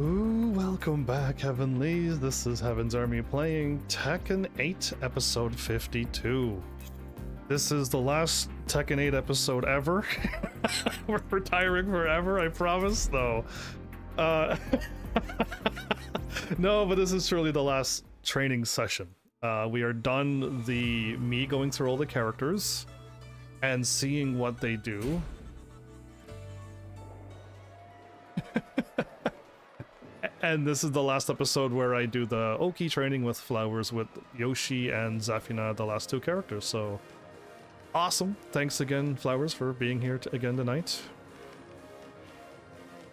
Ooh, welcome back, Heavenlies. This is Heaven's Army playing Tekken 8 episode 52. This is the last Tekken 8 episode ever. We're retiring forever, I promise, though. No, but this is truly the last training session. We are done me going through all the characters and seeing what they do. And this is the last episode where I do the Oki training with Flowers with Yoshi and Zafina, the last two characters. So awesome. Thanks again, Flowers, for being here again tonight.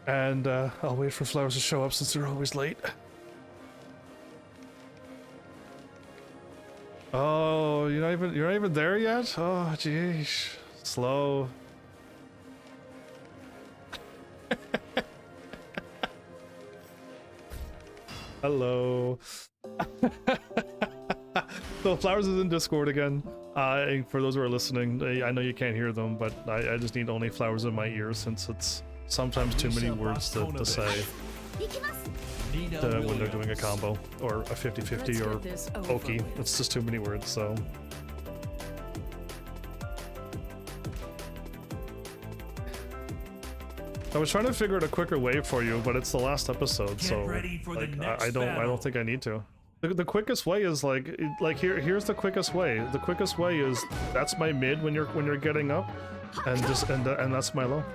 And I'll wait for Flowers to show up since they're always late. Oh, you're not even there yet? Oh, jeez. Slow. Hello. So Flowers is in Discord again. For those who are listening, I know you can't hear them, but I just need only Flowers in my ears since it's sometimes too many words to say when they're doing a combo or a 50-50 or Oki. It's just too many words, so. I was trying to figure out a quicker way for you, but it's the last episode, so like I don't think I need to. The quickest way is here's the quickest way. The quickest way is that's my mid when you're getting up, and that's my low.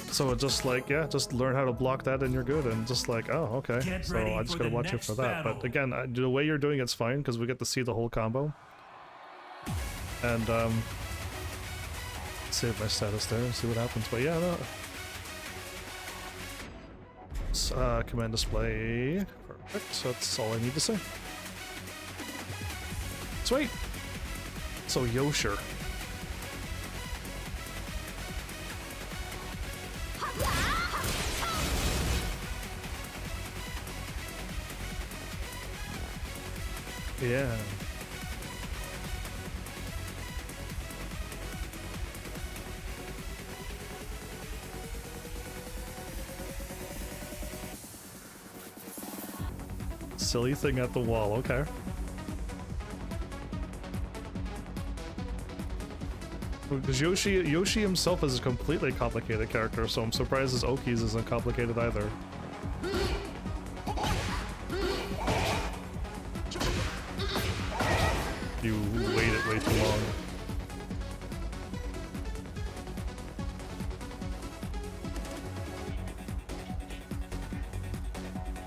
So it's just like, yeah, just learn how to block that and you're good, and just like, oh, okay. So I just gotta watch it for that. But again, the way you're doing it's fine because we get to see the whole combo. And save my status there and see what happens. But yeah, no. Command display. Perfect. That's all I need to say. Sweet. So Yosher. Yeah. Silly thing at the wall, okay. Because Yoshi himself is a completely complicated character, so I'm surprised his Oki's isn't complicated either. You waited way too long.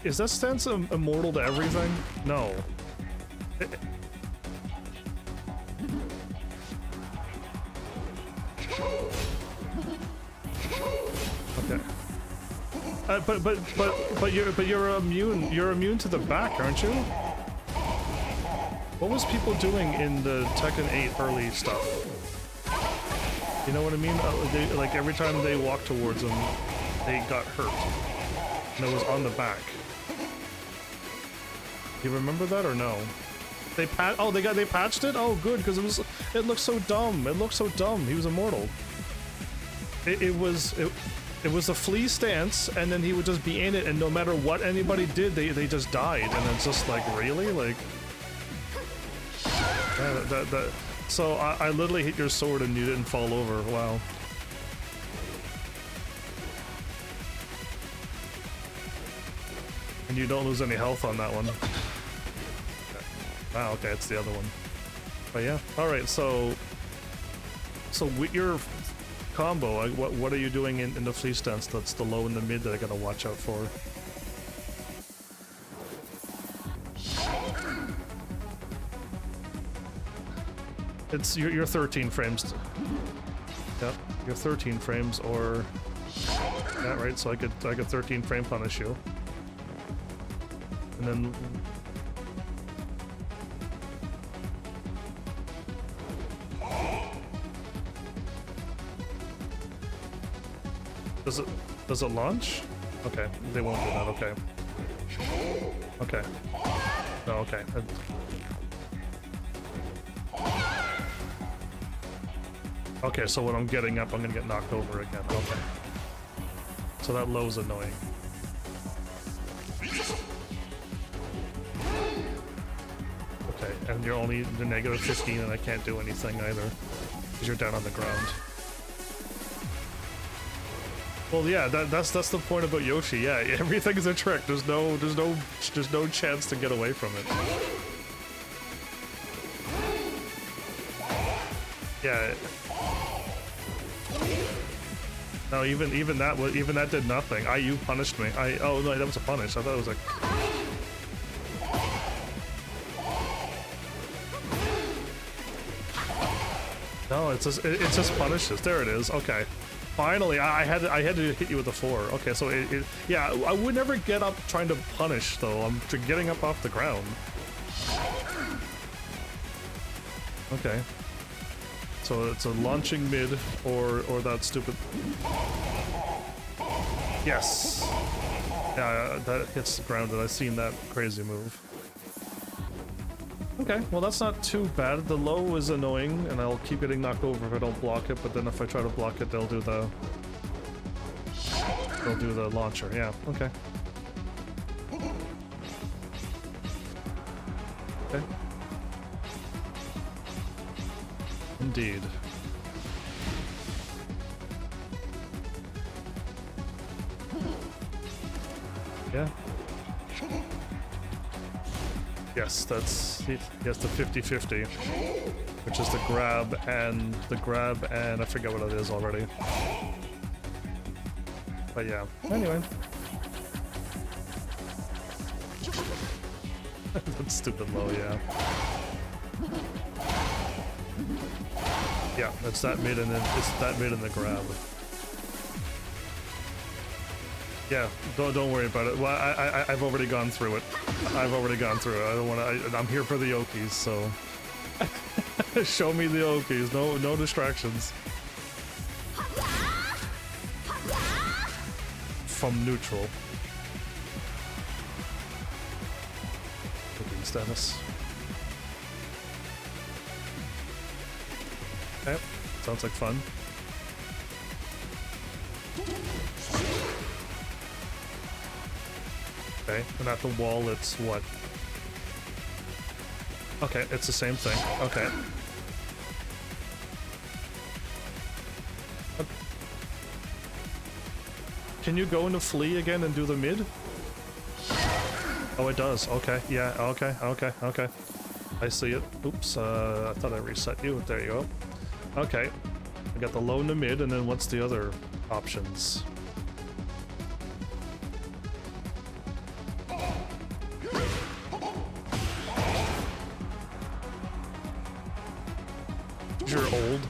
Is that stance immortal to everything? No. Okay. But you're immune. You're immune to the back, aren't you? What was people doing in the Tekken 8 early stuff? You know what I mean? Like every time they walked towards them, they got hurt, and it was on the back. You remember that or no? They patched it? Oh good, because it looked so dumb. It looked so dumb. He was immortal. It was a flea stance, and then he would just be in it, and no matter what anybody did, they just died, and it's just like, really? Like so I literally hit your sword and you didn't fall over. Wow. And you don't lose any health on that one. Okay. Wow, okay, it's the other one. But yeah, alright, so with your combo, what are you doing in the flea stance that's the low and the mid that I gotta watch out for? It's your 13 frames. Yep, your 13 frames, or yeah, right. So I could 13 frame punish you, and then does it launch? Okay, they won't do that. Okay. Okay. No, okay. Okay, so when I'm getting up, I'm gonna get knocked over again. Okay. So that low's annoying. and you're only the negative 15, and I can't do anything either because you're down on the ground. Well, yeah, that's the point about Yoshi. Yeah, everything is a trick. There's no chance to get away from it. Yeah. No, even that did nothing. IU punished me. Oh no, that was a punish. I thought it was like. No, it just punishes. There it is. Okay. Finally, I had to hit you with a 4. Okay, so yeah, I would never get up trying to punish though. I'm getting up off the ground. Okay. So it's a launching mid or that stupid. Yes. Yeah, that hits the ground, and I've seen that crazy move. Okay, well that's not too bad. The low is annoying, and I'll keep getting knocked over if I don't block it, but then if I try to block it, they'll do the launcher. Yeah, okay. Okay. Indeed. Yeah. Yes, that's the 50-50, which is the grab and I forget what it is already. But yeah, anyway. That's stupid low, yeah. Yeah, it's that mid and then it's that mid and the grab. Yeah, don't worry about it. Well, I've already gone through it. I've already gone through it. I don't want to. I'm here for the Okies, so show me the Okies. No distractions. From neutral. Okie status. Okay, sounds like fun. Okay, and at the wall it's what? Okay, it's the same thing. Okay. Can you go into flee again and do the mid? Oh, it does. Okay, yeah, okay. I see it. Oops, I thought I reset you. There you go. Okay. I got the low and the mid, and then what's the other options? You're old.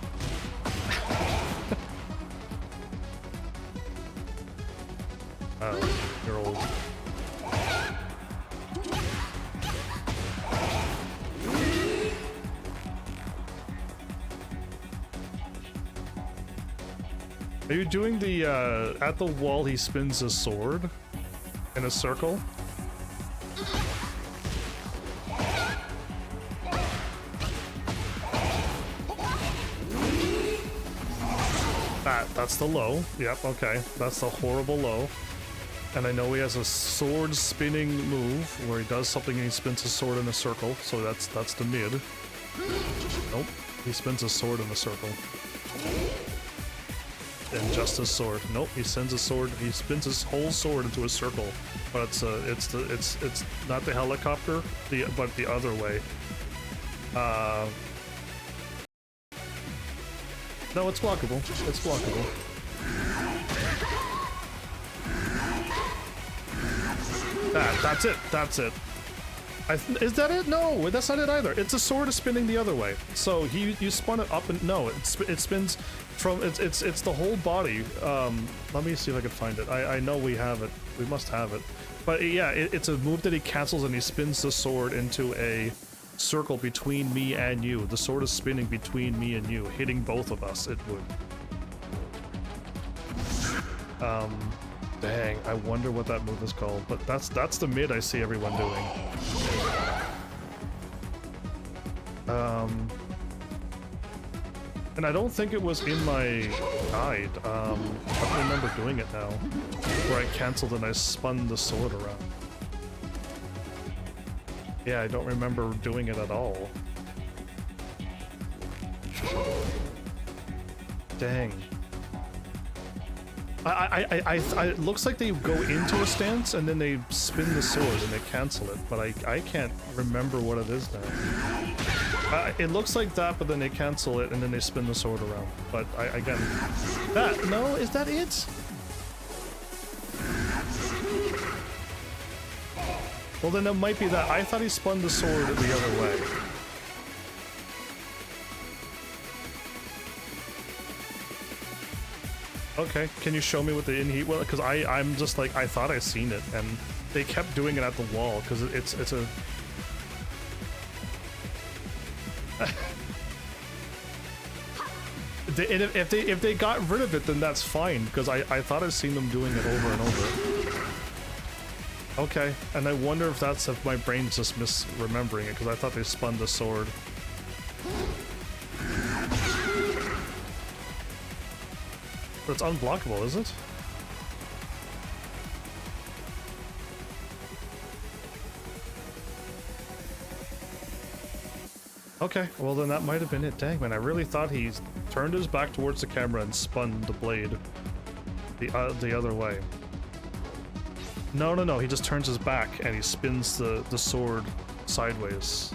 You're old. Are you doing the, at the wall he spins a sword in a circle? That's the low. Yep, okay. That's the horrible low. And I know he has a sword spinning move where he does something and he spins a sword in a circle, so that's the mid. Nope. He spins a sword in a circle. And just his sword. Nope, he sends a sword, he spins his whole sword into a circle. But it's not the helicopter, but the other way. No, it's blockable. It's blockable. That's it. That's it. Is that it? No, that's not it either. It's a sword spinning the other way. So you spun it up and no, it spins from it's the whole body. Let me see if I can find it. I know we have it. We must have it. But yeah, it's a move that he cancels and he spins the sword into a circle between me and you. The sword is spinning between me and you, hitting both of us. It would. Dang, I wonder what that move is called. But that's the mid I see everyone doing. And I don't think it was in my guide. I don't remember doing it now. Where I canceled and I spun the sword around. Yeah, I don't remember doing it at all. Dang. It looks like they go into a stance and then they spin the sword and they cancel it, but I can't remember what it is now. It looks like that, but then they cancel it and then they spin the sword around. But again, no, is that it? Well, then it might be that. I thought he spun the sword the other way. Okay, can you show me what the in-heat? Well, because I'm just like, I thought I seen it, and they kept doing it at the wall, because it's a... if they got rid of it, then that's fine, because I thought I'd seen them doing it over and over. Okay, and I wonder if my brain's just misremembering it, because I thought they spun the sword. But it's unblockable, is it? Okay, well then that might have been it. Dang, man, I really thought he turned his back towards the camera and spun the blade the other way. No, he just turns his back and he spins the sword sideways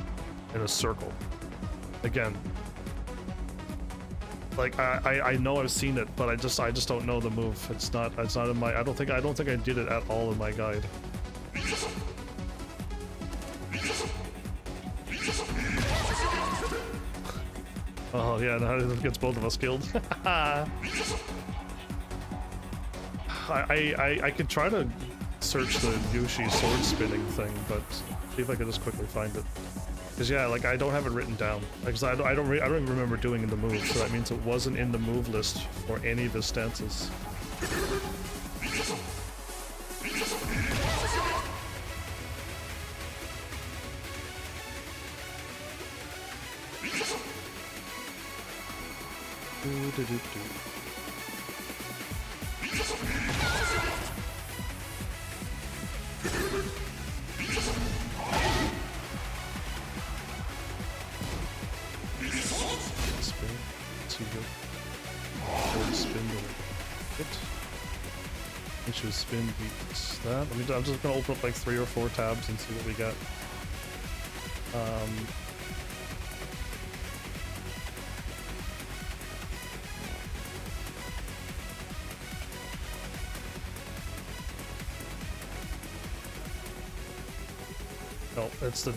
in a circle. Again. Like I know I've seen it, but I just don't know the move. It's not in my I don't think I did it at all in my guide. Oh yeah, now it gets both of us killed. I could try to search the Yoshi sword spinning thing, but see if I could just quickly find it. Because yeah, like I don't have it written down. Like I don't even remember doing the move, so that means it wasn't in the move list for any of his stances. Spin beats that. I'm just gonna open up like 3 or 4 tabs and see what we got. No, it's the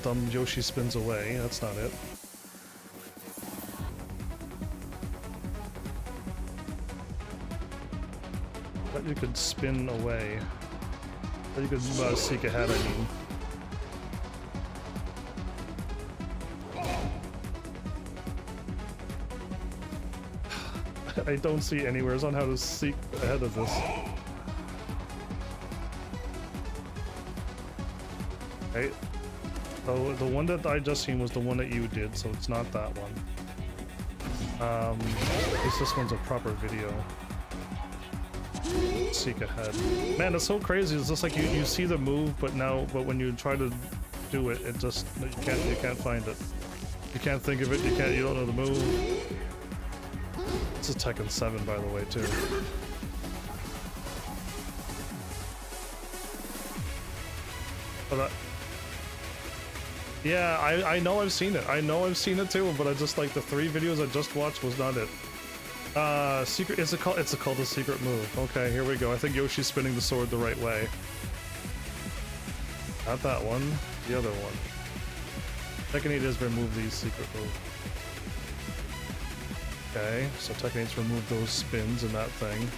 dumb Yoshi spins away. That's not it. You could spin away. You could seek ahead, I mean. I don't see anywhere on how to seek ahead of this. Okay. So the one that I just seen was the one that you did, so it's not that one. At least this one's a proper video. Seek ahead. Man, it's so crazy. It's just like you see the move, but when you try to do it, it just you can't find it. You can't think of it. You don't know the move. It's a Tekken 7, by the way, too. But yeah, I know I've seen it. I know I've seen it too, but I just like the 3 videos I just watched was not it. Secret, it's called a secret move. Okay, here we go. I think Yoshi's spinning the sword the right way. Not that one, the other one. Tekken 8 is remove these secret moves. Okay, so Tekken 8's remove those spins and that thing.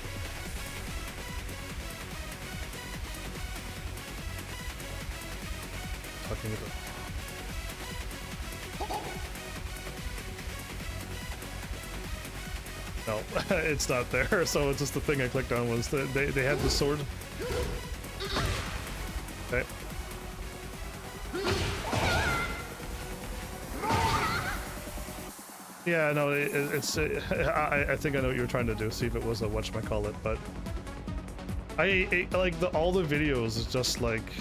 Tucking it up. No, it's not there, so it's just the thing I clicked on was that they had the sword. Okay. Yeah, no, it's I think I know what you were trying to do, see if it was a whatchamacallit, but I like all the videos is just like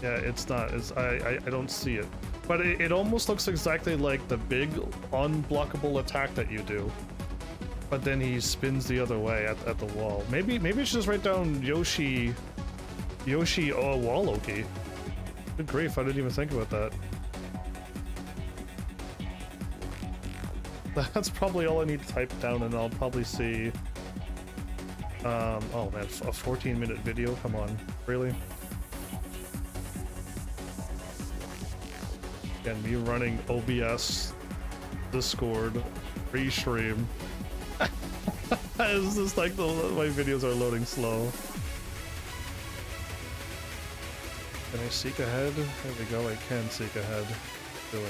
Yeah, it's not. I don't see it. But it almost looks exactly like the big unblockable attack that you do. But then he spins the other way at the wall. Maybe I should just write down Yoshi wall Loki. Good grief, I didn't even think about that. That's probably all I need to type down, and I'll probably see... oh man, a 14-minute video? Come on, really? Again, me running OBS, Discord, pre-stream. It's just like my videos are loading slow. Can I seek ahead? There we go, I can seek ahead. Doing.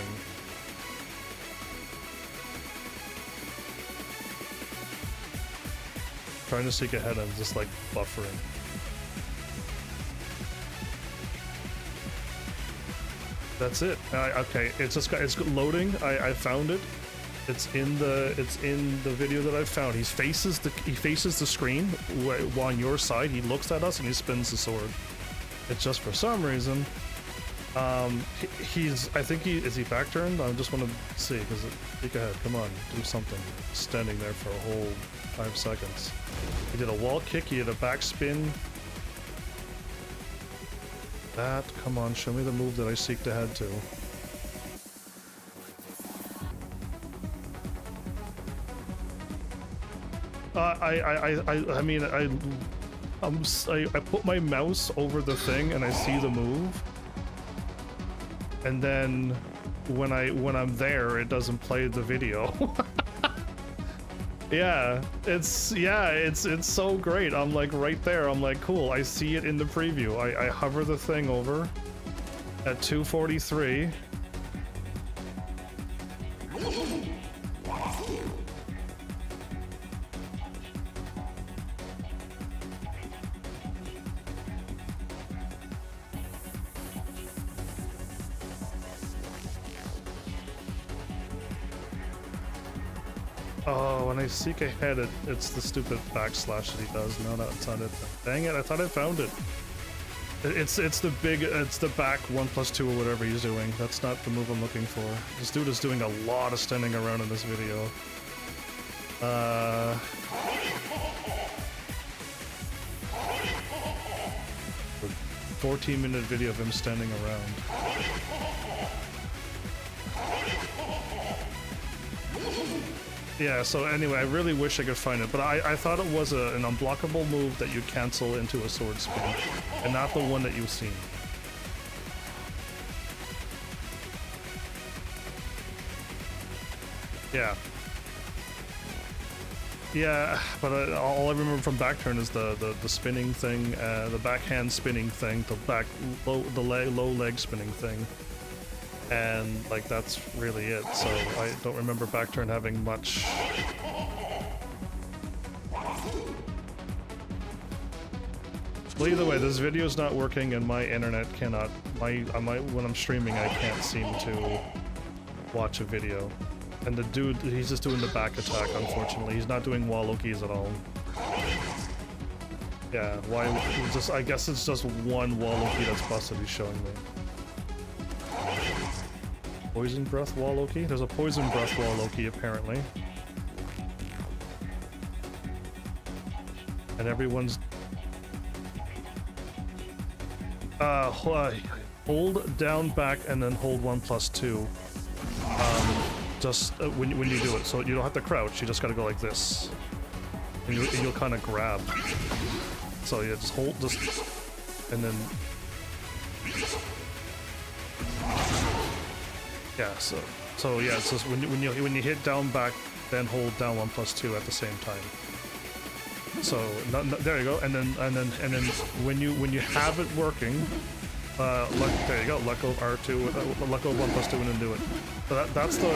Trying to seek ahead, I'm just like buffering. That's it. Okay, it's loading. I found it. It's in the video that I found. He faces the screen on your side. He looks at us and he spins the sword. It's just for some reason. Is he back turned? I just want to see because peek ahead. Come on, do something. Standing there for a whole 5 seconds. He did a wall kick. He did a back spin. That, come on, show me the move that I seeked ahead to. I mean, I put my mouse over the thing and I see the move, and then when I'm there, it doesn't play the video. Yeah, it's so great. I'm like right there. I'm like, cool. I see it in the preview. I hover the thing over at 2:43. Oh, when I seek ahead, it's the stupid backslash that he does. No, that's not it. Dang it! I thought I found it. It's the back 1+2 or whatever he's doing. That's not the move I'm looking for. This dude is doing a lot of standing around in this video. 14-minute video of him standing around. Yeah, so anyway, I really wish I could find it, but I thought it was an unblockable move that you cancel into a sword spin, and not the one that you've seen. Yeah. Yeah, but all I remember from back turn is the spinning thing, the backhand spinning thing, the low leg spinning thing. And like that's really it, so I don't remember back turn having much. Well, either way, this video's not working and my internet cannot, when I'm streaming I can't seem to watch a video. And the dude, he's just doing the back attack, unfortunately. He's not doing wall Lokis at all. Yeah, why, I guess it's just one wall Loki that's busted he's showing me. Poison breath wall Loki? There's a poison breath wall Loki apparently. And everyone's hold down back and then hold 1+2. Just when you do it, so you don't have to crouch, you just gotta go like this. And you'll kind of grab. So yeah, just hold this and then yeah, so yeah, it's just when you hit down back, then hold down 1+2 at the same time. So there you go, and then when you have it working, there you go. Let go R2, let go 1+2, and then do it. So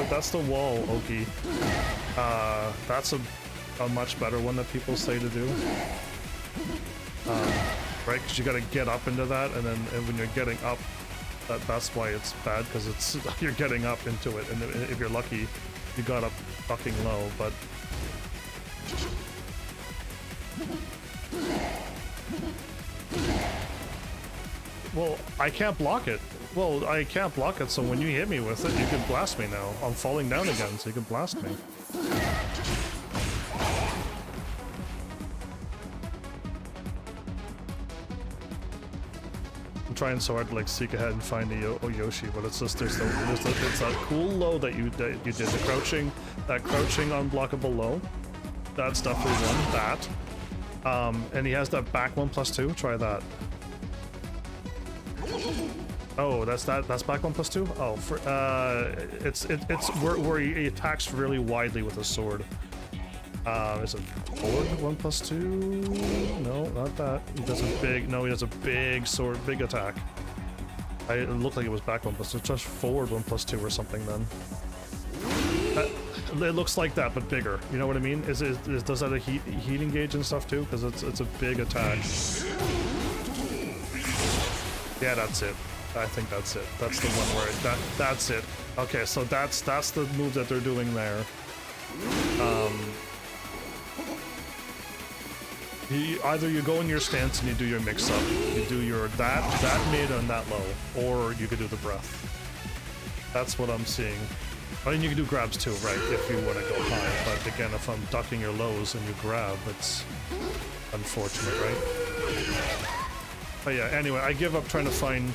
that's the wall Oki. That's a much better one that people say to do. Right, because you got to get up into that, and when you're getting up. That's why it's bad, because it's you're getting up into it, and if you're lucky, you got up fucking low, but Well, I can't block it. Well, I can't block it, so when you hit me with it, you can blast me now. I'm falling down again, so you can blast me. I'm trying so hard to like seek ahead and find the Yoshi, but it's just it's a cool low that you did. The crouching, that crouching unblockable low. That's definitely one. That. And he has that back 1+2. Try that. Oh, that's back 1+2. Oh, for it's where he attacks really widely with a sword. Is it forward 1+2? No, not that. He does a big. No, he does a big sword, big attack. It looked like it was back 1+2. Just forward 1+2 or something then. It looks like that, but bigger. You know what I mean? Does that a heat engage and stuff too? Because it's a big attack. Yeah, that's it. I think that's it. That's the one where that's it. Okay, so that's the move that they're doing there. Either you go in your stance and you do your mix up. You do your that mid and that low, or you could do the breath. That's what I'm seeing. I mean, you can do grabs too, right? If you want to go high. But again, if I'm ducking your lows and you grab, it's unfortunate, right? But yeah, anyway, I give up trying to find...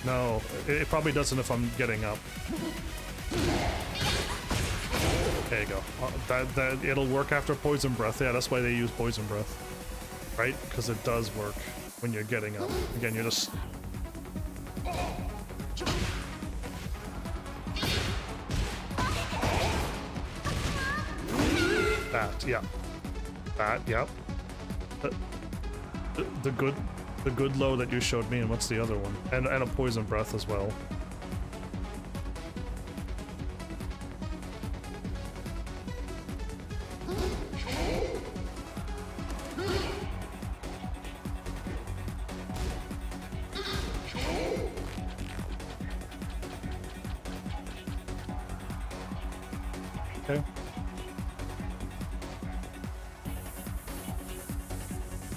No, it probably doesn't if I'm getting up. There you go. It'll work after Poison Breath. Yeah, that's why they use Poison Breath. Right? Because it does work when you're getting up. Again, you're just... That, yeah. That, yeah. The good low that you showed me, and what's the other one? And a Poison Breath as well. Okay.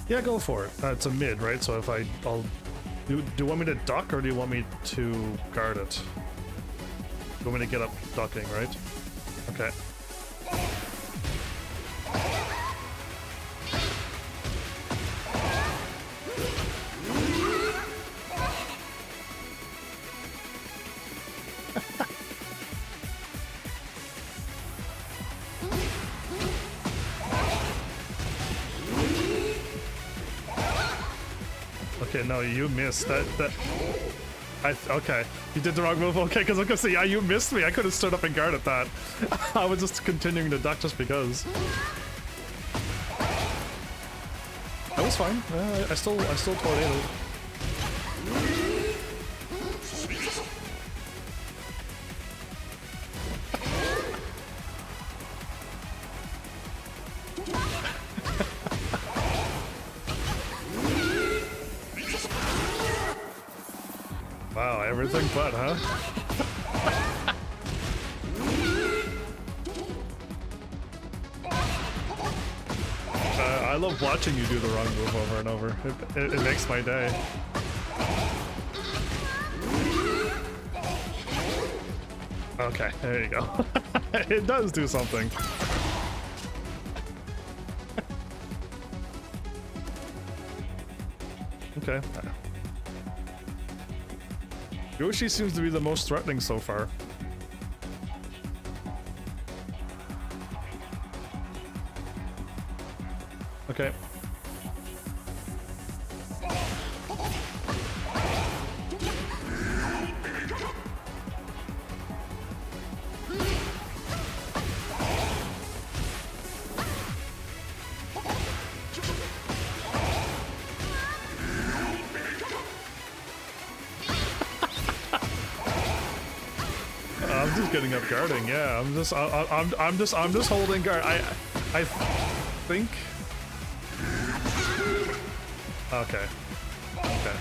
Yeah, go for it. It's a mid, right? So if I'll... Do you want me to duck, or do you want me to guard it? You want me to get up ducking, right? Okay. Okay, no, you missed that. Okay, you did the wrong move. Okay, because I was gonna say, yeah, you missed me. I could have stood up and guarded that. I was just continuing to duck just because. That was fine. I still tornadoed. Wow, everything but, huh? I love watching you do the wrong move over and over. It makes my day. Okay, there you go. It does do something. Okay. Yoshi seems to be the most threatening so far. Okay. I'm just getting up guarding. Yeah, I'm just holding guard. I think. Okay. Okay.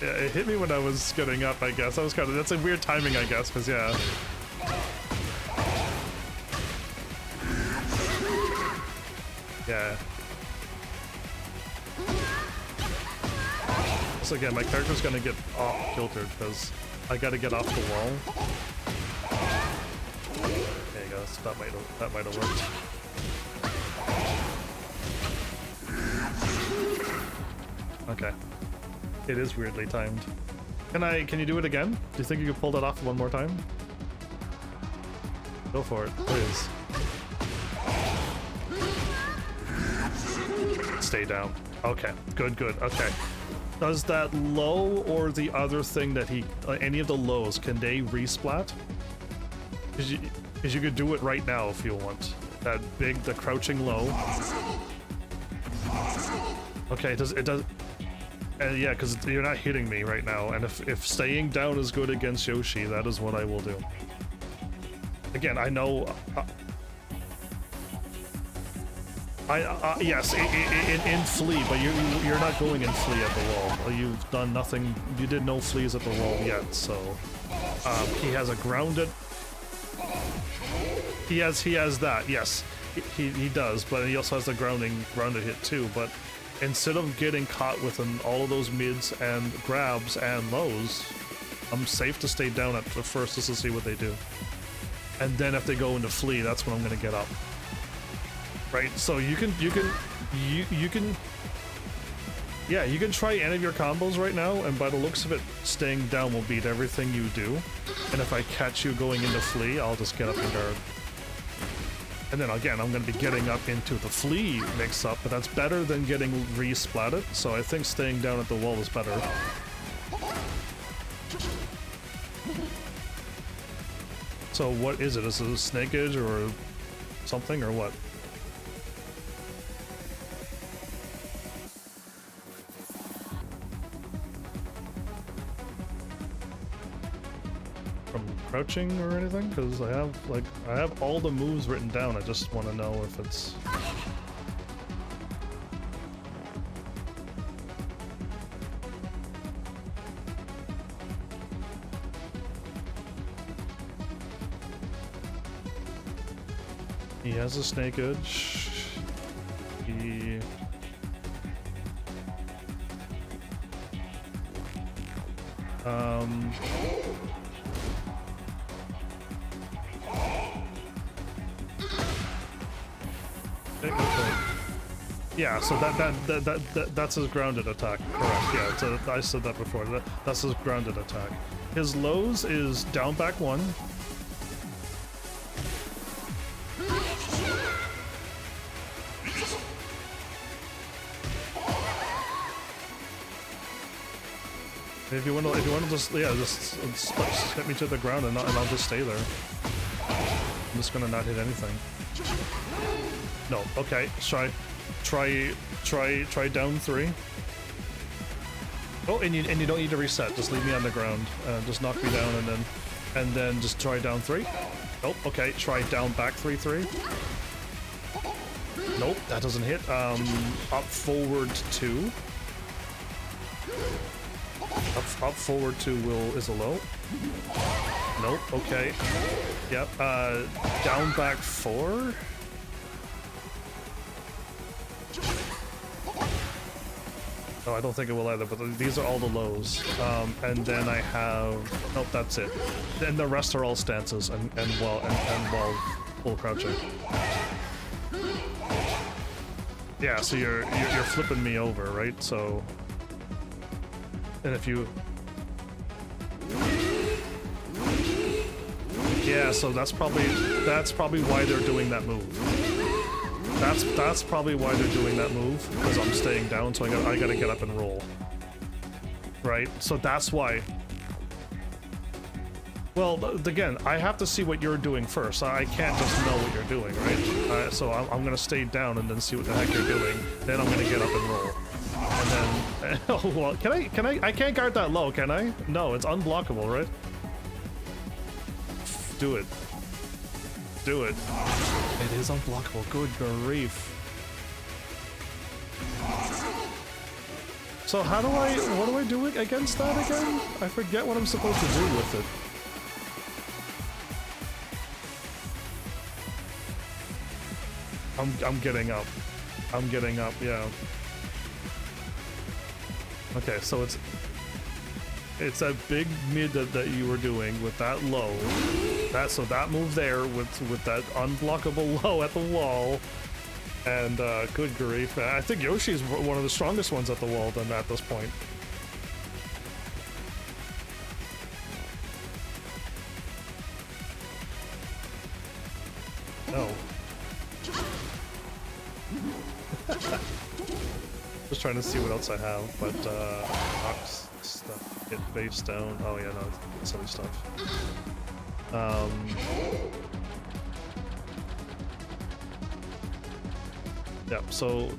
Yeah, it hit me when I was getting up, I guess. That was kind of, that's a weird timing, I guess, because yeah. Yeah. So again, my character's gonna get off kiltered because I gotta get off the wall. There you go. So that might have worked. Okay. It is weirdly timed. Can you do it again? Do you think you could pull that off one more time? Go for it, please. Stay down. Okay, good, okay. Does that low or the other thing that he, any of the lows, can they resplat? Because you could do it right now if you want. That big, the crouching low. Okay, it does. Yeah, because you're not hitting me right now, and if staying down is good against Yoshi, that is what I will do. Again, I know. Yes, in Flea, but you're not going in Flea at the wall. You've done nothing. You did no fleas at the wall yet, so he has a grounded. He has that. Yes, he does, but he also has the grounded hit too. But instead of getting caught within all of those mids and grabs and lows, I'm safe to stay down at the first just to see what they do. And then if they go into Flea, that's when I'm gonna get up. Right, so you can try any of your combos right now, and by the looks of it, staying down will beat everything you do. And if I catch you going into Flea, I'll just get up and guard. And then again, I'm going to be getting up into the Flea mix-up, but that's better than getting re-splatted, so I think staying down at the wall is better. So what is it? Is it a snake edge or something, or what? Crouching or anything? Because I have all the moves written down. I just want to know if it's. He has a snake edge. He. Yeah, so that's his grounded attack. Correct. Yeah, so I said that before. That's his grounded attack. His lows is down back 1. If you want to just hit me to the ground and I'll just stay there. I'm just gonna not hit anything. No. Okay. Try down 3. Oh, and you don't need to reset. Just leave me on the ground. Just knock me down and then just try down 3. Oh, okay. Try down back 3. Nope, that doesn't hit. Up forward 2. Up forward 2 is a low. Nope. Okay. Yep. Down back 4. No, I don't think it will either, but these are all the lows. And then I have... Nope, that's it. Then the rest are all stances and while full crouching. Yeah, so you're flipping me over, right? So... And if you... Yeah, so that's probably why they're doing that move. That's probably why they're doing that move, because I'm staying down, so I gotta get up and roll. Right? So that's why. Well, again, I have to see what you're doing first. I can't just know what you're doing, right? So I'm gonna stay down and then see what the heck you're doing. Then I'm gonna get up and roll. And then, oh well, I can't guard that low, can I? No, it's unblockable, right? Do it. Do it. It is unblockable. Good grief. So how do I, what do I do against that again? I forget what I'm supposed to do with it. I'm getting up. I'm getting up, yeah. Okay, so it's that big mid that you were doing with that low. So that move there with that unblockable low at the wall. And good grief, I think Yoshi's one of the strongest ones at the wall then at this point. No. Just trying to see what else I have, but box stuff, get face down. Oh yeah, no, it's silly stuff. Yep, so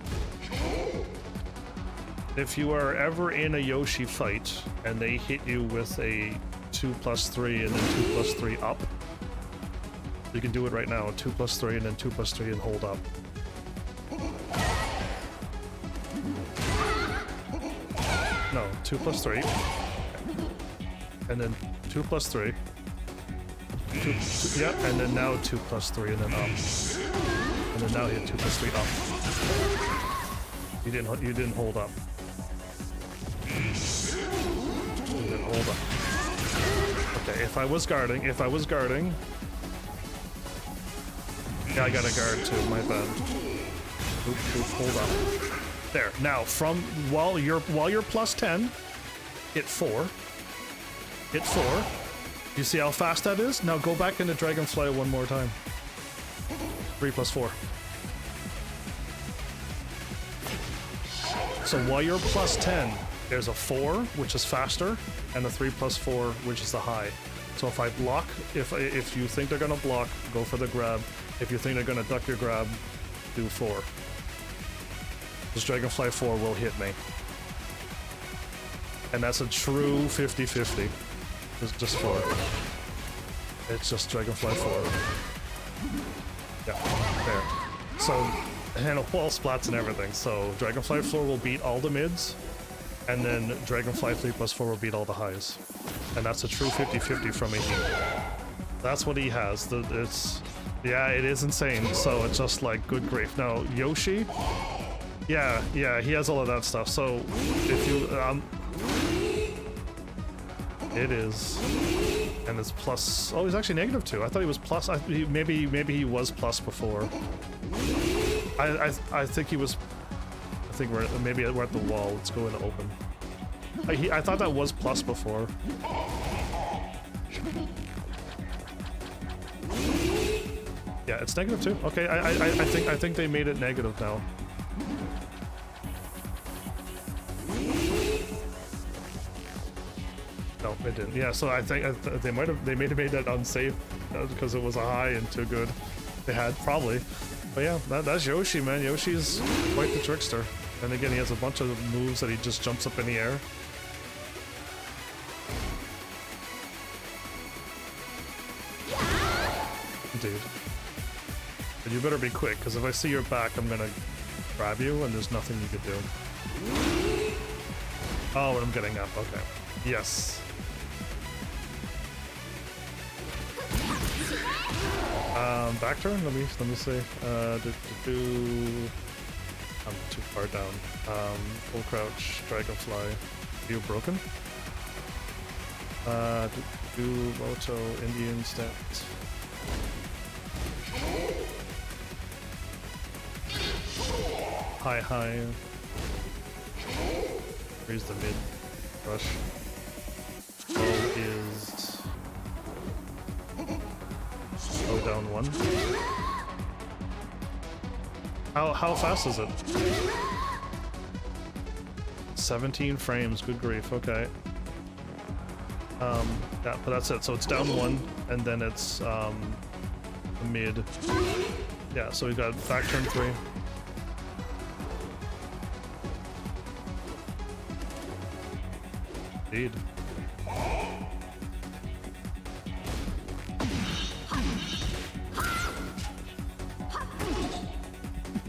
if you are ever in a Yoshi fight and they hit you with a 2+3 and then 2+3 up, you can do it right now, 2+3 and then 2+3 and hold up. No, 2+3, and then 2+3. Yep, and then now 2+3 and then up. And then now hit 2+3 up. You didn't hold up. You didn't hold up. Okay, if I was guarding. Yeah, I got a guard too, my bad. Oop, hold up. There, now from while you're +10, hit 4. Hit 4. You see how fast that is? Now go back into Dragonfly one more time. 3+4. So while you're +10, there's a 4, which is faster, and a 3+4, which is the high. So if I block, if you think they're gonna block, go for the grab. If you think they're gonna duck your grab, do 4. This Dragonfly 4 will hit me. And that's a true 50-50. Just 4. It's just Dragonfly 4. Yeah, there. So, and wall splats and everything. So Dragonfly 4 will beat all the mids, and then Dragonfly 3+4 will beat all the highs. And that's a true 50-50 from me. That's what he has. Yeah, it is insane. So it's just like, good grief. Now, Yoshi, yeah, he has all of that stuff. So if you, it is. And it's plus. Oh, he's actually -2. I thought he was plus. Maybe he was plus before. I think he was. I think maybe we're at the wall. Let's go into open. I thought that was plus before. Yeah, it's -2. Okay, I think they made it negative now. No, it didn't. Yeah, so I think they may have made that unsafe because it was a high and too good. They had probably, but yeah, that's Yoshi, man. Yoshi's quite the trickster. And again, he has a bunch of moves that he just jumps up in the air. Dude, but you better be quick, because if I see your back, I'm gonna grab you, and there's nothing you could do. Oh, and I'm getting up. Okay. Yes. Back turn? Let me see. I'm too far down. Full crouch, Dragonfly. Are you broken? Moto, Indian stance. High. Raise the mid. Rush. Is. Go down 1. How fast is it? 17 frames, good grief, okay. Yeah, but that's it. So it's down 1, and then it's mid. Yeah, so we got back turn 3. Indeed.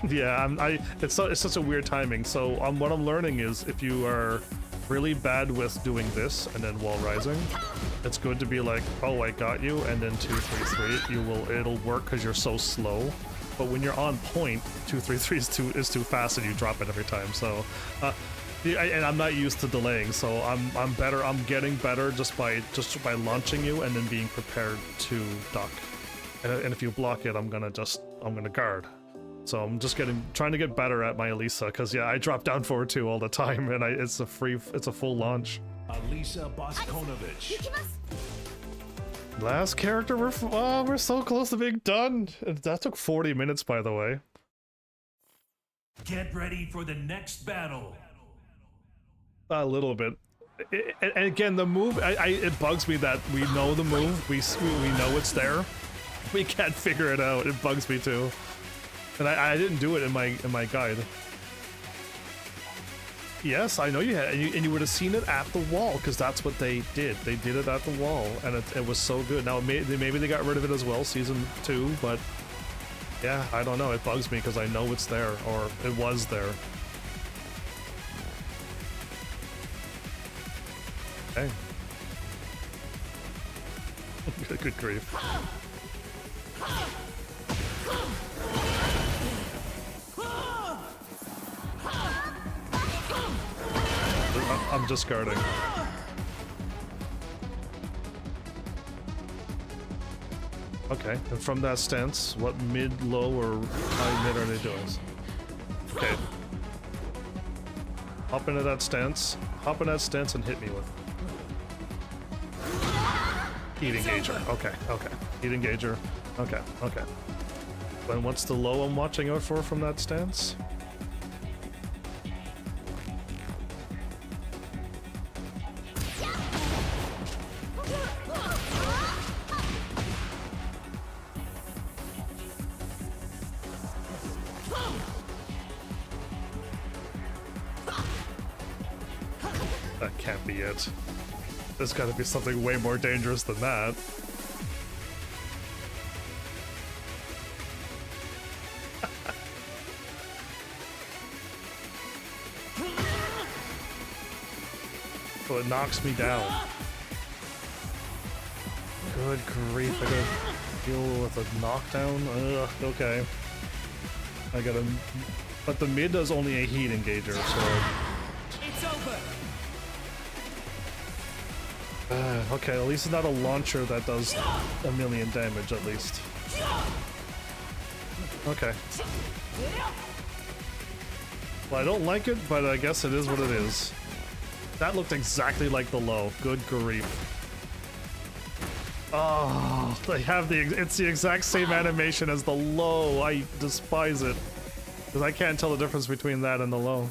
Yeah, it's such a weird timing. So what I'm learning is if you are really bad with doing this and then wall rising, it's good to be like, oh, I got you, and then 2-3-3. It'll work because you're so slow. But when you're on point, 2-3-3 is too fast and you drop it every time. So, and I'm not used to delaying, so I'm better. I'm getting better just by launching you and then being prepared to duck. And if you block it, I'm gonna guard. So I'm just trying to get better at my Elisa, because yeah, I drop down forward 2 all the time, and it's a full launch. Elisa Boskonovich. Last character, we're so close to being done. That took 40 minutes, by the way. Get ready for the next battle. A little bit. And again, the move, it bugs me that we know the move, we know it's there. We can't figure it out. It bugs me too. And I didn't do it in my guide. Yes, I know you had, and you would have seen it at the wall, because that's what they did. They did it at the wall, and it was so good. Now maybe they got rid of it as well, season 2, but yeah, I don't know. It bugs me because I know it's there, or it was there. Okay. Good grief. I'm just guarding. Okay, and from that stance, what mid, low, or high mid are they doing? Okay. Hop into that stance. Hop in that stance and hit me with. Heat engager. Okay, okay. Heat engager. Okay, okay. Then what's the low I'm watching out for from that stance? That can't be it. There's gotta be something way more dangerous than that. So it knocks me down. Good grief, I gotta deal with a knockdown? Ugh, okay. I gotta... But the mid does only a heat engager, so... It's over. Okay, at least it's not a launcher that does 1,000,000 damage, at least. Okay. Well, I don't like it, but I guess it is what it is. That looked exactly like the low. Good grief. Oh, they have it's the exact same animation as the low. I despise it. Because I can't tell the difference between that and the low.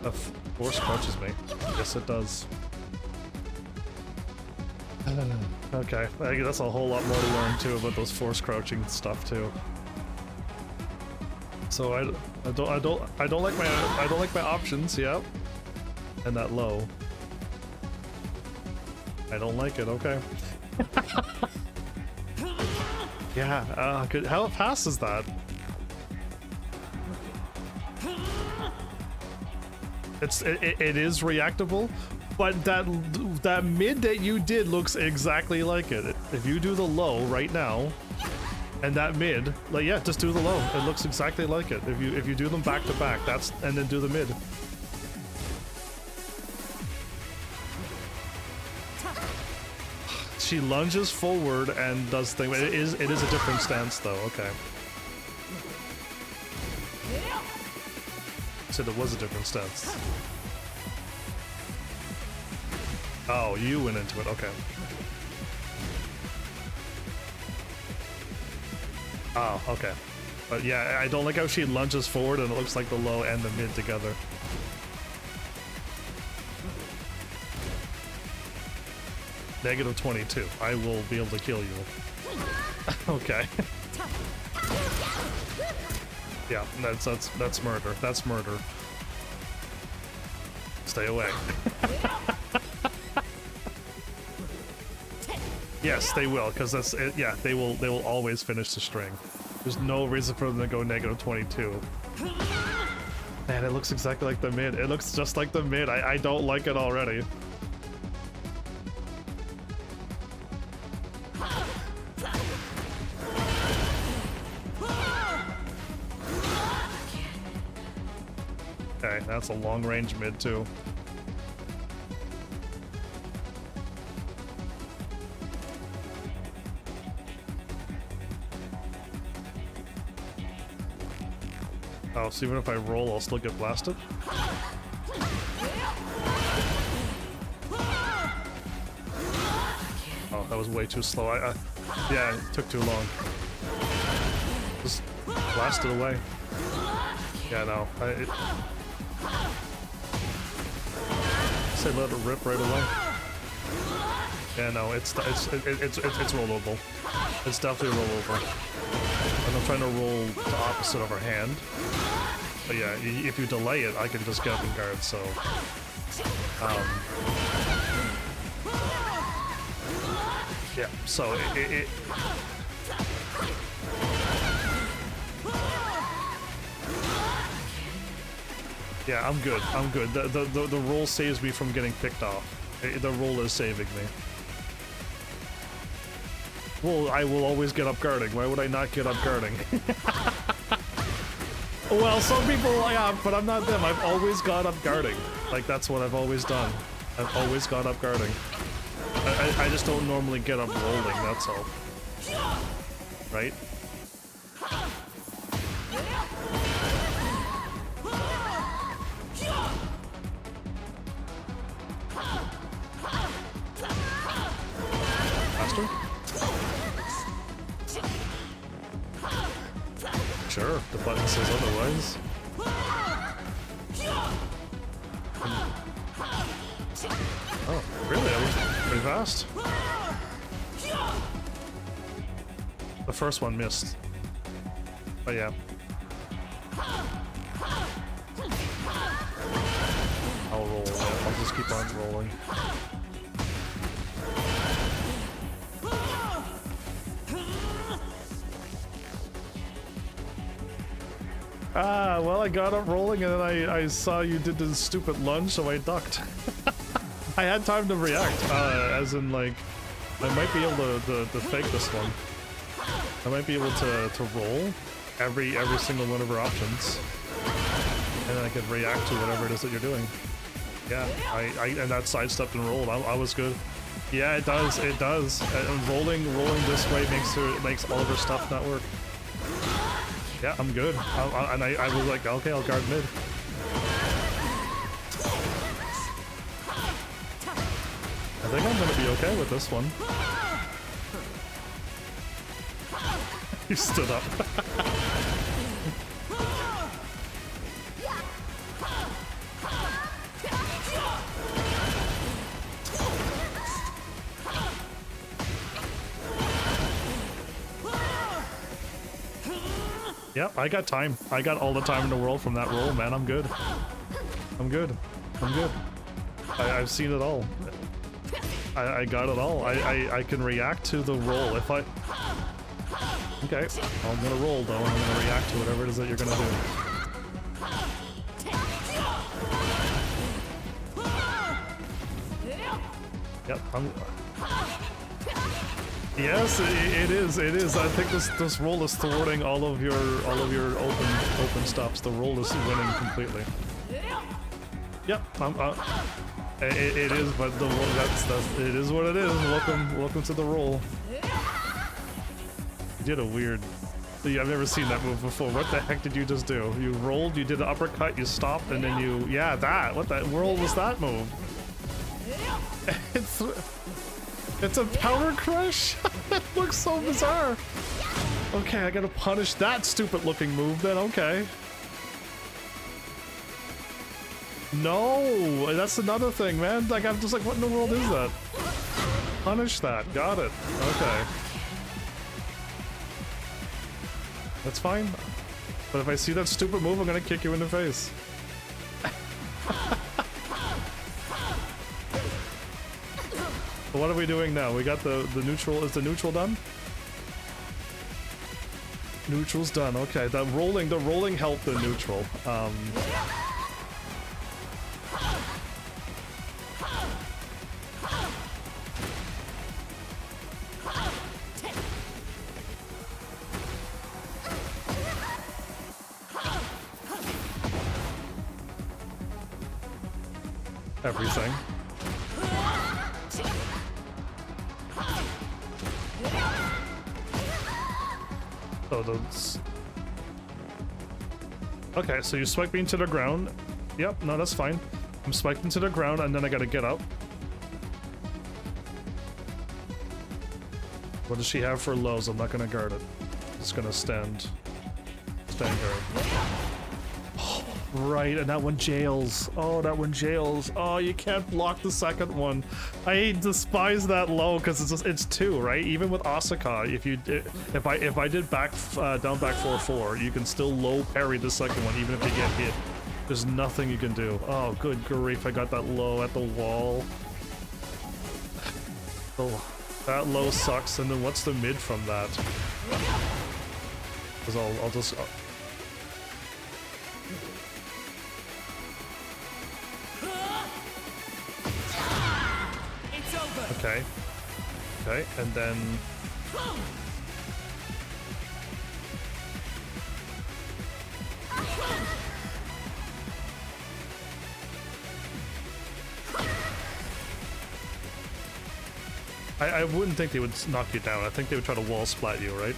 The force crouches me. Yes, it does. Okay, that's a whole lot more to learn too about those force crouching stuff too. So I don't like my options. Yep, and that low. I don't like it. Okay. Yeah. Good. How fast is that? It is reactable, but that mid that you did looks exactly like it. If you do the low right now, and that mid, like yeah, just do the low. It looks exactly like it. If you do them back to back, and then do the mid. She lunges forward and does things. It is a different stance though. Okay. Said it was a different stance. Oh, you went into it. Okay. Oh, okay. But yeah, I don't like how she lunges forward and it looks like the low and the mid together. -22. I will be able to kill you. Okay. Yeah, that's murder. That's murder. Stay away. Yes, they will, because that's it. Yeah, they will always finish the string. There's no reason for them to go negative 22. Man, it looks exactly like the mid. It looks just like the mid. I don't like it already. Okay, that's a long range mid too. Oh, so even if I roll, I'll still get blasted? Oh, that was way too slow. Yeah, it took too long. Just blasted away. Yeah, no. Say let it rip right away. Yeah, no, it's rollable. It's definitely rollable. And I'm trying to roll the opposite of her hand. But yeah, if you delay it, I can just get up and guard, so... yeah, so yeah, I'm good. I'm good. The roll saves me from getting picked off. The roll is saving me. Well, I will always get up guarding. Why would I not get up guarding? Well, some people, yeah, but I'm not them. I've always got up guarding. Like, that's what I've always done. I've always got up guarding. I just don't normally get up rolling, that's all. Right? Faster? Sure, the button says otherwise. Oh, really? That was pretty fast. The first one missed. But yeah. I'll roll. I'll just keep on rolling. Ah, well, I got up rolling and then I saw you did the stupid lunge, so I ducked. I had time to react, as in, like, I might be able to fake this one. I might be able to roll every single one of her options. And then I could react to whatever it is that you're doing. Yeah, and that sidestepped and rolled. I was good. Yeah, it does, it does. And rolling this way makes all of her stuff not work. Yeah, I'm good. And I was like, okay, I'll guard mid. I think I'm gonna be okay with this one. You stood up. Yep, I got time. I got all the time in the world from that roll, man. I'm good. I'm good. I'm good. I've seen it all. I got it all. I can react to the roll if I... Okay, I'm gonna roll though, and I'm gonna react to whatever it is that you're gonna do. Yep, I'm... Yes, it is. It is. I think this roll is thwarting all of your open stops. The roll is winning completely. Yep, it is, but the it is what it is. Welcome to the roll. You did a weird. I've never seen that move before. What the heck did you just do? You rolled, you did an uppercut, you stopped, and then you... Yeah, that. What the world was that move? It's a powder crush? It looks so bizarre. Okay, I gotta punish that stupid looking move then, okay. No, that's another thing, man. Like, I'm just like, what in the world is that? Punish that, got it. Okay. That's fine. But if I see that stupid move, I'm gonna kick you in the face. what are we doing now? We got the neutral. Is the neutral done? Neutral's done. Okay, the rolling helped the neutral. Everything. So those. Okay, so you spike me into the ground. Yep, no, that's fine. I'm spiked into the ground and then I gotta get up. What does she have for lows? I'm not gonna guard it. Just gonna stand guard. Oh, right, and that one jails. Oh, that one jails. Oh, you can't block the second one. I despise that low because it's 2, right? Even with Asuka, if I did back down back 4-4, you can still low parry the second one even if you get hit. There's nothing you can do. Oh, good grief! I got that low at the wall. Oh, that low sucks. And then what's the mid from that? Because I'll just. Okay. Okay, and then. I wouldn't think they would knock you down. I think they would try to wall splat you, right?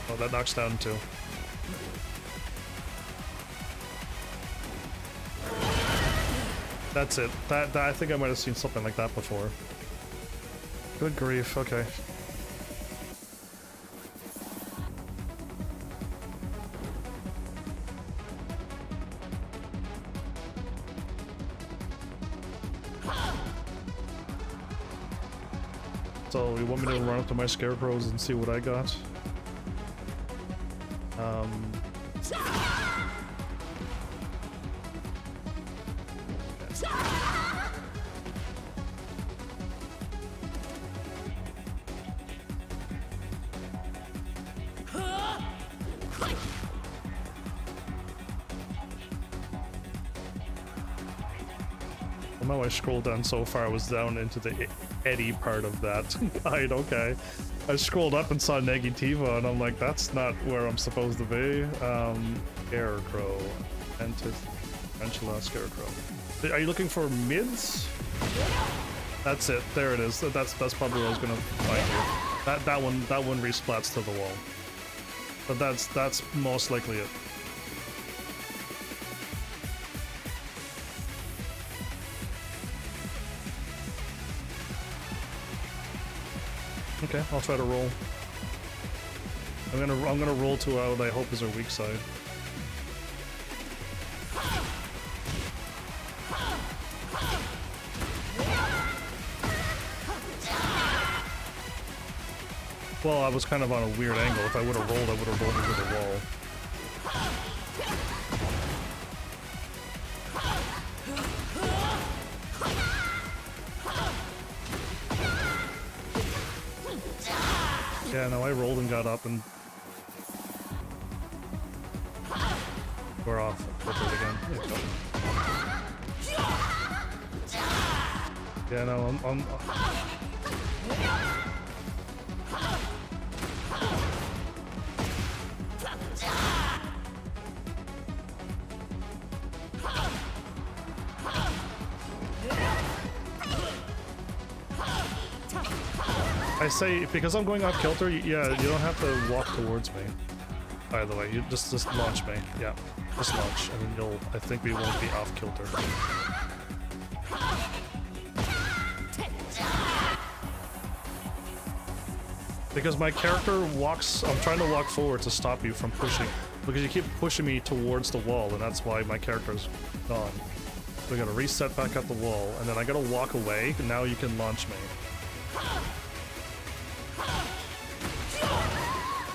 Oh, that knocks down too. That's it. That I think I might have seen something like that before. Good grief, okay. So, you want me to run up to my scarecrows and see what I got? I scrolled down so far, I was down into the Eddie part of that guide. Okay, I scrolled up and saw Negativa and I'm like, that's not where I'm supposed to be. Scarecrow, Antula, Scarecrow. Are you looking for mids? That's it. There it is. That's probably what I was gonna find here. That one resplats to the wall. But that's most likely it. Okay, I'll try to roll. I'm gonna roll to what I hope is our weak side. Well, I was kind of on a weird angle. If I would have rolled, I would have rolled into the wall. Yeah, no, I rolled and got up and we're off. Flip it again. Yeah, no, I'm I say, because I'm going off kilter, yeah, you don't have to walk towards me. By the way, you just launch me. Yeah, just launch, and then I think we won't be off kilter. Because my character walks, I'm trying to walk forward to stop you from pushing, because you keep pushing me towards the wall, and that's why my character's gone. So I gotta reset back at the wall, and then I gotta walk away, and now you can launch me.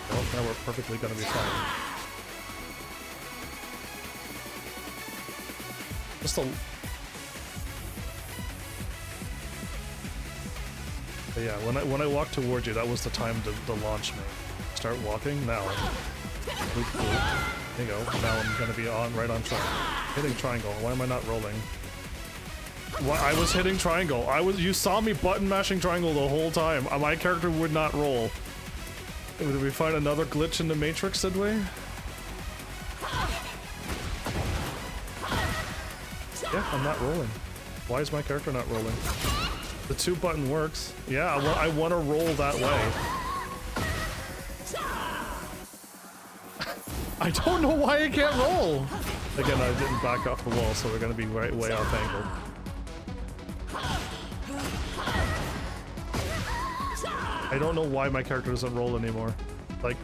Well, now we're perfectly gonna be fine. Just a... But yeah, when I walked towards you, that was the time to launch me. Start walking now. Boop, boop. There you go. Now I'm gonna be right on track. Hitting triangle. Why am I not rolling? Why I was hitting triangle. You saw me button mashing triangle the whole time. My character would not roll. Did we find another glitch in the Matrix, did we? Yeah, I'm not rolling. Why is my character not rolling? The 2 button works. Yeah, I want to roll that way. I don't know why I can't roll. Again, I didn't back off the wall, so we're gonna be way off angle. I don't know why my character doesn't roll anymore. Like,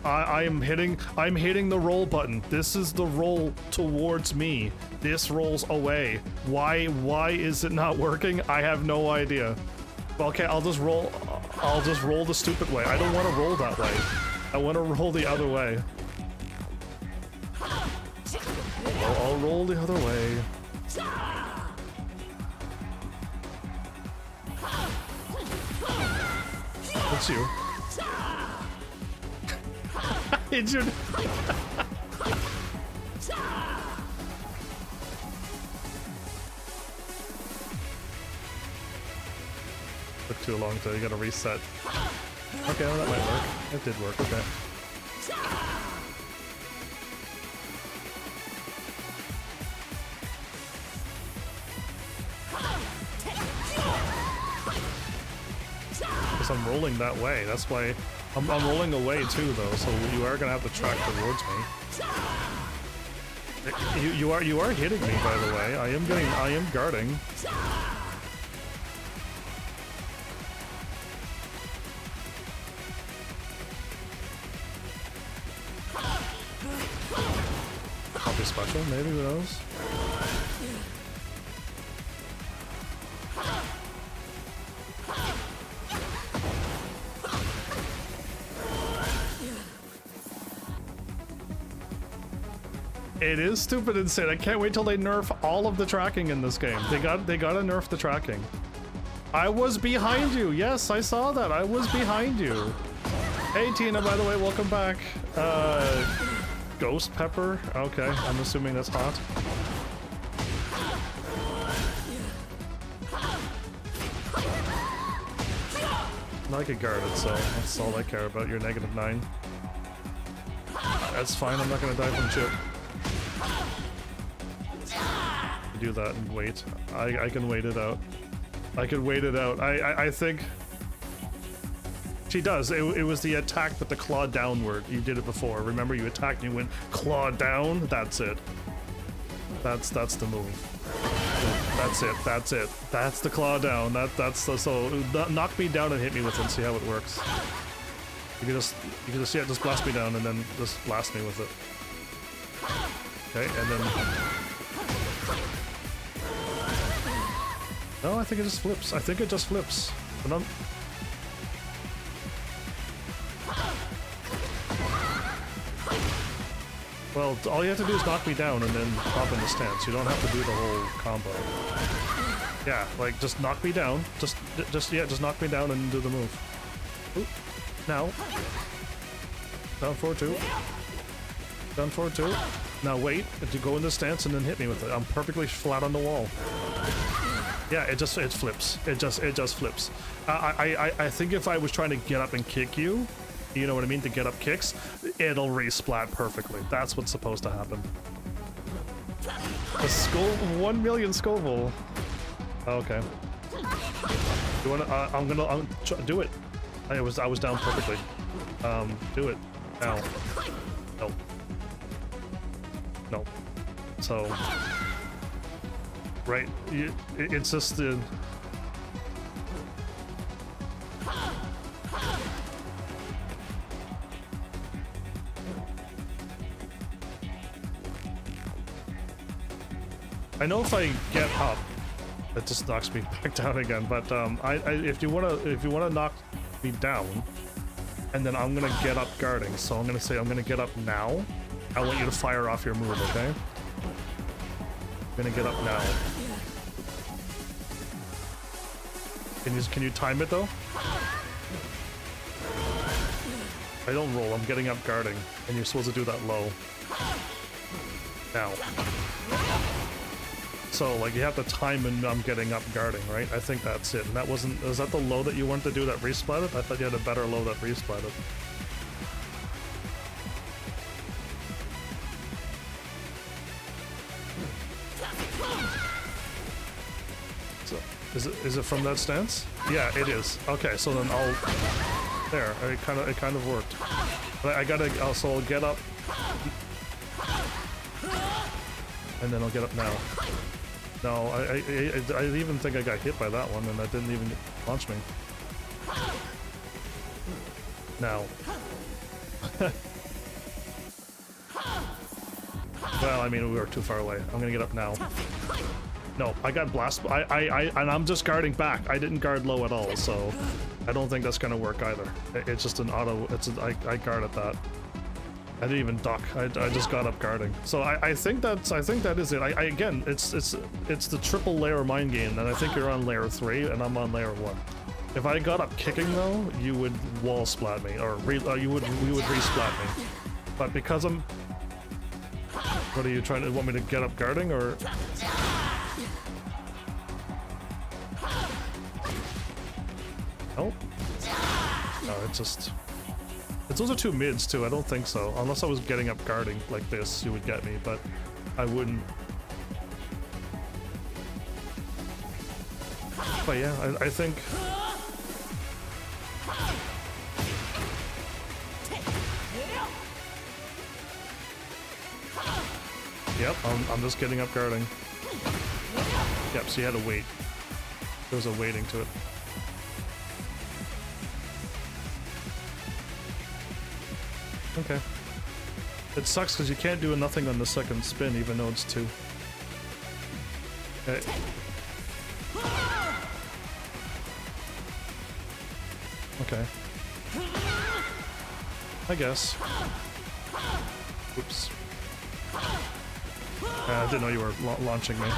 I'm hitting the roll button. This is the roll towards me. This rolls away. Why is it not working? I have no idea. Okay, I'll just roll the stupid way. I don't want to roll that way. I want to roll the other way. I'll roll the other way. It's you. It's your... Took too long to, you gotta reset. Okay, well that might work. It did work, okay. Because I'm rolling that way, that's why... I'm rolling away too though, so you are gonna have to track towards me. You are hitting me, by the way. I am guarding. Probably special, maybe, who knows? It is stupid insane. I can't wait till they nerf all of the tracking in this game. They gotta nerf the tracking. I was behind you. Yes, I saw that. I was behind you. Hey Tina, by the way, welcome back. Ghost pepper? Okay, I'm assuming that's hot. I get guarded, so that's all I care about. You're -9. That's fine, I'm not gonna die from chip. Do that and wait. I can wait it out. I can wait it out. I think she does. It was the attack with the claw downward. You did it before. Remember, you attacked and you went claw down. That's it. That's the move. That's it. That's it. That's the claw down. That's the, so knock me down and hit me with it and see how it works. You can just yeah, just blast me down and then just blast me with it. Okay, and then. No, I think it just flips. I think it just flips. But I'm... Well, all you have to do is knock me down and then hop into stance. You don't have to do the whole combo. Yeah, like just knock me down. Just knock me down and do the move. Oop. Now. Down forward 2. Down forward 2. Now wait to go into stance and then hit me with it. I'm perfectly flat on the wall. Yeah, it flips. It just flips. I think if I was trying to get up and kick you, you know what I mean, to get up kicks, it'll resplat perfectly. That's what's supposed to happen. A skull, 1 million Scoville. Okay. You wanna? I'm gonna do it. I was down perfectly. Do it now. No. No. So. Right, it's just the... I know if I get up, it just knocks me back down again. But if you wanna knock me down, and then I'm gonna get up guarding. So I'm gonna say I'm gonna get up now. I want you to fire off your move, okay? I'm gonna get up now. Can you time it though? I don't roll, I'm getting up guarding, and you're supposed to do that low. Now. So, like, you have to time and I'm getting up guarding, right? I think that's it. And that wasn't... Is that the low that you wanted to do that resplatted? I thought you had a better low that resplatted. So, is it from that stance? Yeah, it is. Okay, so then I'll... There, it kind of worked. But I gotta... So I'll get up... And then I'll get up now. No, I even think I got hit by that one, and that didn't even launch me. Now. Well, I mean, we were too far away. I'm gonna get up now. No, I got blast. And I'm just guarding back. I didn't guard low at all, so I don't think that's gonna work either. It's just an auto. I guard at that. I didn't even duck. I just got up guarding. So I think that is it. Again, it's the triple layer mind game, and I think you're on layer 3 and I'm on layer 1. If I got up kicking though, you would wall splat me, or we would resplat me. But because I'm... What are you trying to... Want me to get up guarding, or... Nope. No, it's just... Those are two mids too, I don't think so. Unless I was getting up guarding like this, you would get me, but I wouldn't. But yeah, I think... Yep, I'm just getting up guarding. Yep, so you had to wait. There was a waiting to it. Okay. It sucks because you can't do nothing on the second spin even though it's 2. Okay. Okay. I guess. Oops. I didn't know you were launching me.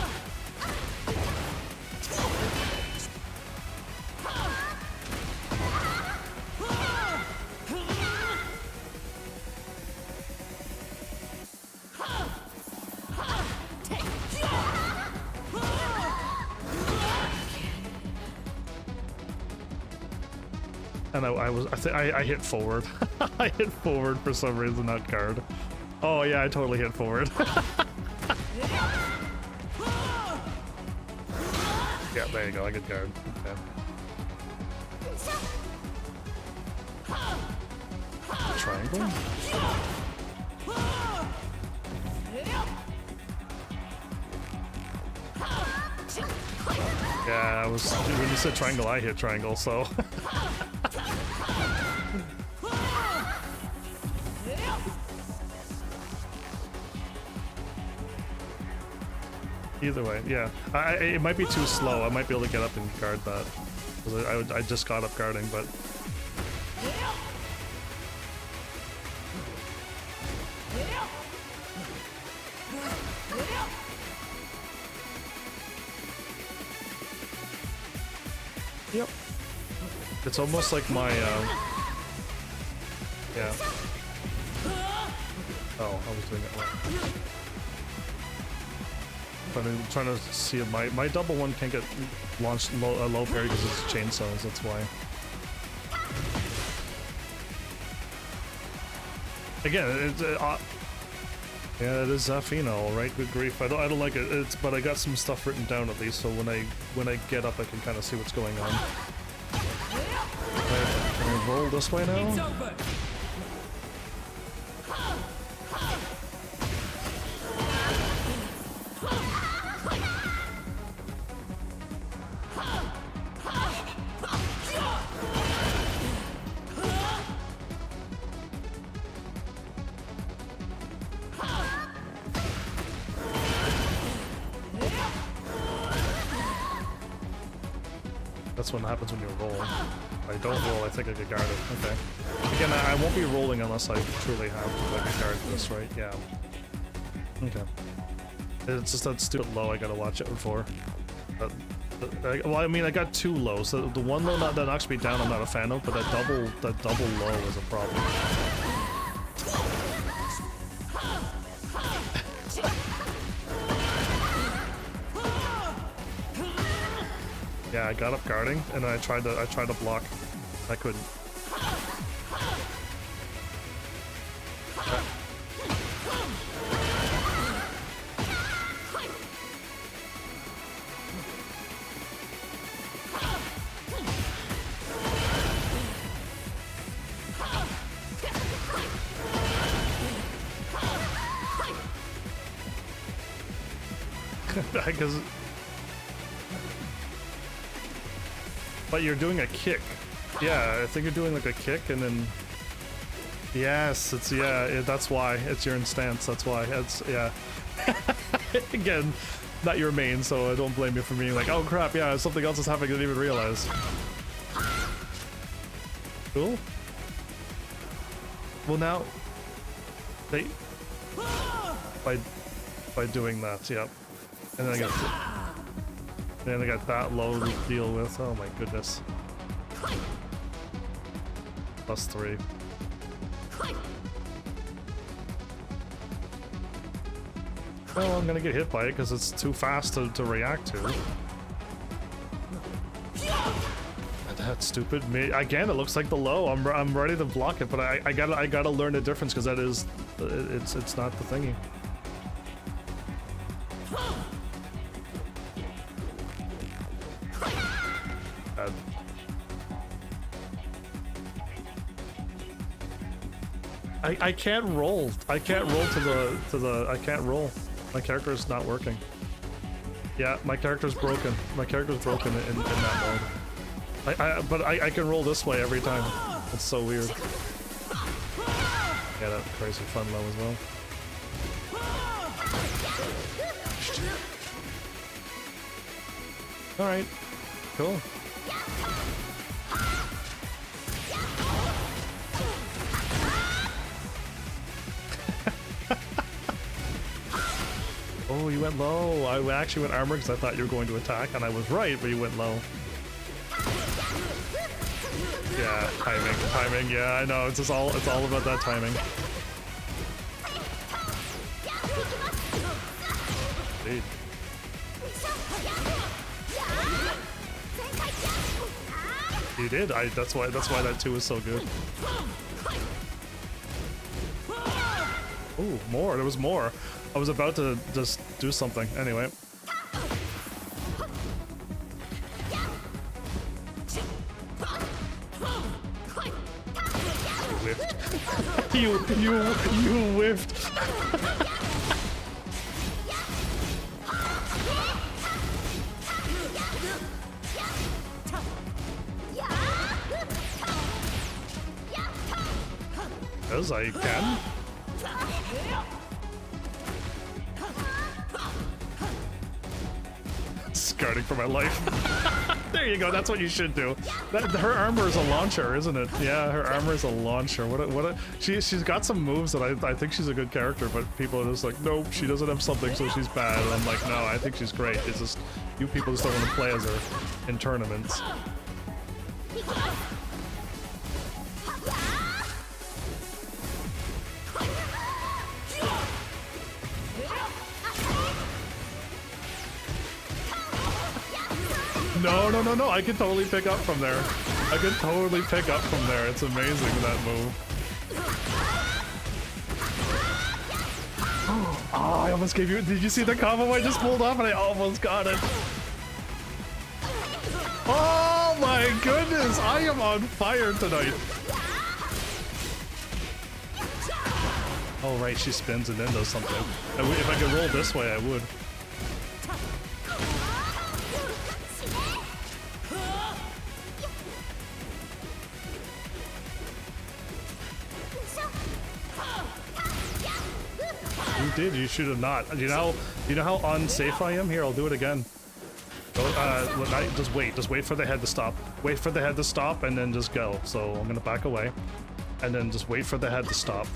And I hit forward. I hit forward for some reason, not guard. Oh yeah, I totally hit forward. Yeah, there you go, I get guard. Okay. Triangle? Yeah, when you said triangle, I hit triangle, so... Either way, yeah. It might be too slow. I might be able to get up and guard that. I just got up guarding, but... Yep. It's almost like my, yeah. Oh, I was doing it wrong. I'm trying to see if my double one can't get launched low parry because it's chainsaws, that's why. Again, it's yeah, it is Zafino, right? Good grief. I don't like it. But I got some stuff written down at least, so when I get up, I can kind of see what's going on. Can I roll this way now? That's what happens when you roll. If I don't roll, I think I get guarded. Okay. Again, I won't be rolling unless I truly have to like guard this, right? Yeah. Okay. It's just that stupid low I gotta watch it for. Well, I mean, I got two lows. So the one low that knocks me down I'm not a fan of, but that double low is a problem. Yeah, I got up guarding and I tried to block. I couldn't. Because, but you're doing a kick. Yeah, I think you're doing like a kick and then. Yes, it's that's why it's your stance. That's why it's yeah. Again, not your main, so I don't blame you for being like, oh crap, yeah, something else is happening. I didn't even realize. Cool. Well now, they by doing that, yep. And then I got that low to deal with. Oh my goodness. +3. Well, I'm gonna get hit by it because it's too fast to react to. That's stupid. Me again. It looks like the low. I'm ready to block it, but I gotta learn the difference because that is it's not the thingy. I can't roll. I can't roll to the. I can't roll. My character is not working. Yeah, my character's broken. My character's broken in that mode. But I can roll this way every time. It's so weird. Yeah, that crazy fun low as well. All right, cool. Oh, you went low. I actually went armor because I thought you were going to attack, and I was right, but you went low. Yeah, timing. Yeah, I know. It's all about that timing. Indeed. You did. That's why that 2 was so good. Ooh, more. There was more. I was about to just do something. Anyway. Whiffed. you whiffed. As I can. Guarding for my life. There you go. That's what you should do. Her armor is a launcher, isn't it? Yeah, her armor is a launcher. She's got some moves that I think she's a good character, but people are just like, nope, she doesn't have something, so she's bad. And I'm like, no, I think she's great. It's just you people just don't want to play as her in tournaments. No, I can totally pick up from there. I can totally pick up from there. It's amazing, that move. Oh, I almost gave you... Did you see the combo I just pulled off and I almost got it? Oh my goodness, I am on fire tonight. Oh right, she spins and then does something. If I could roll this way, I would. Did you should have not? You know how unsafe I am? Here, I'll do it again. Go, just wait for the head to stop. Wait for the head to stop and then just go. So I'm gonna back away and then just wait for the head to stop.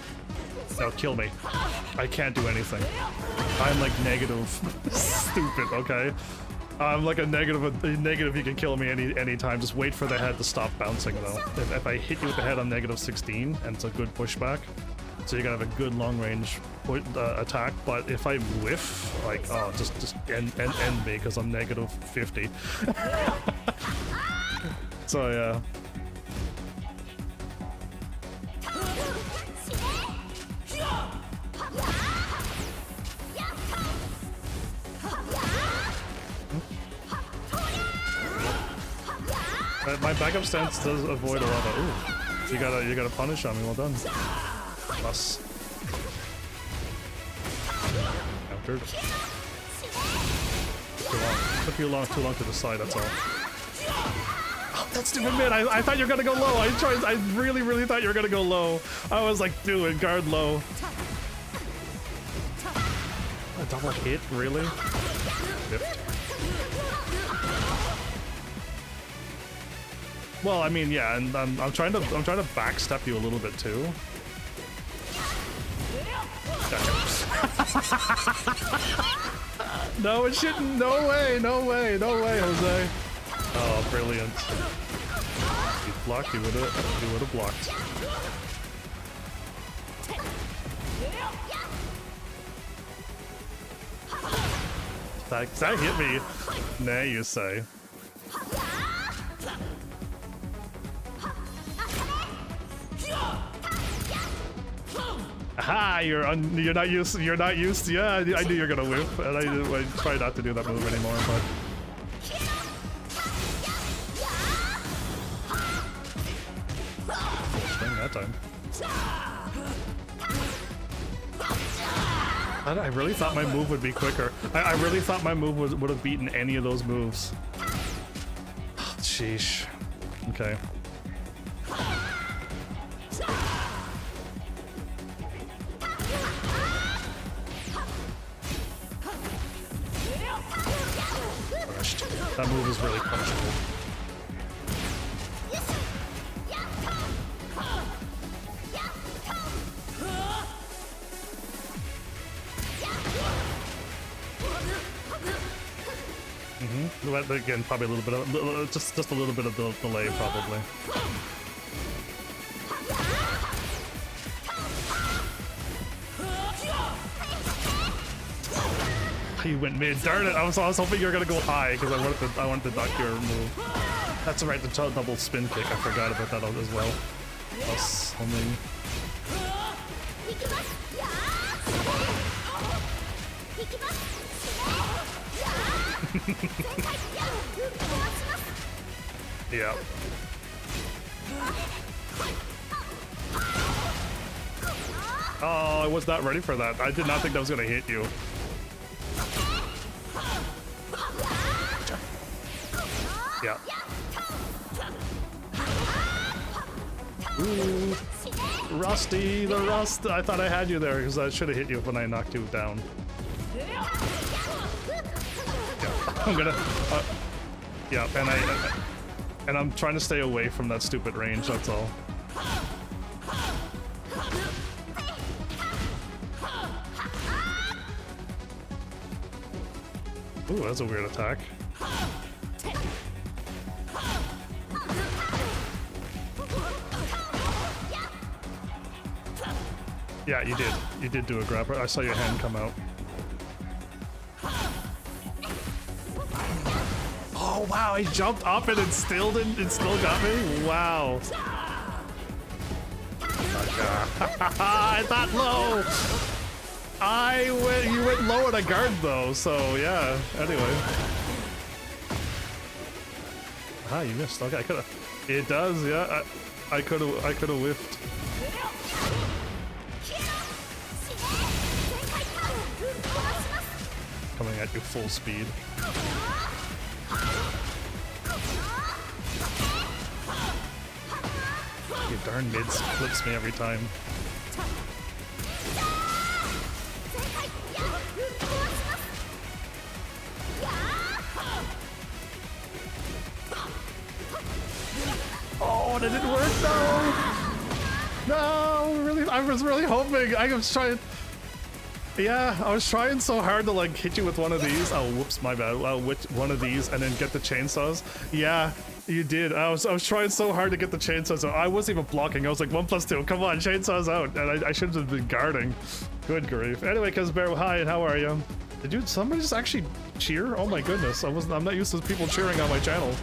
No, kill me. I can't do anything. I'm like negative. Stupid, okay? I'm like a negative, you can kill me anytime. Just wait for the head to stop bouncing though. If I hit you with the head on -16, and it's a good pushback, so you're gonna have a good long range attack, but if I whiff, like, oh, just end me, because I'm -50. So yeah. My backup stance does avoid a lot of. Ooh, you gotta punish on me. Well done. Plus. Countered. Too long to decide. That's all. Oh, that's stupid mid. I thought you were gonna go low. I really thought you were gonna go low. I was like, do it, guard low. A double hit, really? Whiffed. Well, I mean, yeah, and I'm trying to backstep you a little bit too. Gotcha. No, it shouldn't. No way, Jose. Oh, brilliant. If you blocked, you would have blocked. That hit me. Nah, you say. Aha! You're not used. Yeah, I knew you're gonna whiff, and I try not to do that move anymore. But swing that time. I really thought my move would be quicker. I really thought my move would have beaten any of those moves. Sheesh. Okay. That move is really punishable. But again, probably a little bit of just a little bit of delay, probably. He went mid. Darn it! I was hoping you were gonna go high because I wanted to duck your move. That's right, the double spin kick. I forgot about that as well. Plus homing. Yeah. Oh, I was not ready for that. I did not think that was gonna hit you. Yeah. Ooh, Rusty, the rust. I thought I had you there because I should have hit you when I knocked you down. Yeah, I'm gonna. Yeah, and I'm trying to stay away from that stupid range. That's all. Ooh, that's a weird attack. Yeah, you did. You did do a grab. I saw your hand come out. Oh wow, he jumped up and it still didn't. It still got me. Wow. I thought low. You went low on a guard though. So yeah. Anyway. Ah, you missed. Okay, I could have. It does. Yeah, I could have whiffed. Coming at you full speed. Your darn mids flips me every time. Oh, that didn't work though! No, really? I was really hoping. I was trying. Yeah, I was trying so hard to like hit you with one of these. Oh, whoops, my bad. Which one of these, and then get the chainsaws. Yeah, you did. I was trying so hard to get the chainsaws out. I wasn't even blocking. I was like 1+2. Come on, chainsaws out. And I should have been guarding. Good grief. Anyway, Kazbear, hi, how are you? Did somebody just actually cheer? Oh my goodness, I'm not used to people cheering on my channel.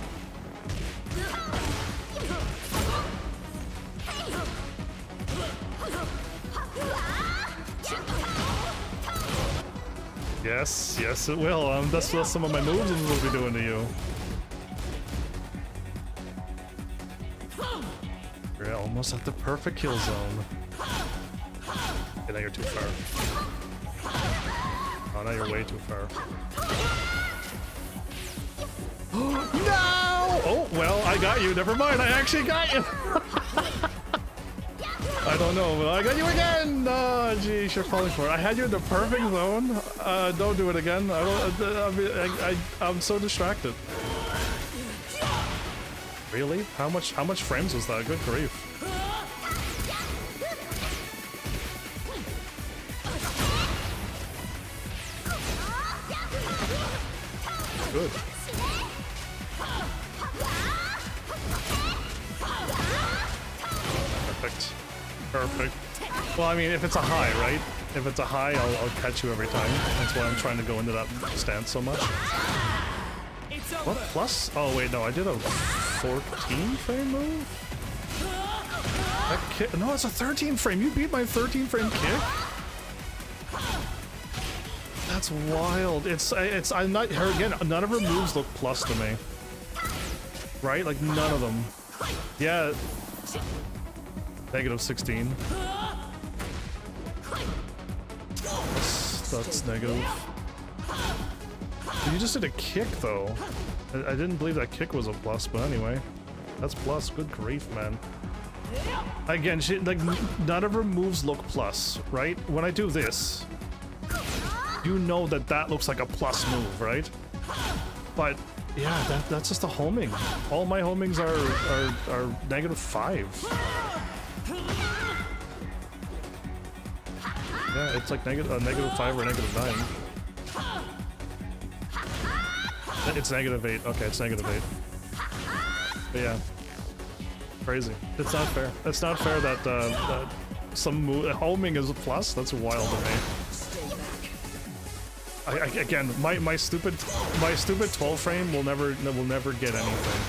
Yes, yes it will. That's what some of my moves will be doing to you. You're almost at the perfect kill zone. Okay, now you're too far. Oh, now you're way too far. No! Oh, well, I got you. Never mind, I actually got you. I don't know, but I got you again! Oh, geez, you're falling for it. I had you in the perfect zone. Don't do it again. I'm so distracted. Really? How much frames was that? Good grief. Good. Perfect. Perfect. Well, I mean, if it's a high, right? If it's a high, I'll catch you every time. That's why I'm trying to go into that stance so much. What? Plus? Oh, wait, no, I did a 14 frame move? That kick? No, it's a 13 frame. You beat my 13 frame kick? That's wild. I'm not her again. None of her moves look plus to me. Right? Like none of them. Yeah. -16. That's negative. You just did a kick though. I didn't believe that kick was a plus, but anyway. That's plus. Good grief, man. Again, like none of her moves look plus, right? When I do this, you know that looks like a plus move, right? But yeah, that's just a homing. All my homings are -5. Yeah, it's like -5 or -9. It's -8. Okay, it's -8. But yeah, crazy. It's not fair. It's not fair that some homing is a plus. That's wild to me. Again, my stupid 12 frame will never get anything.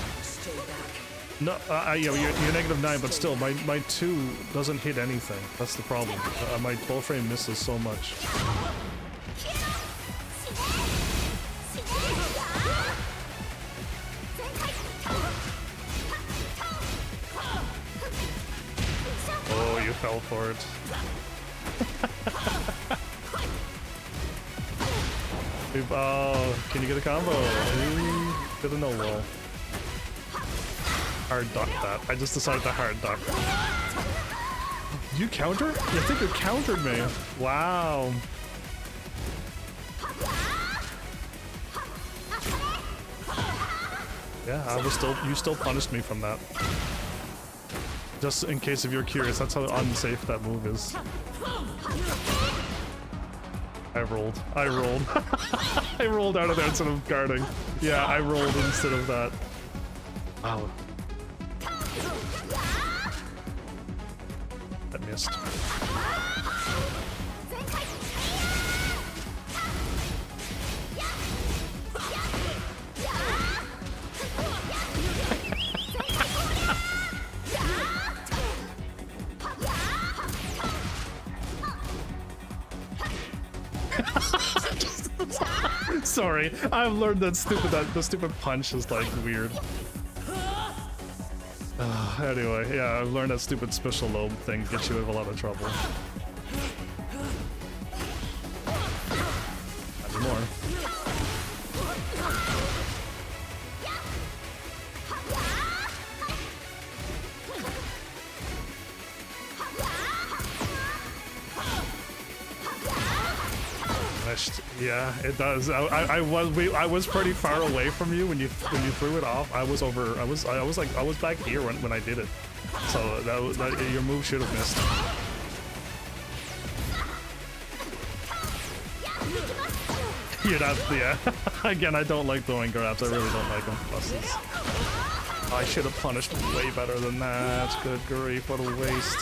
No, you're -9, but still, my 2 doesn't hit anything. That's the problem. My 12 frame misses so much. Oh, you fell for it. Oh, can you get a combo? Did a no roll. Hard duck that. I just decided to hard duck. You counter? I think you countered me. Wow. Yeah, you still punished me from that. Just in case if you're curious, that's how unsafe that move is. I rolled. I rolled out of there instead of guarding. Yeah, I rolled instead of that. Wow. That missed. Sorry, I've learned that the stupid punch is like weird. Anyway, yeah, I've learned that stupid special lobe thing gets you in a lot of trouble. Not anymore. Yeah, it does. I was pretty far away from you when you threw it off. I was back here when I did it. So your move should have missed. You're not, yeah. Again, I don't like throwing grabs. I really don't like them. Buses. I should have punished way better than that. Good grief, what a waste.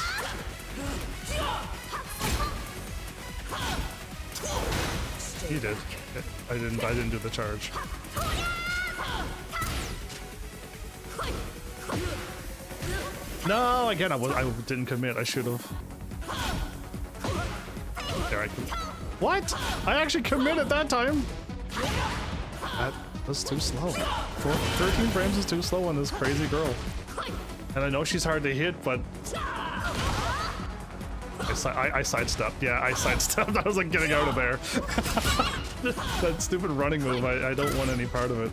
He did. I didn't do the charge. No, again, I didn't commit. I should have. There, I can. What? I actually committed that time. That was too slow. 13 frames is too slow on this crazy girl. And I know she's hard to hit, but I sidestepped. Yeah, I sidestepped. I was like getting out of there. That stupid running move. I don't want any part of it.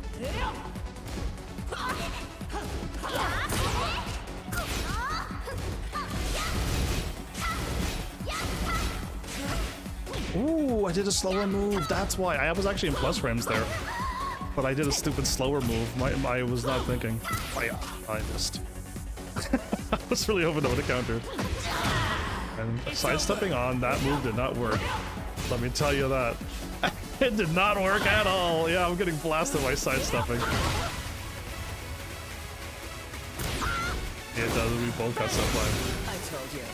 Ooh, I did a slower move. That's why. I was actually in plus frames there. But I did a stupid slower move. I was not thinking. I missed. I was really hoping I would have countered. And sidestepping on, that move did not work. Let me tell you that. It did not work at all. Yeah, I'm getting blasted by sidestepping. Yeah, it does. We both got stuff live. I told you.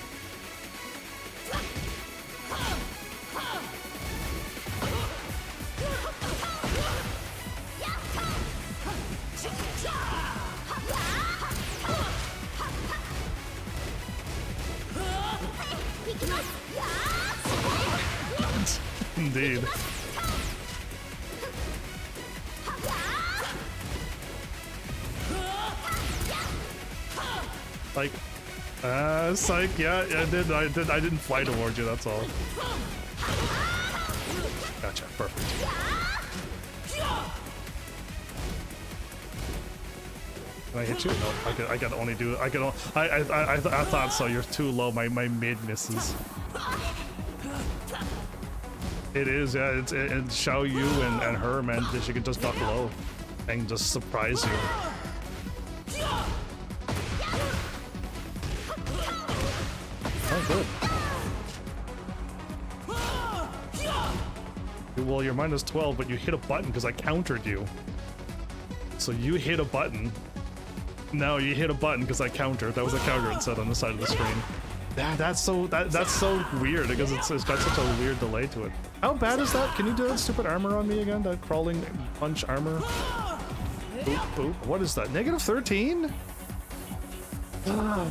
Indeed. Like, psych, yeah, I didn't fly towards you, that's all. Gotcha, perfect. Can I hit you? No, I can only do, I thought so, you're too low, my mid misses. It is, yeah, it's Xiao Yu and her, man, she can just duck low and just surprise you. Oh, good. Well, you're minus 12, but you hit a button because I countered you. So you hit a button. No, you hit a button because I countered. That was a counter it said on the side of the screen. That's so weird because it's got such a weird delay to it. How bad is that? Can you do that stupid armor on me again? That crawling punch armor? Boop, boop. What is that? Negative 13?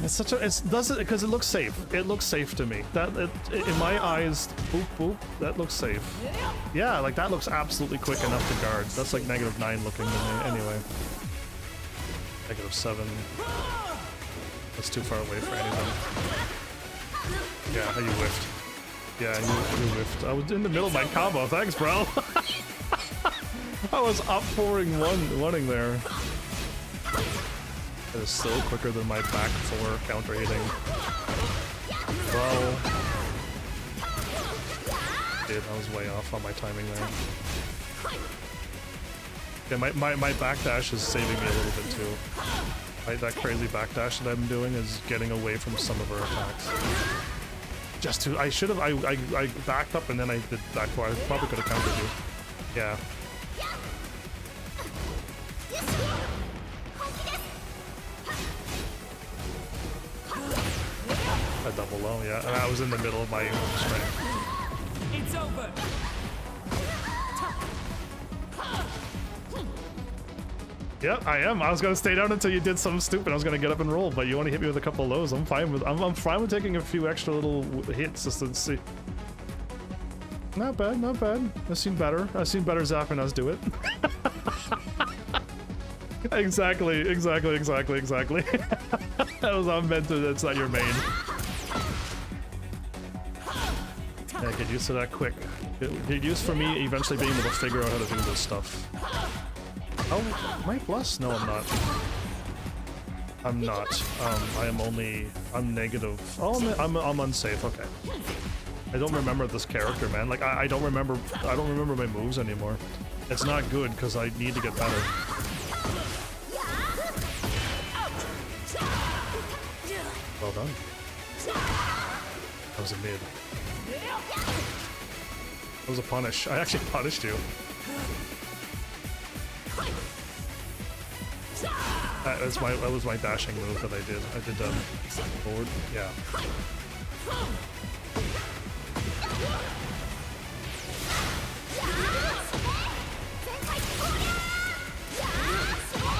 It's such a, does it because it looks safe. It looks safe to me. In my eyes, boop boop. That looks safe. Yeah, like that looks absolutely quick enough to guard. That's like negative 9 looking to me. Anyway, negative 7. That's too far away for anything. Yeah, you whiffed. Yeah, you whiffed. I was in the middle of my combo. Thanks, bro. I was up pouring one-ing there. It is so quicker than my back 4 counter hitting. Well, dude, I was way off on my timing there. Yeah, my backdash is saving me a little bit too. Right, that crazy backdash that I'm doing is getting away from some of her attacks. Just to, I should have, I backed up and then I did back 4. I probably could have countered you. Yeah. A double low, yeah. And I was in the middle of my strength. It's over. Yeah, I am. I was gonna stay down until you did something stupid. I was gonna get up and roll, but you want to hit me with a couple of lows. I'm fine with. I'm fine with taking a few extra little hits just to see. Not bad, not bad. I've seen better. I've seen better Zappanas do it. Exactly. That was not meant to. That's not your main. Yeah, get used to that quick. Get used for me eventually being able to figure out how to do this stuff. Oh, am I plus? No, I'm not. I'm not. I'm negative. Oh, I'm unsafe. Okay. I don't remember this character, man. Like I don't remember my moves anymore. It's not good because I need to get better. Well done. That was a mid. That was a punish. I actually punished you. That was my dashing move that I did. I did forward. Yeah.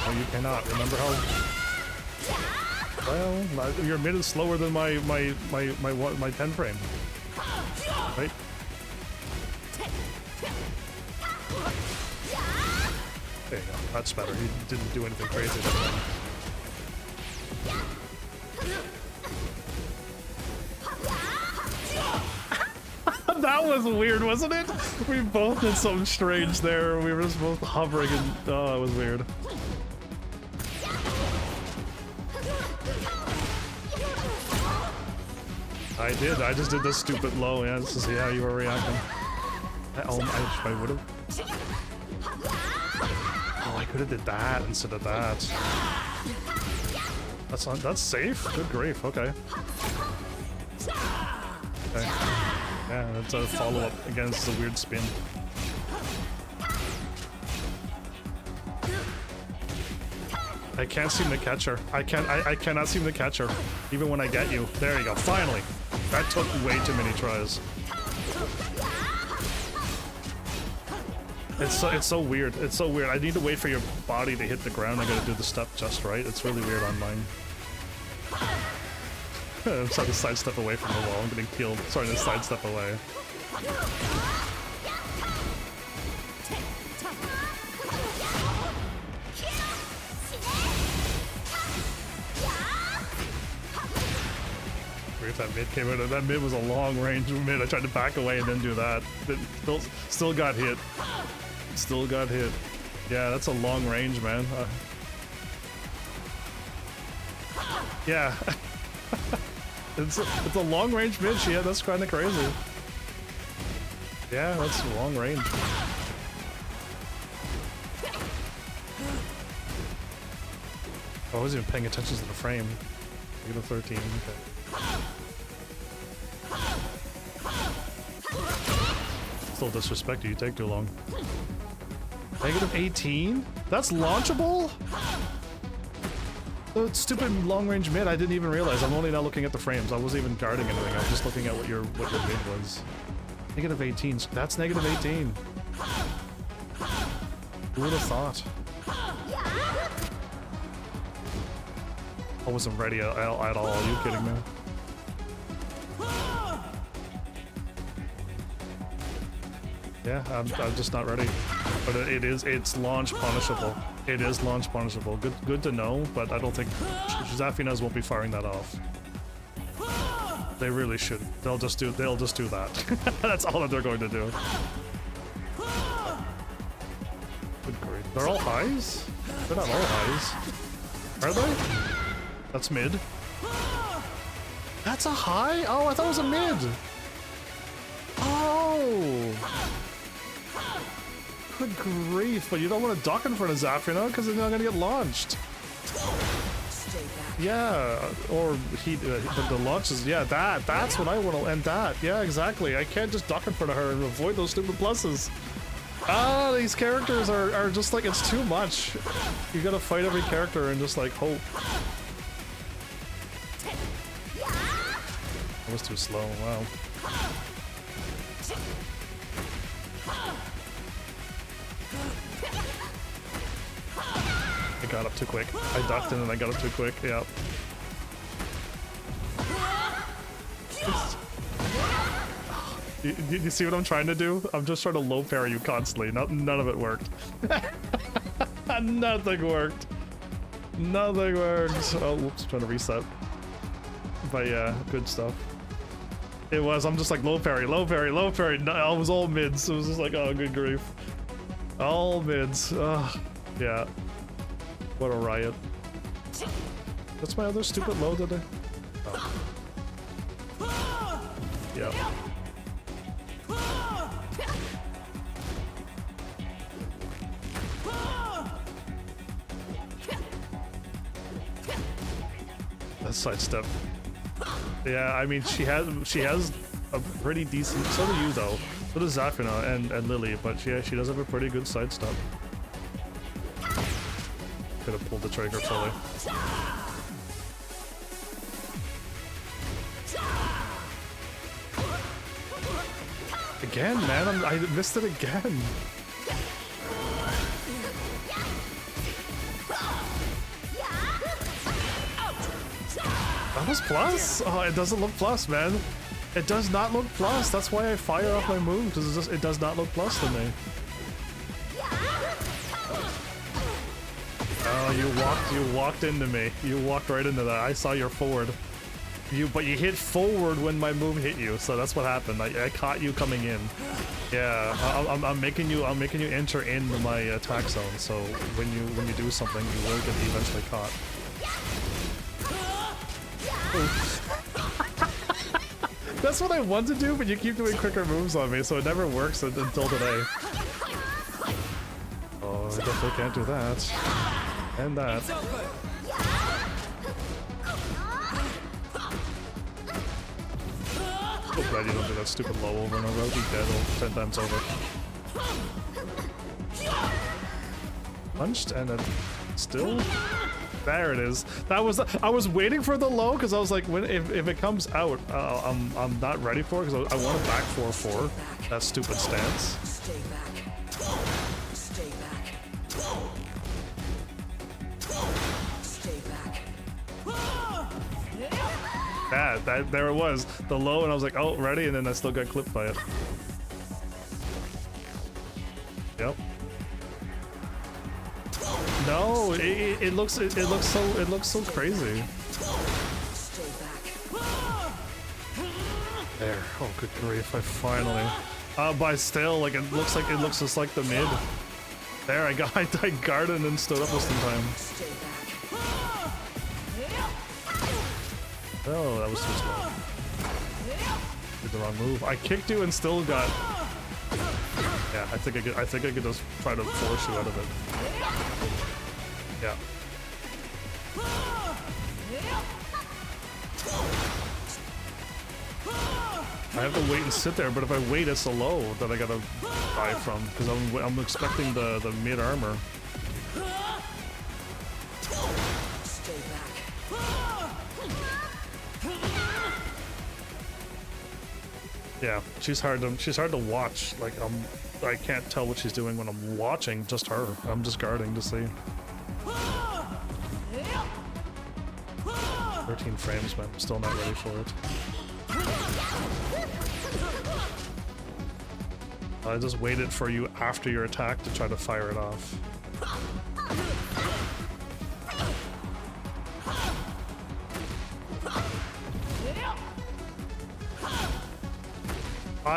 Oh, you cannot. Remember how? Well, your mid is slower than my 10 frame. Right? There you go. That's better. He didn't do anything crazy that time. That was weird, wasn't it? We both did something strange there. We were just both hovering and... Oh, that was weird. I did. I just did this stupid low, yeah, just to see how you were reacting. I would have... Oh, I could have did that instead of that. That's safe? Good grief, okay. Okay. Yeah, that's a follow-up against the weird spin. I can't seem to catch her. I cannot seem to catch her. Even when I get you. There you go, finally! That took way too many tries. It's so weird. It's so weird. I need to wait for your body to hit the ground. I gotta do the step just right. It's really weird on mine. I'm trying to sidestep away from the wall. I'm getting killed. Sorry to sidestep away. If that mid came out, that mid was a long range mid. I tried to back away and then do that. It still got hit. Still got hit. Yeah, that's a long range, man. Yeah. It's a long range mid. Yeah, that's kind of crazy. Yeah, that's long range. I wasn't even paying attention to the frame. Negative 13. Okay. Still disrespect you. Take too long. Negative 18? That's launchable? The stupid long range mid. I didn't even realize. I'm only now looking at the frames. I wasn't even guarding anything. I was just looking at what your mid was. Negative 18. That's negative 18. Who would have thought? I wasn't ready at all. Are you kidding me? Yeah, I'm just not ready. But it's launch punishable. It is launch punishable. Good to know, but I don't think Zafinas won't be firing that off. They really should. They'll just do that. That's all that they're going to do. Good grief. They're all highs? They're not all highs. Are they? That's mid. That's a high? Oh, I thought it was a mid. Oh. Good grief, but you don't want to duck in front of Zafina because they're not going to get launched. Yeah, or the launches, yeah, that's what I want to end that. Yeah, exactly. I can't just duck in front of her and avoid those stupid pluses. Ah, these characters are just like, it's too much. You gotta fight every character and just like hope. That was too slow, wow. I got up too quick. I ducked in and I got up too quick, yeah. You see what I'm trying to do? I'm just trying to low parry you constantly. None of it worked. Nothing worked. Nothing worked. Oh, whoops, trying to reset. But yeah, good stuff. It was, I'm just like low parry, low parry, low parry. No, I was all mids. It was just like, oh, good grief. All mids. Ugh. Yeah. What a riot. What's my other stupid low today? Oh. Yeah. That sidestep. Yeah, I mean she has a pretty decent. So do you though. So does Zafina and Lily, but yeah, she does have a pretty good side step. Could have pulled the trigger fully. Again, man, I missed it again. That was plus? Oh, it doesn't look plus, man. It does not look plus. That's why I fire off my move, because it does not look plus to me. Oh, you walked into me. You walked right into that. I saw your forward. But you hit forward when my move hit you, so that's what happened. I caught you coming in. Yeah, I'm making you enter into my attack zone. So when you do something, you will get eventually caught. That's what I want to do, but you keep doing quicker moves on me, so it never works until today. Oh, I definitely can't do that. And that. So glad you don't do that stupid low over and over. I'll be dead 10 times over. Punched and then still. There it is. That was. I was waiting for the low because I was like, if it comes out, I'm not ready for it because I want to back 4-4. That stupid stance. Stay back. Stay back. Stay back. There it was. The low, and I was like, oh, ready, and then I still got clipped by it. Yep. No, it looks so crazy. There. Oh, good grief! I finally. But still, like it looks just like the mid. There, I guarded and stood up this time. Oh, that was too slow. Did the wrong move. I kicked you and still got. Yeah, I think I could just try to force you out of it. Yeah. I have to wait and sit there, but if I wait, it's a low that I gotta buy from because I'm expecting the mid armor. Yeah, she's hard to watch. Like I can't tell what she's doing when I'm watching just her. I'm just guarding to see. 13 frames, but I'm still not ready for it. I just waited for you after your attack to try to fire it off.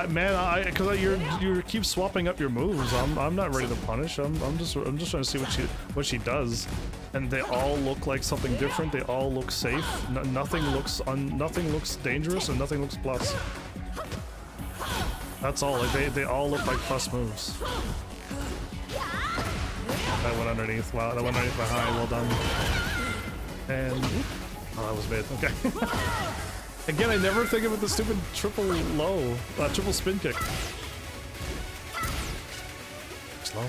Because you keep swapping up your moves. I'm not ready to punish. I'm just trying to see what she does, and they all look like something different. They all look safe. Nothing looks dangerous, and nothing looks plus. That's all. Like they all look like plus moves. That went underneath. Wow, that went underneath my high. Well done. And oh, that was mid. Okay. Again, I never think of it the stupid triple low, triple spin kick. Slow.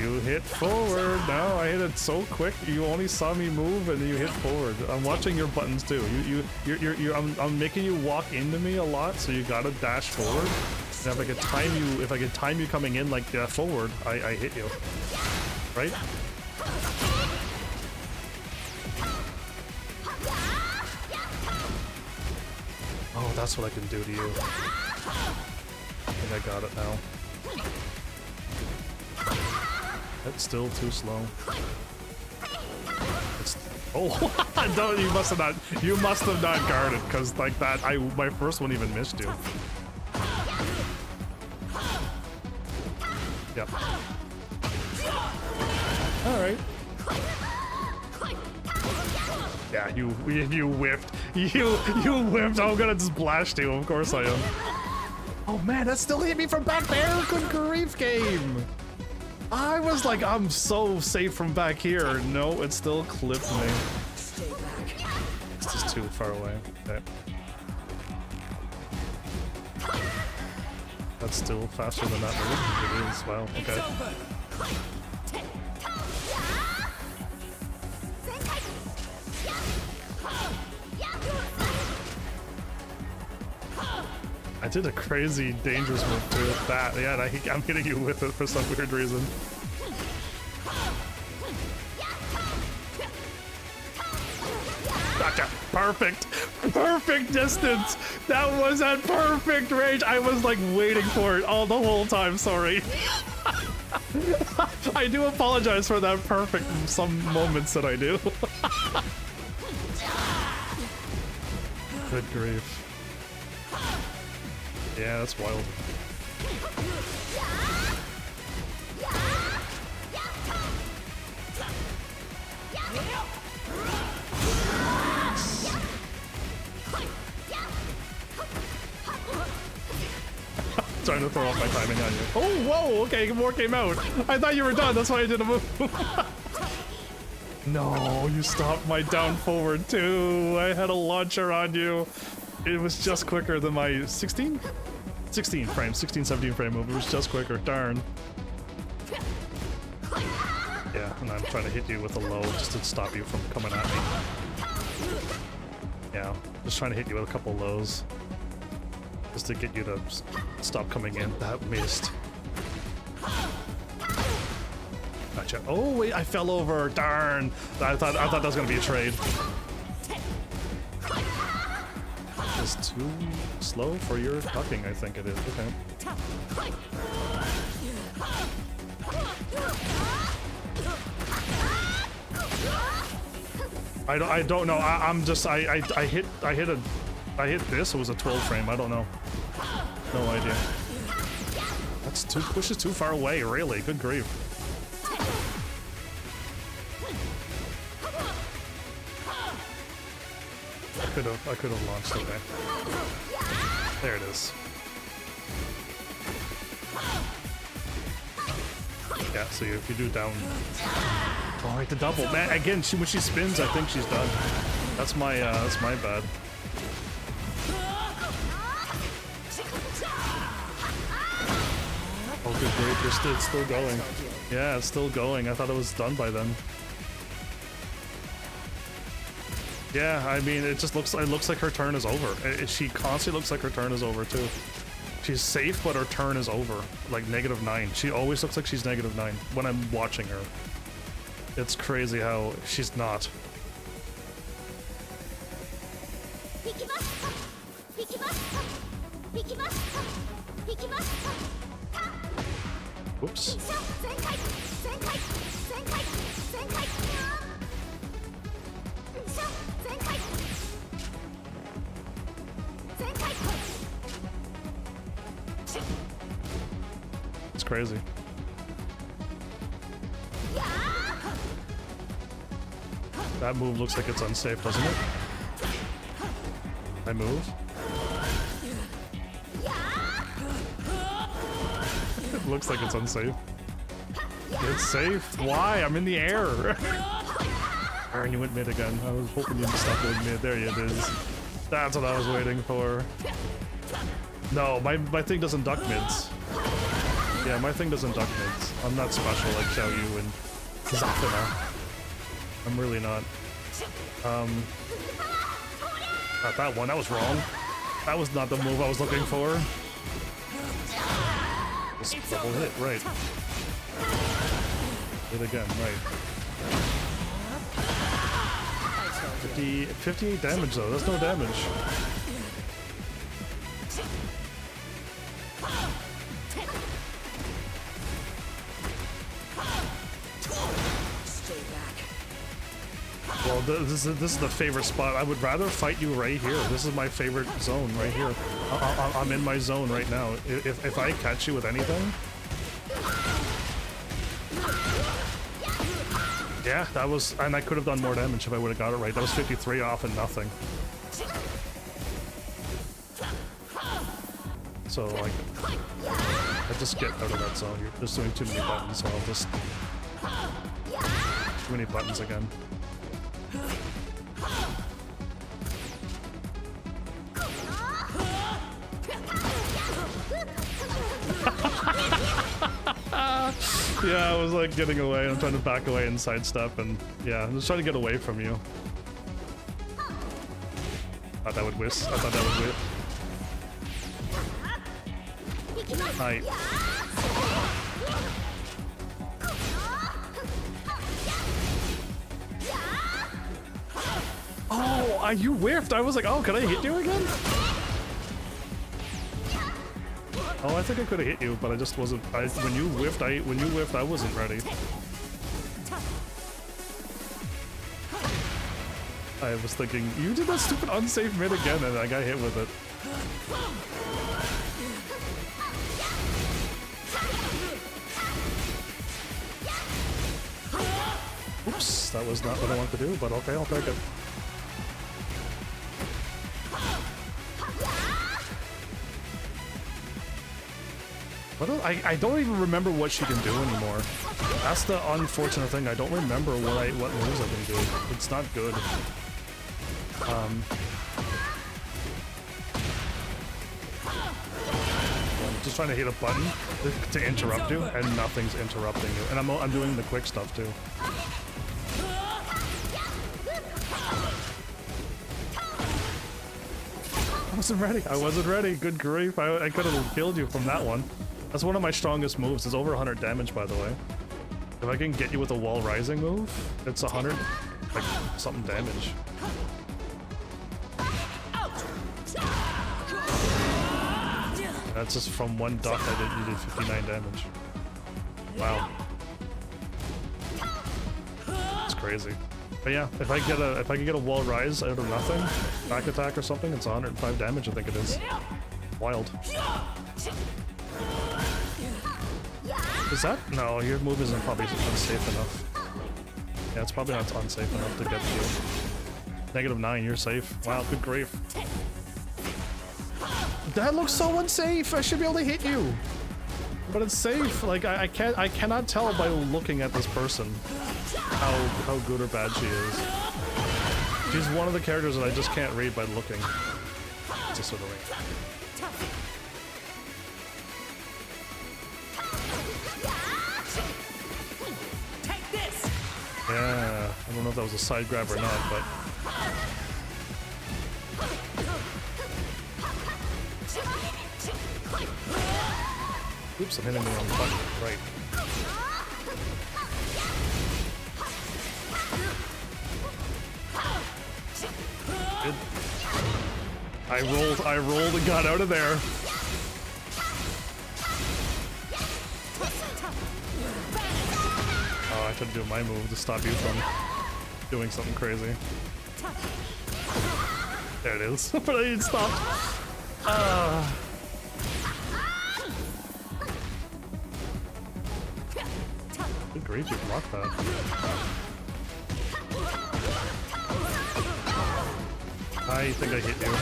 You hit forward. No, I hit it so quick. You only saw me move and you hit forward. I'm watching your buttons too. I'm making you walk into me a lot, so you gotta dash forward. And if I could time you coming in like forward, I hit you. Right? Oh, that's what I can do to you. I think I got it now. That's still too slow. Oh, no, you must have not guarded, because like that, my first one even missed you. Yep. All right. Yeah, you whiffed. You whiffed. I'm gonna just blast you. Of course I am. Oh man, that still hit me from back there. Good grief, game. I was like, I'm so safe from back here. No, it still clipped me. Stay back. It's just too far away. Okay. That's still faster than that move. It is. Wow. Okay. I did a crazy dangerous move too. That, yeah, I'm hitting you with it for some weird reason. Gotcha. Perfect. Perfect distance. That was at perfect range. I was like waiting for it all the whole time. Sorry. I do apologize for that perfect some moments that I do. Good grief. Yeah, that's wild. Trying to throw off my timing on you. Oh, whoa, okay, more came out. I thought you were done, that's why I did a move. No, you stopped my down forward too. I had a launcher on you. It was just quicker than my 16 frame, 16, 17 frame move. It was just quicker, darn. Yeah, and I'm trying to hit you with a low just to stop you from coming at me. Yeah, just trying to hit you with a couple lows. Just to get you to stop coming in. That missed. Gotcha. Oh wait, I fell over. Darn. I thought that was gonna be a trade. It's too slow for your ducking, I think it is. Okay. I don't know. I hit this. It was a 12 frame. I don't know. No idea. That's too pushes too far away. Really. Good grief. I could have launched it there. There it is. Yeah. So if you do down. Oh, right, the double. Man, again, when she spins, I think she's done. That's my bad. Oh, good grief, it's still going. Yeah, it's still going. I thought it was done by then. Yeah, I mean, it looks like her turn is over. She constantly looks like her turn is over too. She's safe, but her turn is over. Like -9. She always looks like she's -9 when I'm watching her. It's crazy how she's not. Whoops. It's crazy. That move looks like it's unsafe, doesn't it? I move. It looks like it's unsafe. It's safe. Why? I'm in the air. And you went mid again. I was hoping you'd stop going mid. There it is. That's what I was waiting for. No, my thing doesn't duck mids. Yeah, my thing doesn't duck mids. I'm not special like Xiao Yu and Zafina. I'm really not. Not that one. That was wrong. That was not the move I was looking for. Just double hit, right. Hit again, right. 58 damage though. That's no damage. Well, this is the favorite spot. I would rather fight you right here. This is my favorite zone right here. I'm in my zone right now. If I catch you with anything. Yeah, that was, and I could have done more damage if I would have got it right. That was 53 off and nothing. So like, I just get out of that zone. You're just doing too many buttons, so I'll just... Too many buttons again. Yeah, I was like getting away. I'm trying to back away and sidestep, and yeah, I'm just trying to get away from you. Thought that would whisk. I thought that would whisk. Hi. Oh, you whiffed. I was like, oh, can I hit you again? Oh, I think I could have hit you, but I just wasn't. When you whiffed, I wasn't ready. I was thinking, you did that stupid unsafe mid again, and I got hit with it. Oops, that was not what I wanted to do, but okay, I'll take it. I don't even remember what she can do anymore. That's the unfortunate thing. I don't remember what moves I can do. It's not good. I'm just trying to hit a button to interrupt you, and nothing's interrupting you. And I'm doing the quick stuff too. I wasn't ready. I wasn't ready. Good grief. I could have killed you from that one. That's one of my strongest moves. It's over 100 damage, by the way. If I can get you with a wall rising move, it's 100, like, something damage. That's just from one duck you did 59 damage. Wow. It's crazy. But yeah, if I can get a wall rise out of nothing, back attack or something, it's 105 damage, I think it is. Wild. Is that? No, your move isn't probably unsafe enough. Yeah, it's probably not unsafe enough to get you. -9, you're safe. Wow, good grief. That looks so unsafe! I should be able to hit you! But it's safe. Like, I cannot tell by looking at this person how good or bad she is. She's one of the characters that I just can't read by looking. It's just sort of like... Yeah, I don't know if that was a side grab or not, but... Oops, I'm hitting the wrong button. Right. Good. I rolled and got out of there. Oh, I tried to do my move to stop you from doing something crazy. There it is. But I didn't stop. Good grief, you blocked that. I think I hit you.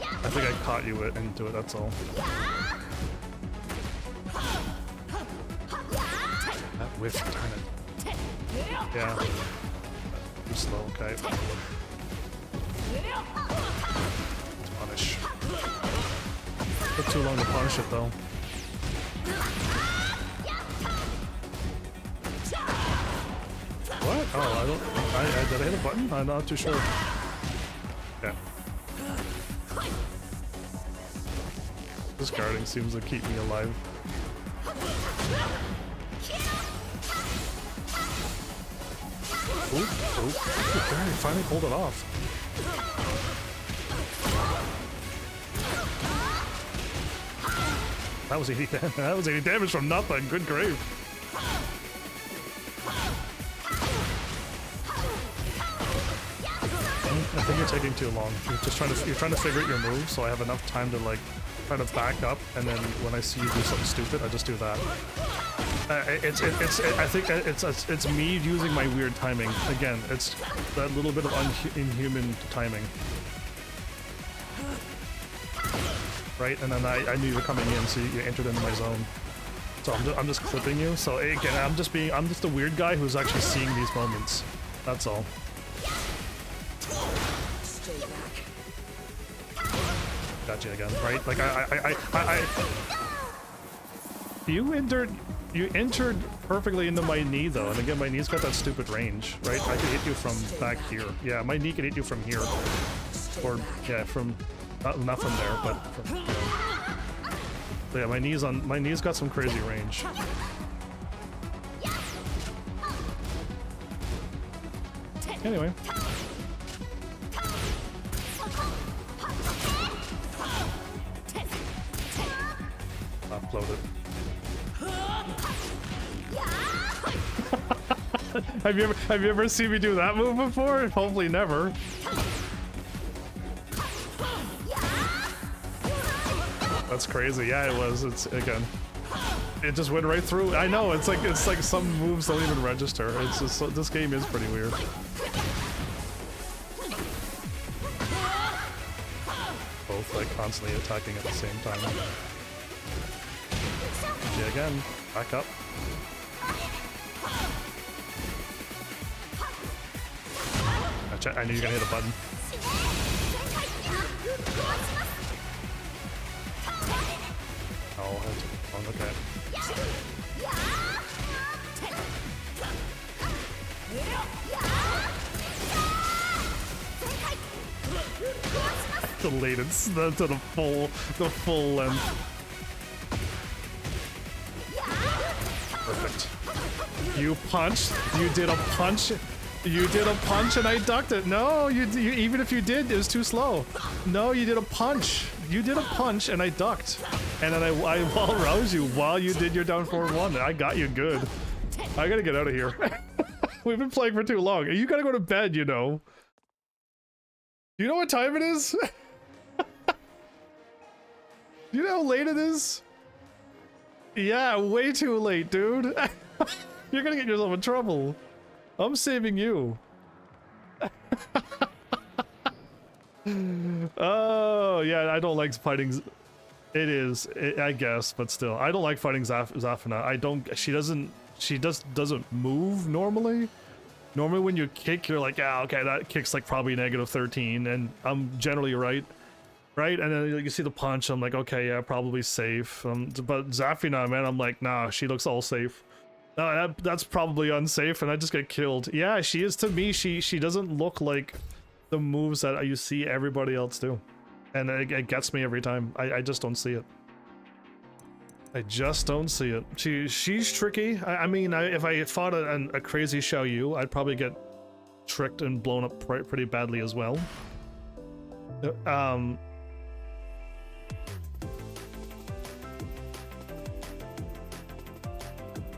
I think I caught you into it, that's all. That whiff, turn it. Yeah. Too slow, okay. Let's punish. Took too long to punish it though. What? Oh, did I hit a button? I'm not too sure. Yeah. This guarding seems to keep me alive. Oop, oop. There, he finally pulled it off. That was 80 damage. That was 80 damage from nothing. Good grief. I think you're taking too long. You're trying to figure out your move, so I have enough time to like try to back up, and then when I see you do something stupid, I just do that. I think it's me using my weird timing. Again, it's that little bit of inhuman timing. right? And then I knew you were coming in, so you entered into my zone. So I'm just clipping you. So again, I'm just a weird guy who's actually seeing these moments. That's all. Stay back. Gotcha again, right? Like you entered perfectly into my knee though, and again my knee's got that stupid range, right? I could hit you from back here. Yeah, my knee can hit you from here, or yeah, from not from there, but from, you know. But yeah, my knee's got some crazy range. Anyway. Upload it. Have you ever seen me do that move before? Hopefully never. That's crazy. Yeah, it was. It's again. It just went right through. I know. It's like some moves don't even register. It's just this game is pretty weird. Both like constantly attacking at the same time. Yeah, again. Back up. I knew you were gonna hit a button. Oh, look at it. Delayed it to the full length. Perfect. You punched. You did a punch. You did a punch and I ducked it. No, you even if you did, it was too slow. No, you did a punch. You did a punch and I ducked. And then I wall roused you while you did your down forward one. I got you good. I gotta get out of here. We've been playing for too long. You gotta go to bed, you know. Do you know what time it is? Do you know how late it is? Yeah, way too late, dude. You're gonna get yourself in trouble. I'm saving you. Oh, yeah, I don't like fighting. It is, I guess, but still. I don't like fighting Zafina. She doesn't move normally. Normally when you kick, you're like, yeah, okay, that kick's like probably -13, and I'm generally right? And then you see the punch, I'm like, okay, yeah, probably safe. But Zafina, man, I'm like, nah, she looks all safe. No, that's probably unsafe, and I just get killed. Yeah, she is to me. She doesn't look like the moves that you see everybody else do, and it gets me every time. I just don't see it. I just don't see it. She's tricky. I mean, if I fought a crazy Xiao Yu, I'd probably get tricked and blown up pretty badly as well.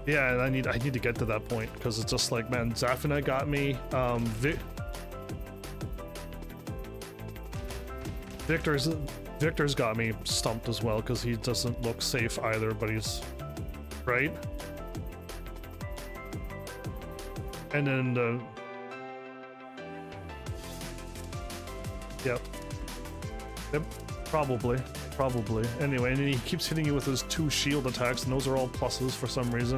Yeah, and I need to get to that point because it's just like, man, Zafina got me. Victor's got me stumped as well because he doesn't look safe either, but he's right. And then yep, probably. Anyway, and he keeps hitting you with his 2 shield attacks, and those are all pluses for some reason,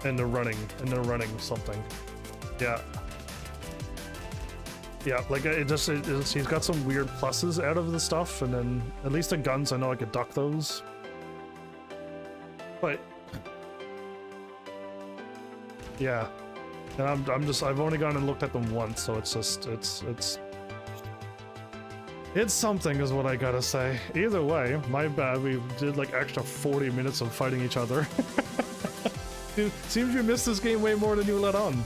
and they're running something. Yeah, like he's got some weird pluses out of the stuff, and then at least the guns I know I could duck those. But yeah, and I've only gone and looked at them once, so it's something is what I gotta say. Either way, my bad, we did like extra 40 minutes of fighting each other. Dude, seems you missed this game way more than you let on.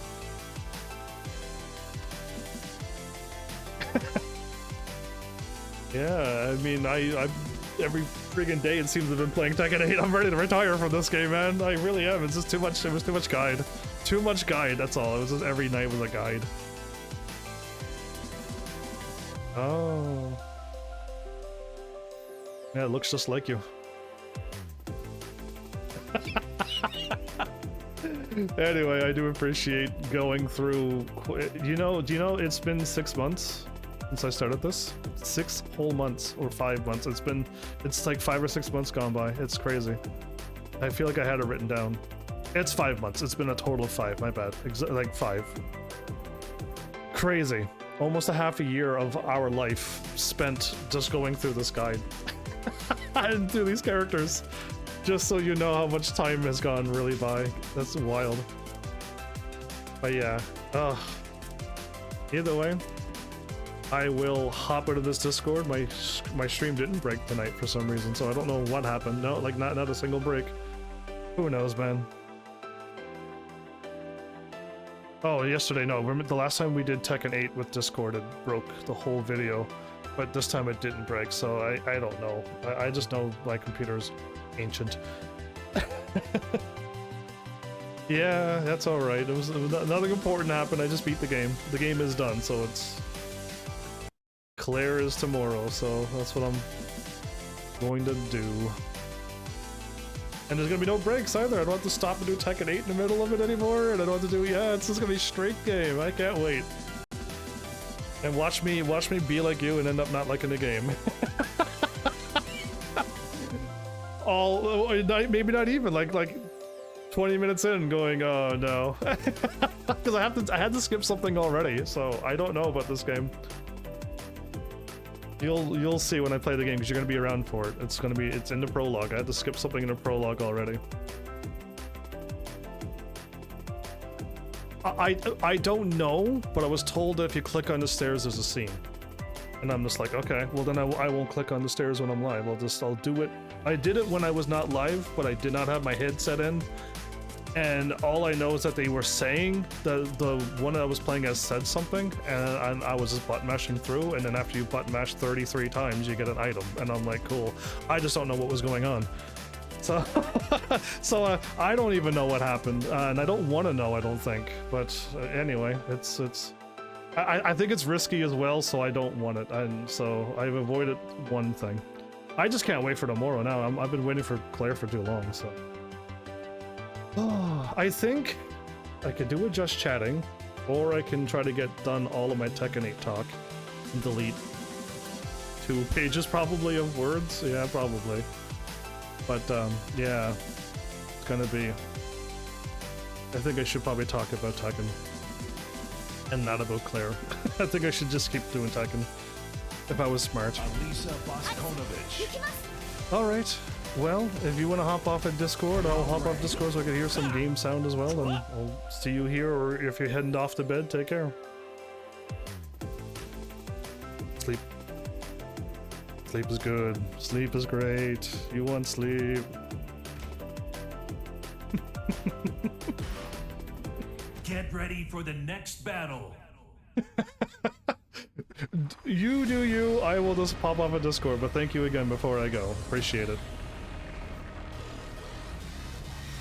Yeah, I mean, I every friggin' day it seems I've been playing Tekken 8. I'm ready to retire from this game, man. I really am. It's just too much. It was too much guide. Too much guide, that's all. It was just every night was a guide. Oh. Yeah, it looks just like you. Anyway, I do appreciate going through. Do you know it's been 6 months since I started this. 6 whole months or 5 months. It's like 5 or 6 months gone by. It's crazy. I feel like I had it written down. It's 5 months. It's been a total of 5. My bad. Like 5. Crazy. Almost a half a year of our life spent just going through this guide and through these characters. Just so you know how much time has gone really by. That's wild. But yeah. Either way, I will hop into this Discord. My stream didn't break tonight for some reason, so I don't know what happened. No, like not a single break. Who knows, man? Oh, yesterday, no. Remember the last time we did Tekken 8 with Discord, it broke the whole video. But this time it didn't break, so I don't know. I just know my computer's ancient. Yeah, that's alright. It was nothing important happened. I just beat the game. The game is done, so it's... Claire is tomorrow, so that's what I'm going to do. And there's gonna be no breaks either. I don't have to stop and do Tekken 8 in the middle of it anymore, and I don't have to do, yeah, it's just gonna be straight game. I can't wait. And watch me be like you and end up not liking the game. Maybe not even, like 20 minutes in going, oh no. Because I had to skip something already, so I don't know about this game. You'll see when I play the game, because you're gonna be around for it. It's in the prologue. I had to skip something in the prologue already. I don't know, but I was told that if you click on the stairs, there's a scene. And I'm just like, okay, well then I won't click on the stairs when I'm live. I'll do it. I did it when I was not live, but I did not have my headset in. And all I know is that they were saying, the one that I was playing as said something, and I was just button mashing through, and then after you button mash 33 times, you get an item. And I'm like, cool. I just don't know what was going on. So, I don't even know what happened, and I don't want to know, I don't think. But anyway, I think it's risky as well, so I don't want it. And so I've avoided one thing. I just can't wait for tomorrow now. I've been waiting for Claire for too long, so. Oh, I think I could do it just chatting, or I can try to get done all of my Tekken 8 talk and delete 2 pages probably of words. Yeah, probably. But yeah, it's gonna be. I think I should probably talk about Tekken and not about Claire. I think I should just keep doing Tekken if I was smart. All right. Well, if you want to hop off at Discord, I'll hop off Discord so I can hear some game sound as well, and I'll see you here, or if you're heading off to bed, take care. Sleep. Sleep is good. Sleep is great. You want sleep. Get ready for the next battle. You do you. I will just pop off at Discord, but thank you again before I go. Appreciate it.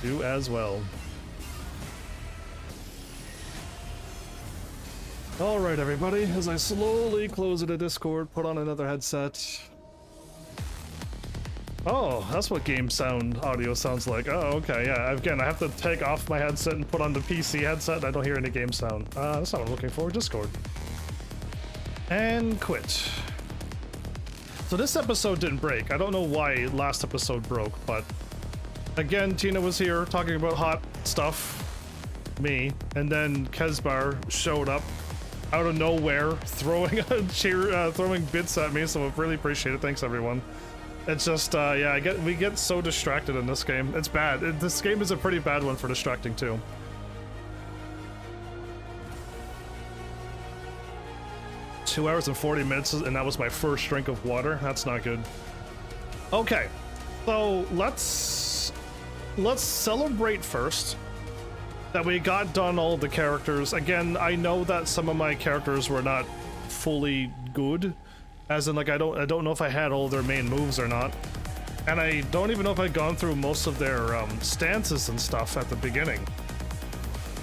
You as well. Alright everybody, as I slowly close into Discord, put on another headset. Oh, that's what game sound audio sounds like. Oh, okay, yeah. Again, I have to take off my headset and put on the PC headset, and I don't hear any game sound. That's not what I'm looking for. Discord. And quit. So this episode didn't break. I don't know why last episode broke, but again, Tina was here talking about hot stuff, me, and then Kezbar showed up out of nowhere, throwing throwing bits at me. So I really appreciate it. Thanks, everyone. It's just, yeah, we get so distracted in this game. It's bad. This game is a pretty bad one for distracting too. Two hours and 40 minutes, and that was my first drink of water. That's not good. Okay, so let's celebrate first that we got done all the characters. Again, I know that some of my characters were not fully good, as in like I don't know if I had all their main moves or not, and I don't even know if I'd gone through most of their stances and stuff at the beginning.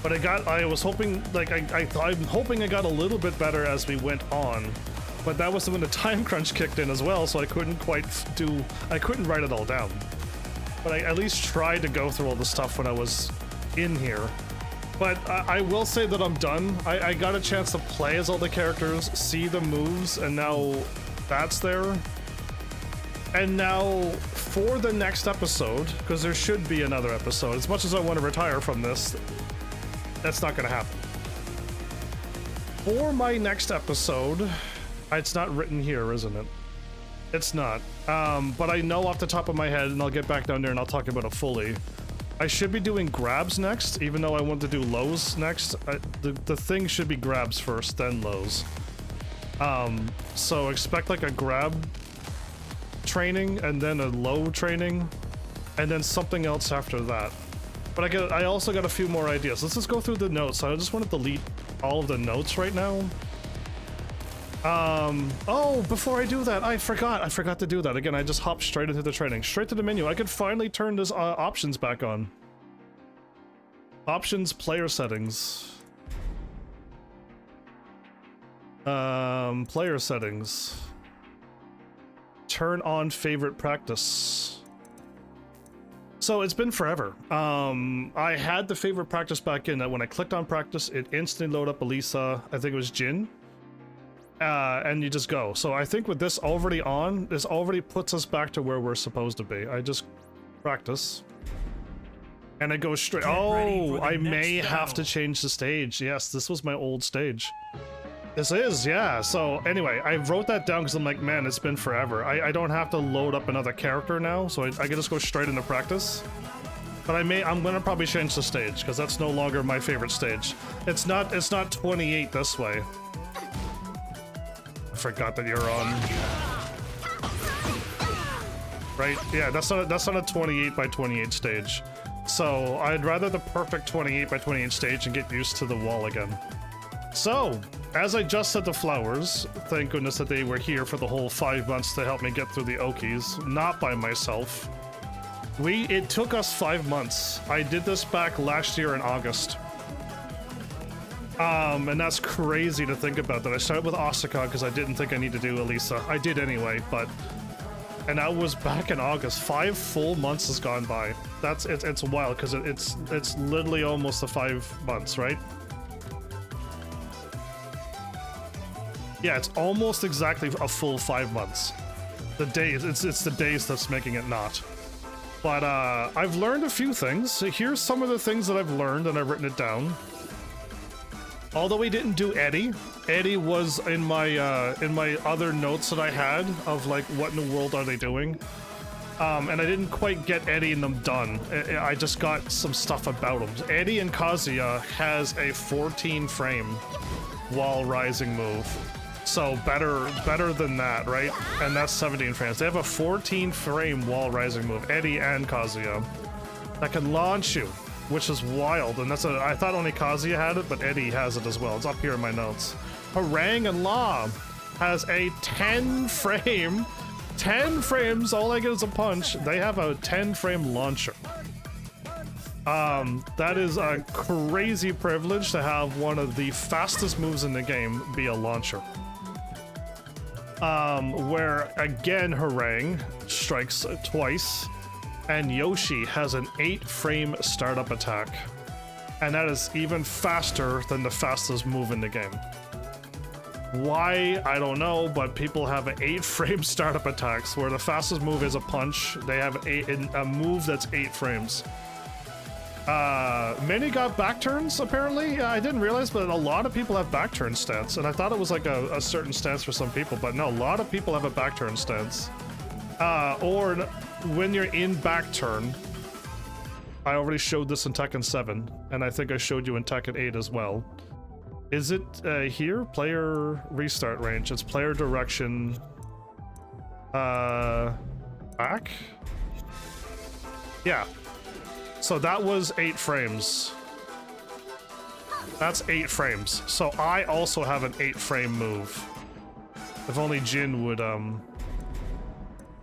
But I was hoping, like I'm hoping I got a little bit better as we went on. But that was when the time crunch kicked in as well, so I couldn't write it all down. But I at least tried to go through all the stuff when I was in here. But I will say that I'm done. I got a chance to play as all the characters, see the moves, and now that's there. And now for the next episode, because there should be another episode, as much as I want to retire from this, that's not going to happen. For my next episode, it's not written here, isn't it? It's not. But I know off the top of my head, and I'll get back down there and I'll talk about it fully. I should be doing grabs next, even though I want to do lows next. The thing should be grabs first, then lows. So expect like a grab training, and then a low training, and then something else after that. But I also got a few more ideas. Let's just go through the notes. I just want to delete all of the notes right now. Oh, before I do that, I forgot to do that. Again, I just hopped straight into the training, straight to the menu. I could finally turn this options back on. Options, player settings. Player settings. Turn on favorite practice. So it's been forever. I had the favorite practice back in that when I clicked on practice, it instantly loaded up Elisa. I think it was Jin. And you just go. So I think with this already on, this already puts us back to where we're supposed to be. I just practice. And I go straight. Oh, I may have to change the stage. Yes, this was my old stage. This is, yeah. So anyway, I wrote that down because I'm like, man, it's been forever. I don't have to load up another character now, so I can just go straight into practice. But I'm gonna probably change the stage because that's no longer my favorite stage. It's not 28 this way. I forgot that you're on. Right? Yeah, that's not a 28 by 28 stage. So I'd rather the perfect 28 by 28 stage and get used to the wall again. So, as I just said, the flowers, thank goodness that they were here for the whole 5 months to help me get through the Okies, not by myself. It took us 5 months. I did this back last year in August. And that's crazy to think about that. I started with Asuka because I didn't think I needed to do Elisa. I did anyway, but... And I was back in August. 5 full months has gone by. It's wild because it's literally almost the 5 months, right? Yeah, it's almost exactly a full 5 months. The days, it's the days that's making it not. But I've learned a few things. So here's some of the things that I've learned, and I've written it down. Although we didn't do Eddie, Eddie was in my other notes that I had of like what in the world are they doing, and I didn't quite get Eddie and them done. I just got some stuff about them. Eddie and Kazuya has a 14 frame wall rising move, so better than that, right? And that's 17 frames. They have a 14 frame wall rising move, Eddie and Kazuya, that can launch you, which is wild. And I thought only Kazuya had it, but Eddie has it as well. It's up here in my notes. Harang and La has a 10 frame, 10 frames, all I get is a punch. They have a 10 frame launcher. That is a crazy privilege to have one of the fastest moves in the game be a launcher. Where again Harang strikes twice, and Yoshi has an 8 frame startup attack. And that is even faster than the fastest move in the game. Why? I don't know, but people have an 8 frame startup attacks where the fastest move is a punch. They have a move that's 8 frames. Many got back turns, apparently. I didn't realize, but a lot of people have back turn stance, and I thought it was like a certain stance for some people, but no, a lot of people have a back turn stance. Or when you're in back turn, I already showed this in Tekken 7, and I think I showed you in Tekken 8 as well. Is it here? Player restart range. It's player direction. Back? Yeah. So that was 8 frames. That's 8 frames. So I also have an 8 frame move. If only Jin would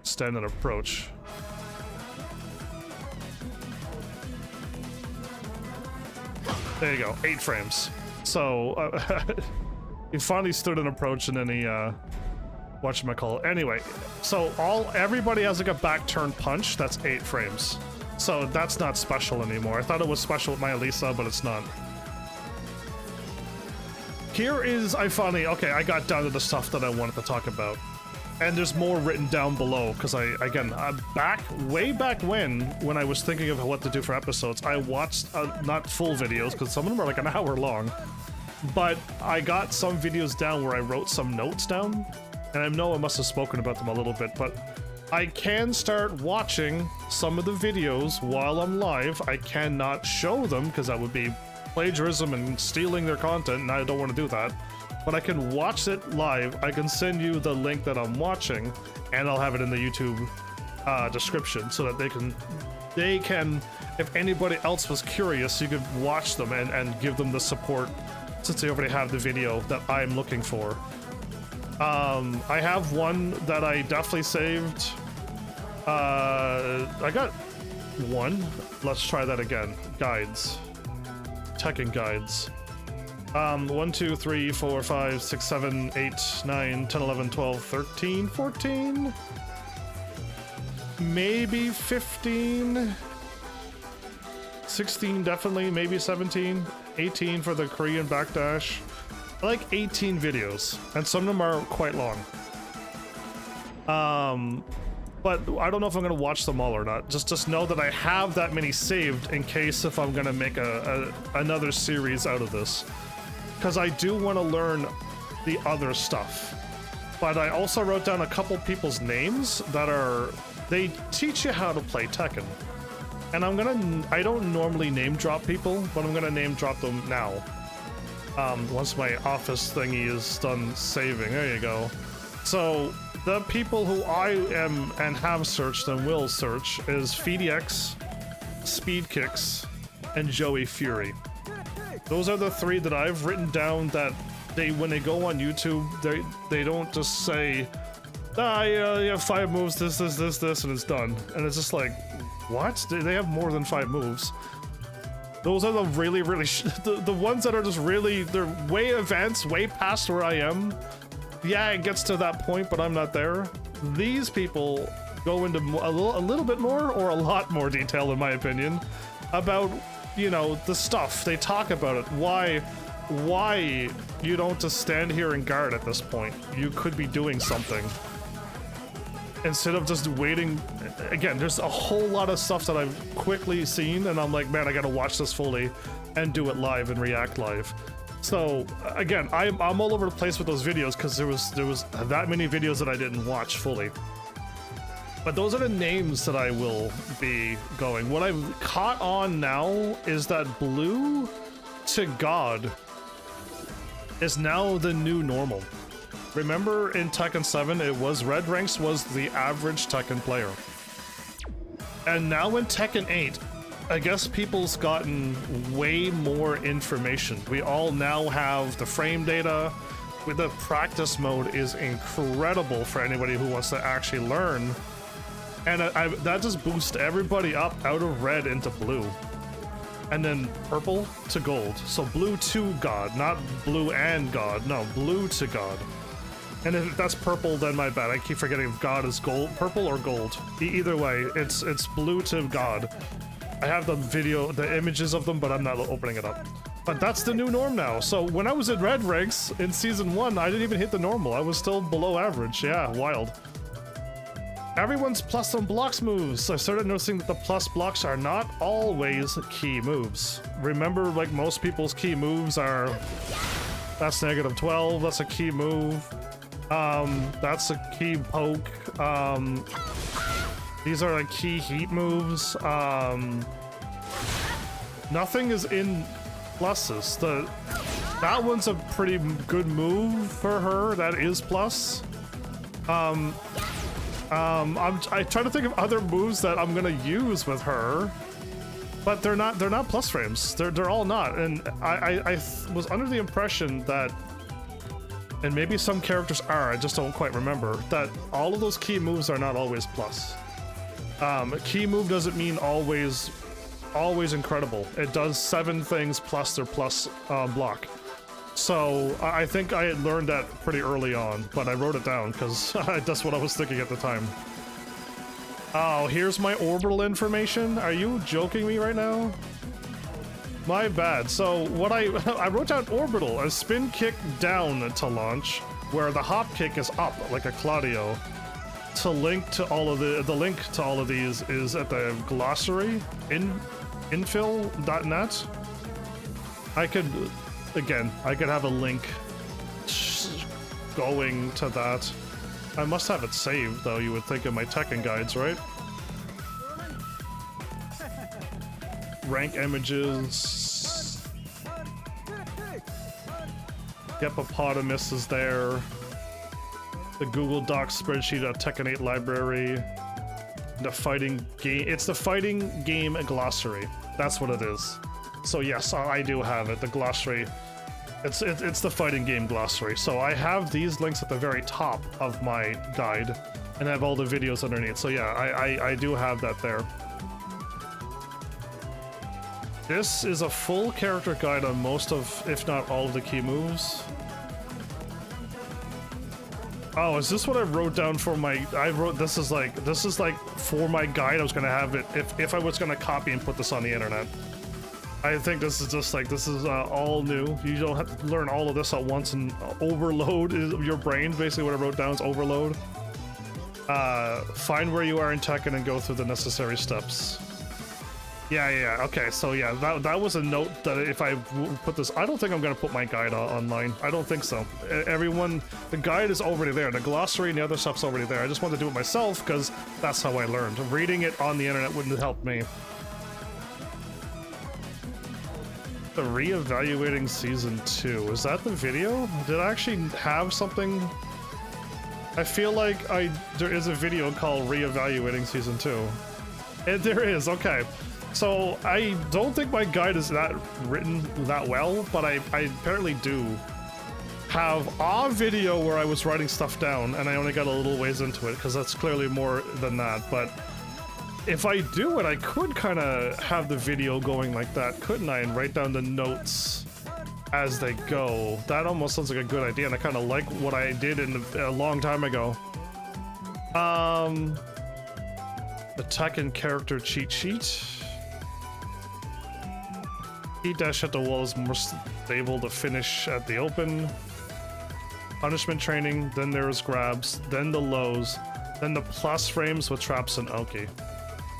stand and approach. There you go, 8 frames. So he finally stood an approach, and then he whatchamacallit. Anyway, so everybody has like a back turn punch. That's 8 frames. So that's not special anymore. I thought it was special with my Elisa, but it's not. here is, I got down to the stuff that I wanted to talk about. And there's more written down below, because way back when I was thinking of what to do for episodes, I watched, not full videos, because some of them are like an hour long, but I got some videos down where I wrote some notes down, and I know I must have spoken about them a little bit, but I can start watching some of the videos while I'm live. I cannot show them, because that would be plagiarism and stealing their content, and I don't want to do that. But I can watch it live. I can send you the link that I'm watching, and I'll have it in the YouTube description so that they can, if anybody else was curious, you could watch them and give them the support since they already have the video that I'm looking for. I have one that I definitely saved. I got one. Let's try that again. Guides. Tekken guides. 1, 2, 3, 4, 5, 6, 7, 8, 9, 10, 11, 12, 13, 14, maybe 15, 16 definitely, maybe 17, 18 for the Korean backdash. I like 18 videos, and some of them are quite long. But I don't know if I'm gonna watch them all or not. Just know that I have that many saved in case if I'm gonna make another series out of this. Because I do want to learn the other stuff. But I also wrote down a couple people's names that they teach you how to play Tekken. And I don't normally name drop people, but I'm gonna name drop them now. Once my office thingy is done saving, there you go. So the people who I am and have searched and will search is FeedX, Speedkicks, and Joey Fury. Those are the 3 that I've written down that when they go on YouTube, they don't just say, you have 5 moves, this, and it's done. And it's just like, what? They have more than 5 moves. Those are the really, the ones that are just really, they're way advanced, way past where I am. Yeah, it gets to that point, but I'm not there. These people go into a little bit more, or a lot more detail, in my opinion, about, you know, the stuff. They talk about it. Why you don't just stand here and guard at this point. You could be doing something. Instead of just waiting. Again, there's a whole lot of stuff that I've quickly seen, and I'm like, man, I gotta watch this fully and do it live and react live. So again, I'm all over the place with those videos because there was that many videos that I didn't watch fully. But those are the names that I will be going. What I've caught on now is that blue to God is now the new normal. Remember in Tekken 7, it was red ranks was the average Tekken player. And now in Tekken 8, I guess people's gotten way more information. We all now have the frame data. With the practice mode is incredible for anybody who wants to actually learn. And that just boosts everybody up out of red into blue. And then purple to gold. So blue to God, not blue and God. No, blue to God. And if that's purple, then my bad. I keep forgetting if God is gold, purple or gold. Either way, it's blue to God. I have the video, the images of them, but I'm not opening it up. But that's the new norm now. So when I was in red ranks in season 1, I didn't even hit the normal. I was still below average. Yeah, wild. Everyone's plus on blocks moves. I started noticing that the plus blocks are not always key moves. Remember, like most people's key moves are, that's -12, that's a key move. That's a key poke. These are like key heat moves. Nothing is in pluses. That one's a pretty good move for her. That is plus. I'm trying to think of other moves that I'm gonna use with her, but they're not plus frames. They're all not. And I was under the impression that, and maybe some characters are, I just don't quite remember, that all of those key moves are not always plus. A key move doesn't mean always incredible. It does 7 things plus their plus block. So I think I had learned that pretty early on, but I wrote it down because that's what I was thinking at the time. Oh, here's my orbital information? Are you joking me right now? My bad. So what I wrote down orbital, a spin kick down to launch, where the hop kick is up like a Claudio. To link to all of the link to all of these is at the glossary infill.net. I could have a link going to that. I must have it saved though, you would think, in my Tekken guides, right? Rank images. Hippopotamus is there. The Google Docs spreadsheet of Tekken 8 library. The fighting game. It's the fighting game glossary. That's what it is. So yes, I do have it. The glossary. It's the fighting game glossary. So I have these links at the very top of my guide, and I have all the videos underneath. So yeah, I do have that there. This is a full character guide on most of, if not all of the key moves. Oh, is this what I wrote down for my, this is like for my guide. I was gonna have it, if I was gonna copy and put this on the internet. I think this is just like, this is all new. You don't have to learn all of this at once and overload your brain. Basically what I wrote down is overload. Find where you are in Tekken and go through the necessary steps. Yeah, okay, so yeah, that was a note that if I put this, I don't think I'm gonna put my guide online. I don't think so. Everyone, the guide is already there. The glossary and the other stuff's already there. I just want to do it myself because that's how I learned. Reading it on the internet wouldn't help me. The reevaluating season 2, is that the video? Did I actually have something? I feel like there is a video called reevaluating season 2. There is, okay. So I don't think my guide is that written that well, but I apparently do have a video where I was writing stuff down, and I only got a little ways into it because that's clearly more than that. But if I do it, I could kind of have the video going like that, couldn't I? And write down the notes as they go. That almost sounds like a good idea, and I kind of like what I did a long time ago. The Tekken character cheat sheet. E-dash at the wall is more stable to finish at the open. Punishment training, then there's grabs, then the lows, then the plus frames with traps and Oki.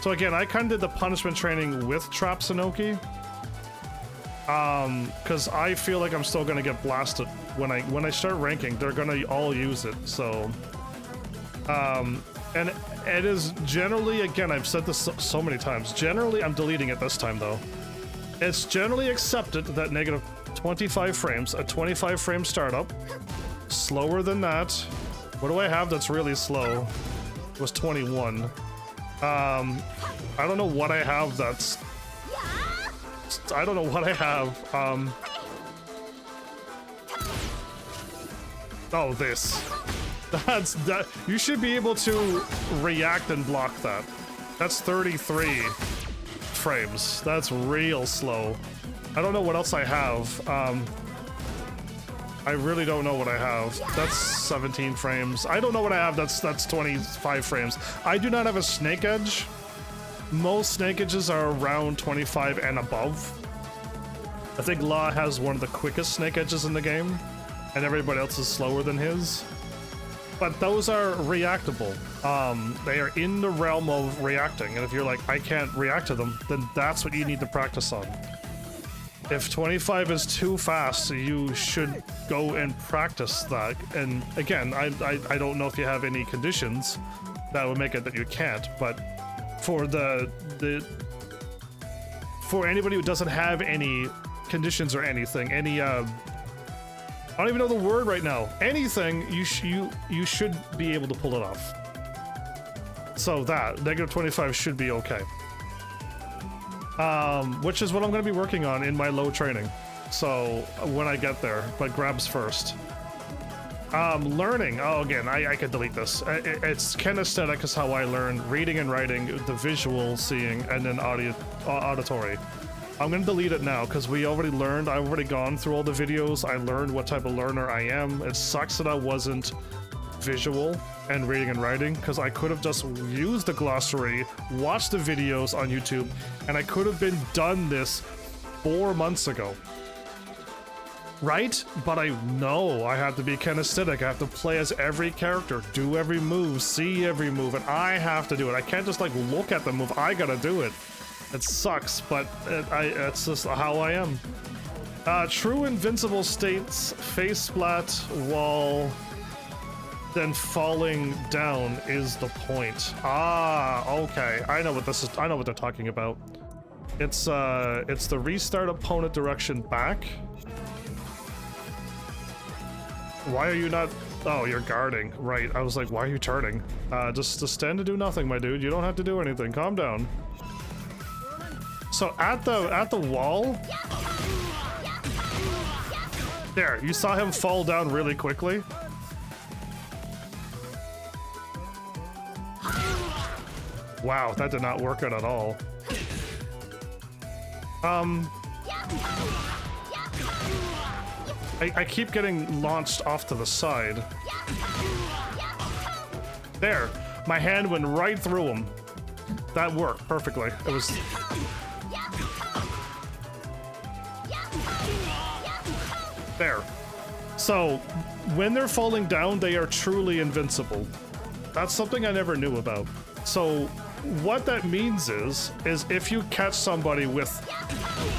So again, I kind of did the punishment training with traps and Oki. Because I feel like I'm still gonna get blasted when I start ranking. They're gonna all use it. So, and it is generally, again, I've said this so many times. Generally, I'm deleting it this time though. It's generally accepted that negative 25 frames, a 25 frame startup, slower than that. What do I have that's really slow? It was 21. I don't know what I have that's... I don't know what I have. Oh, this. That. You should be able to react and block that. That's 33 frames. That's real slow. I don't know what else I have. I really don't know what I have. That's 17 frames. I don't know what I have. That's 25 frames. I do not have a snake edge. Most snake edges are around 25 and above. I think Law has one of the quickest snake edges in the game, and everybody else is slower than his. But those are reactable. They are in the realm of reacting, and if you're like, I can't react to them, then that's what you need to practice on. If 25 is too fast, you should go and practice that. And again, I don't know if you have any conditions that would make it that you can't, but for for anybody who doesn't have any conditions or anything, any I don't even know the word right now. Anything, you should be able to pull it off. So that negative 25 should be okay. Which is what I'm going to be working on in my low training. So when I get there, but grabs first. Learning. Oh, again, I could delete this. It's kinesthetic is how I learn. Reading and writing, the visual seeing, and then auditory. I'm going to delete it now because we already learned. I've already gone through all the videos. I learned what type of learner I am. It sucks that I wasn't visual and reading and writing because I could have just used the glossary, watched the videos on YouTube, and I could have been done this 4 months ago. Right? But I know I have to be kinesthetic. I have to play as every character, do every move, see every move, and I have to do it. I can't just like look at the move. I gotta do it. It sucks, but it's just how I am. True invincible states face splat wall, then falling down is the point. Ah, okay. I know what this is. I know what they're talking about. It's the restart opponent direction back. Why are you not? Oh, you're guarding. Right. I was like, why are you turning? Just stand and do nothing, my dude. You don't have to do anything. Calm down. So at the wall. There, you saw him fall down really quickly. Wow, that did not work out at all. I keep getting launched off to the side. There, my hand went right through him. That worked perfectly. It was... There. So, when they're falling down, they are truly invincible. That's something I never knew about. So, what that means is if you catch somebody with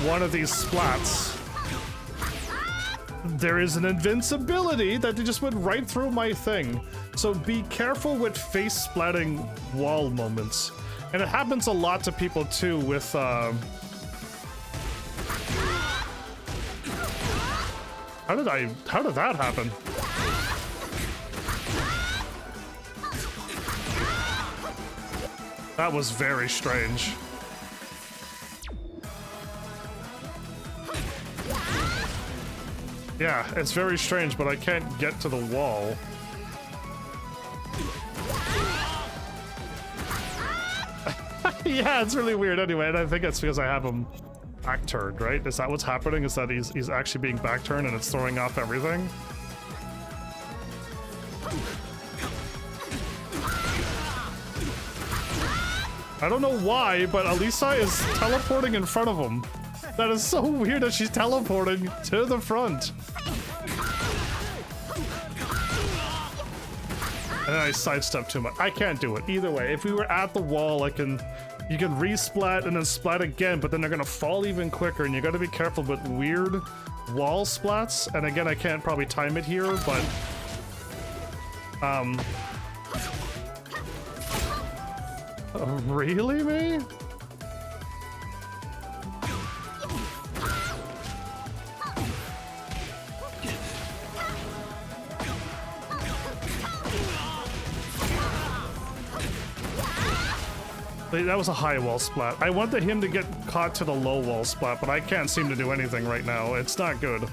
one of these splats, there is an invincibility that they just went right through my thing. So be careful with face splatting wall moments. And it happens a lot to people too with how did that happen? That was very strange. Yeah, it's very strange, but I can't get to the wall. Yeah, it's really weird anyway, and I think it's because I have him back turned, right? Is that what's happening? Is that he's actually being back turned and it's throwing off everything? I don't know why, but Elisa is teleporting in front of him. That is so weird that she's teleporting to the front. And then I sidestep too much. I can't do it. Either way, if we were at the wall, you can resplat and then splat again, but then they're gonna fall even quicker, and you gotta be careful with weird wall splats. And again, I can't probably time it here, but really, me? That was a high wall splat. I wanted him to get caught to the low wall splat, but I can't seem to do anything right now. It's not good.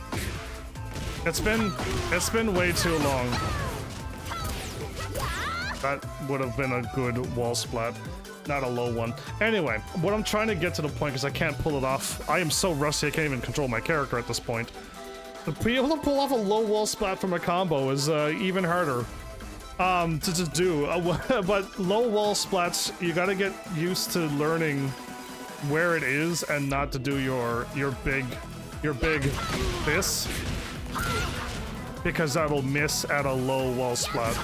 It's been way too long. That would have been a good wall splat, not a low one. Anyway, what I'm trying to get to the point, because I can't pull it off. I am so rusty I can't even control my character at this point. To be able to pull off a low wall splat from a combo is even harder. To just do, but low wall splats, you gotta get used to learning where it is and not to do your big this, because that'll miss at a low wall splat.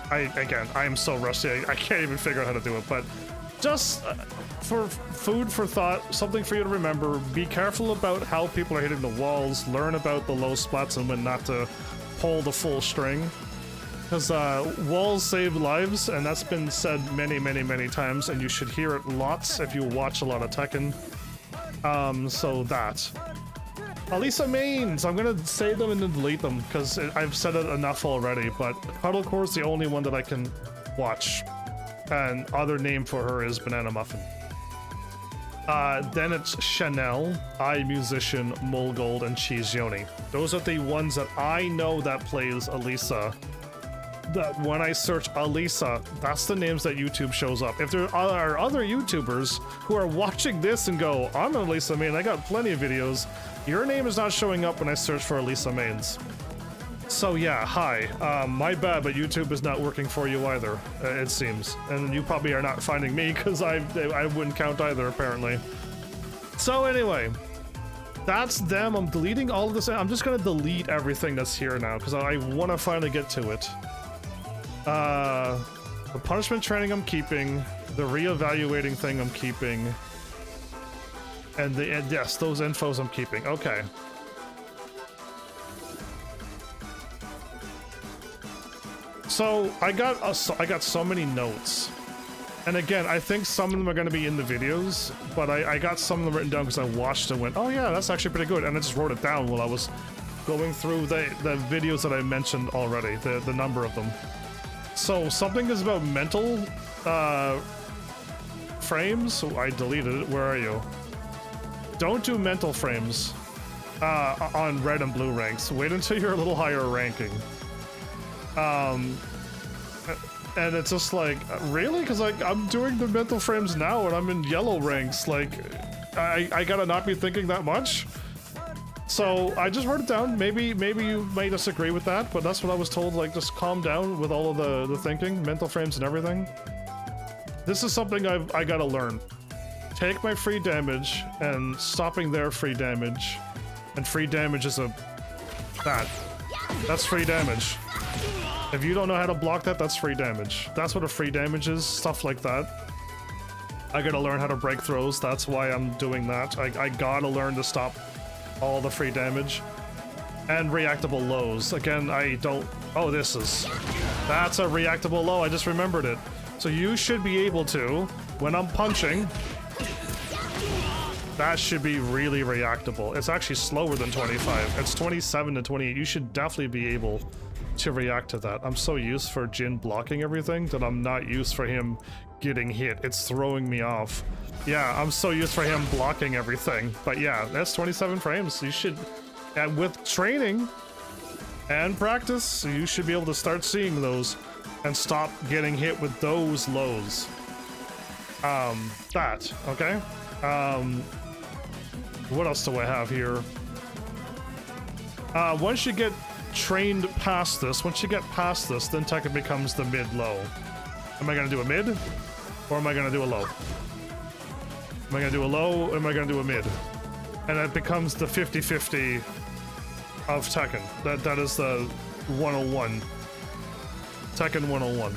I am so rusty, I can't even figure out how to do it, but just for food for thought, something for you to remember. Be careful about how people are hitting the walls. Learn about the low splats and when not to pull the full string. Because walls save lives, and that's been said many, many, many times, and you should hear it lots if you watch a lot of Tekken. So that. Elisa mains! I'm gonna save them and then delete them, because I've said it enough already, but Cuddlecore's the only one that I can watch. And other name for her is Banana Muffin. Then it's Chanel, iMusician, Mulgold, and Cheese Yoni. Those are the ones that I know that plays Elisa. That when I search Elisa, that's the names that YouTube shows up. If there are other YouTubers who are watching this and go, I'm an Elisa main, I got plenty of videos, your name is not showing up when I search for Elisa mains. So yeah, hi. My bad, but YouTube is not working for you either, it seems. And you probably are not finding me, because I wouldn't count either, apparently. So anyway, that's them. I'm deleting all of this. I'm just gonna delete everything that's here now, because I want to finally get to it. The punishment training I'm keeping. The reevaluating thing I'm keeping. And yes, those infos I'm keeping. Okay. So I got so many notes, and again, I think some of them are going to be in the videos, but I got some of them written down because I watched and went, oh yeah, that's actually pretty good, and I just wrote it down while I was going through the videos that I mentioned already, the number of them. So something is about mental frames. So I deleted it. Where are you? Don't do mental frames on red and blue ranks. Wait until you're a little higher ranking. And it's just like, really? Because like I'm doing the mental frames now and I'm in yellow ranks. Like, I gotta not be thinking that much. So I just wrote it down. Maybe you may disagree with that, but that's what I was told. Like, just calm down with all of the thinking, mental frames and everything. This is something I gotta learn. Take my free damage and stopping their free damage, and free damage is that's free damage. If you don't know how to block that, that's free damage. That's what a free damage is, stuff like that. I gotta learn how to break throws, that's why I'm doing that. I gotta learn to stop all the free damage. And reactable lows. Again, I don't... Oh, that's a reactable low, I just remembered it. So you should be able to, when I'm punching, that should be really reactable. It's actually slower than 25. It's 27 to 28. You should definitely be able to react to that. I'm so used for Jin blocking everything that I'm not used for him getting hit. It's throwing me off. Yeah, I'm so used for him blocking everything. But yeah, that's 27 frames. You should, and with training and practice, you should be able to start seeing those and stop getting hit with those lows. Okay? What else do I have here? Once you get trained past this, then Tekken becomes the mid-low. Am I gonna do a mid? Or am I gonna do a low? Am I gonna do a low, or am I gonna do a mid? And it becomes the 50-50 of Tekken. That is the 101. Tekken 101.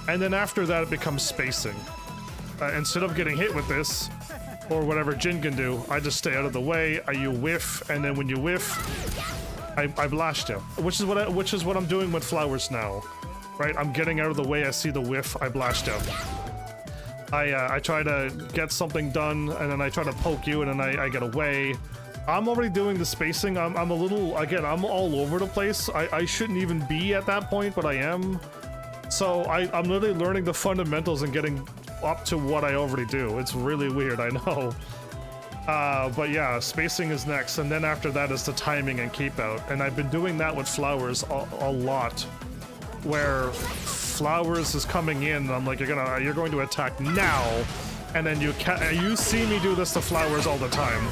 And then after that, it becomes spacing. Instead of getting hit with this, or whatever Jin can do, I just stay out of the way, you whiff, and then when you whiff, I blast you. Which is what I'm doing with flowers now. Right? I'm getting out of the way, I see the whiff, I blast you. I try to get something done, and then I try to poke you, and then I get away. I'm already doing the spacing. I'm a little, again, I'm all over the place. I shouldn't even be at that point, but I am. So I'm literally learning the fundamentals and getting up to what I already do. It's really weird, I know. But yeah, spacing is next, and then after that is the timing and keep out. And I've been doing that with flowers a lot, where flowers is coming in, and I'm like, you're going to attack now, and then you see me do this to flowers all the time.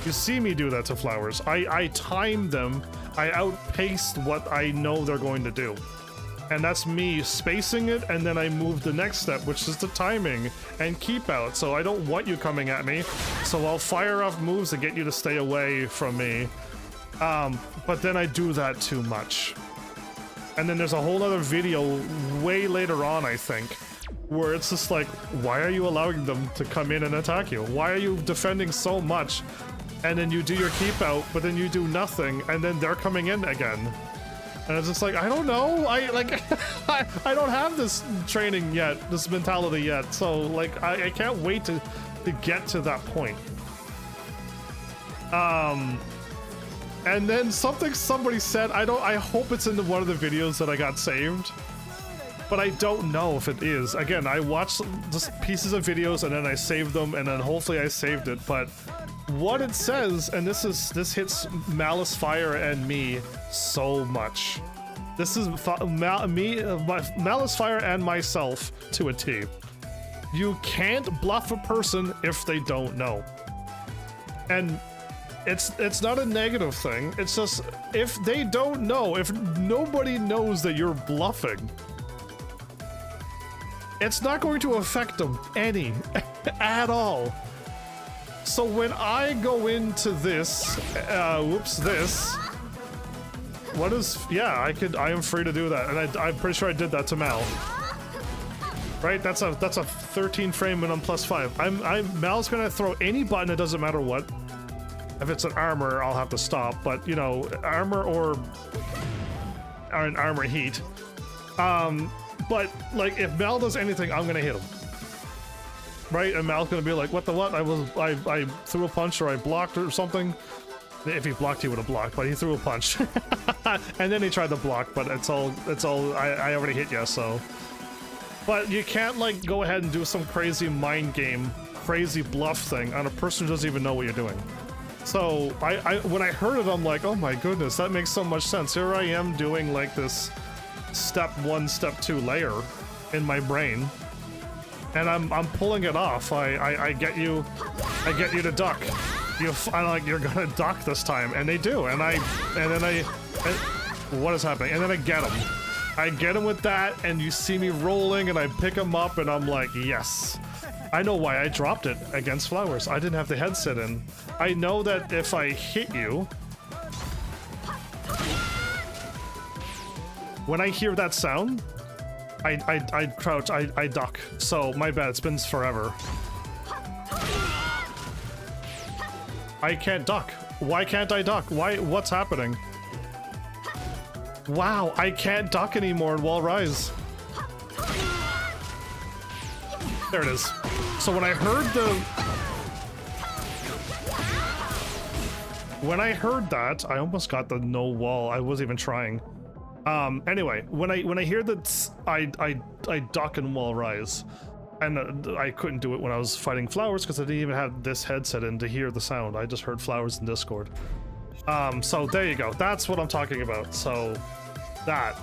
You see me do that to flowers. I time them. I outpaced what I know they're going to do. And that's me spacing it, and then I move the next step, which is the timing and keep out. So I don't want you coming at me, so I'll fire off moves to get you to stay away from me. But then I do that too much. And then there's a whole other video way later on, I think, where it's just like, why are you allowing them to come in and attack you? Why are you defending so much? And then you do your keep out, but then you do nothing, and then they're coming in again. And it's just like, I don't know, I don't have this training yet, this mentality yet, so like, I can't wait to get to that point. And then somebody said, I hope it's in one of the videos that I got saved, but I don't know if it is. Again, I watched just pieces of videos and then I saved them, and then hopefully I saved it, but what it says, and this hits Malice Fire and me so much. This is Malice Fire and myself to a T. You can't bluff a person if they don't know. And It's not a negative thing. It's just if they don't know, if nobody knows that you're bluffing, it's not going to affect them any at all. So when I go into this, whoops, this, what is, yeah, I am free to do that, and I'm pretty sure I did that to Mal. Right, that's a 13 frame and I'm +5. Mal's gonna throw any button, it doesn't matter what. If it's an armor, I'll have to stop, but you know, armor or an armor heat. But like if Mal does anything, I'm gonna hit him. Right, and Mal's gonna be like, what the what? I threw a punch or I blocked or something. If he blocked, he would have blocked, but he threw a punch. And then he tried to block, but it's all I already hit you, so. But you can't like go ahead and do some crazy mind game, crazy bluff thing on a person who doesn't even know what you're doing. So when I heard it, I'm like, oh my goodness, that makes so much sense. Here I am doing like this step 1, step 2 layer in my brain, and I'm pulling it off. I get you to duck. I'm like, you're gonna duck this time, and they do, and what is happening? And then I get them. I get him with that, and you see me rolling, and I pick him up, and I'm like, yes. I know why I dropped it against flowers. I didn't have the headset in. I know that if I hit you, when I hear that sound, I crouch, I duck. So my bad, it's been forever. I can't duck. Why can't I duck? What's happening? Wow, I can't duck anymore in Wall Rise. There it is. So when I heard that, I almost got the no wall. I wasn't even trying. Anyway, when I hear that, I duck in Wall Rise, and I couldn't do it when I was fighting flowers because I didn't even have this headset in to hear the sound. I just heard flowers in Discord. So there you go. That's what I'm talking about. So that.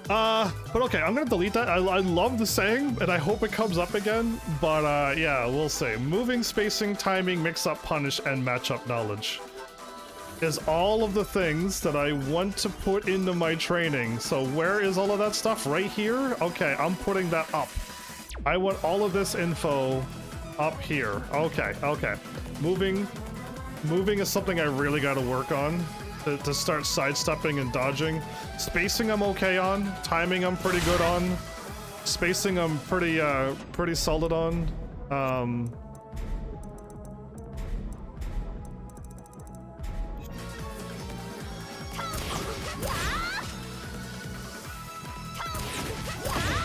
But okay, I'm gonna delete that. I love the saying, and I hope it comes up again. But yeah, we'll see. Moving, spacing, timing, mix-up, punish, and match-up knowledge is all of the things that I want to put into my training. So where is all of that stuff? Right here? Okay, I'm putting that up. I want all of this info up here. Okay, okay. Moving is something I really got to work on to start sidestepping and dodging. Spacing I'm okay on. Timing I'm pretty good on. Spacing I'm pretty solid on.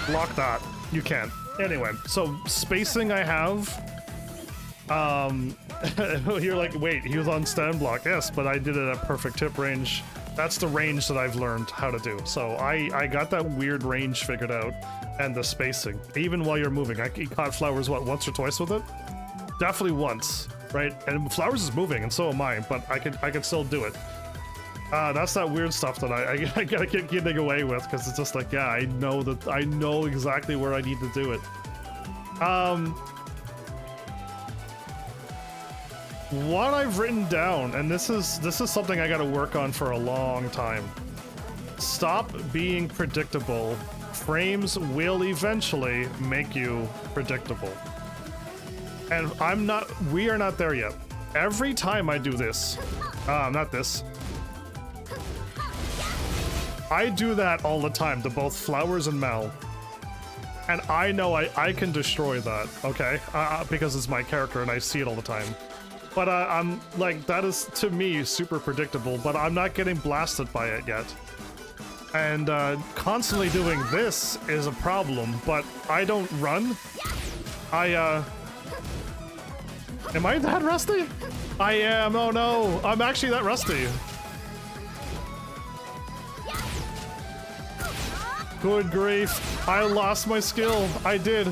Block that. You can't. Anyway, so spacing I have. You're like, wait, he was on stand block. Yes, but I did it at perfect tip range. That's the range that I've learned how to do. So I got that weird range figured out, and the spacing. Even while you're moving, I caught flowers, what, once or twice with it? Definitely once, right? And flowers is moving, and so am I, but I can still do it. That's that weird stuff that I gotta keep getting away with, because it's just like, yeah, I know exactly where I need to do it. What I've written down, and this is something I gotta work on for a long time. Stop being predictable. Frames will eventually make you predictable. And we are not there yet. Every time I do this, not this. I do that all the time to both Flowers and Mal. And I know I can destroy that, okay? Because it's my character and I see it all the time. But I'm like, that is to me super predictable, but I'm not getting blasted by it yet. And constantly doing this is a problem, but I don't run. Am I that rusty? I am, oh no, I'm actually that rusty. Good grief, I lost my skill, I did.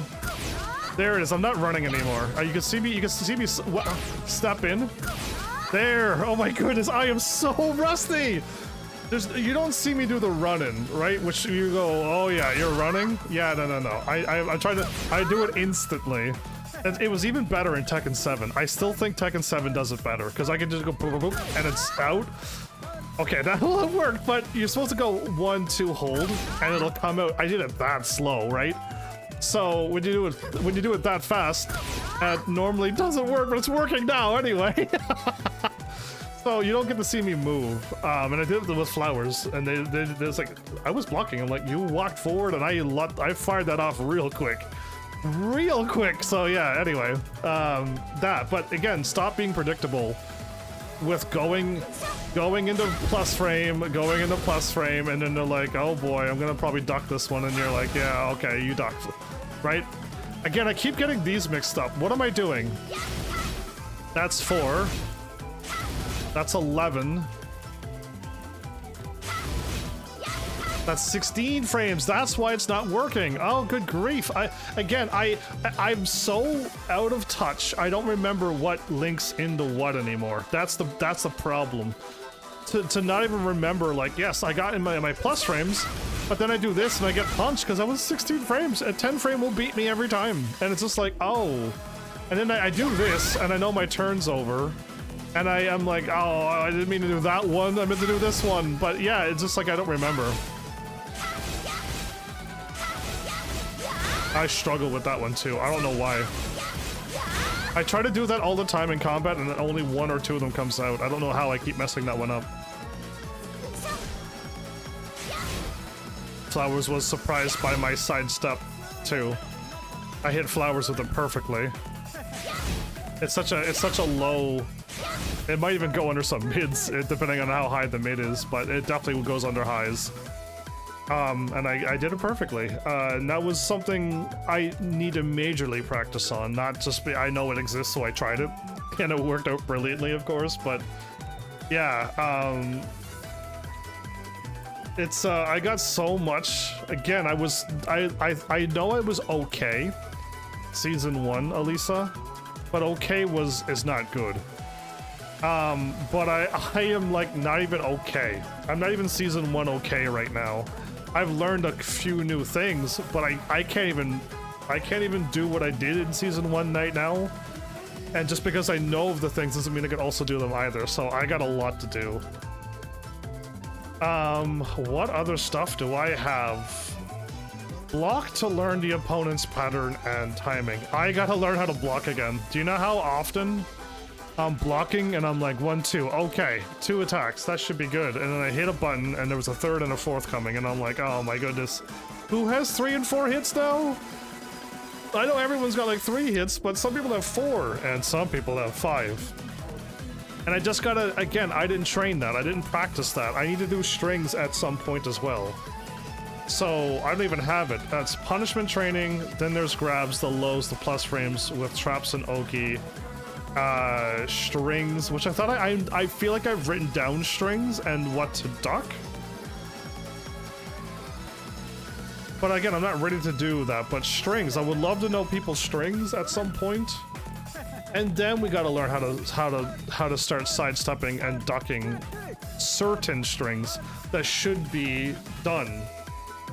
There it is, I'm not running anymore. You can see me step in. There, oh my goodness, I am so rusty. You don't see me do the running, right? Which you go, oh yeah, you're running? Yeah, no. I do it instantly. It was even better in Tekken 7. I still think Tekken 7 does it better, because I can just go boop, boop, boop, and it's out. Okay, that'll work, but you're supposed to go 1, 2, hold, and it'll come out. I did it that slow, right? So when you do it that fast, it normally doesn't work, but it's working now anyway. So you don't get to see me move, and I did it with flowers, and there's like, I was blocking. I'm like, you walked forward, and I fired that off real quick. So yeah, anyway, but again, stop being predictable with going into plus frame, and then they're like, oh boy, I'm gonna probably duck this one, and you're like, yeah, okay, you ducked, right? Again, I keep getting these mixed up. What am I doing? That's 4. That's 11. That's 16 frames. That's why it's not working. Oh, good grief. I'm so out of touch. I don't remember what links into what anymore. That's the problem. To not even remember, like, yes, I got in my plus frames, but then I do this and I get punched because I was 16 frames. A 10 frame will beat me every time. And it's just like, oh. And then I do this and I know my turn's over. And I am like, oh, I didn't mean to do that one. I meant to do this one. But yeah, it's just like I don't remember. I struggle with that one too. I don't know why. I try to do that all the time in combat and then only 1 or 2 of them comes out. I don't know how I keep messing that one up. Flowers was surprised by my sidestep too. I hit flowers with it perfectly. It's such a low. It might even go under some mids, depending on how high the mid is, but it definitely goes under highs. And I did it perfectly. And that was something I need to majorly practice on, not just I know it exists, so I tried it. And it worked out brilliantly, of course, but yeah, it's, I got so much. Again, I know I was okay. Season 1, Elisa, but okay is not good. But I am like not even okay. I'm not even season 1 okay right now. I've learned a few new things, but I can't even do what I did in season 1 right now. And just because I know of the things doesn't mean I can also do them either. So I got a lot to do. What other stuff do I have? Block to learn the opponent's pattern and timing. I gotta learn how to block again. Do you know how often I'm blocking and I'm like 1, 2, okay, 2 attacks, that should be good. And then I hit a button and there was a 3rd and a 4th coming and I'm like, oh my goodness. Who has 3 and 4 hits now? I know everyone's got like 3 hits, but some people have 4 and some people have 5. And I just gotta, again, I didn't train that, I didn't practice that. I need to do strings at some point as well. So I don't even have it. That's punishment training, then there's grabs, the lows, the plus frames with traps and Oki. Strings, which I thought I feel like I've written down strings and what to duck. But again, I'm not ready to do that, but strings, I would love to know people's strings at some point. And then we gotta learn how to start sidestepping and ducking certain strings that should be done.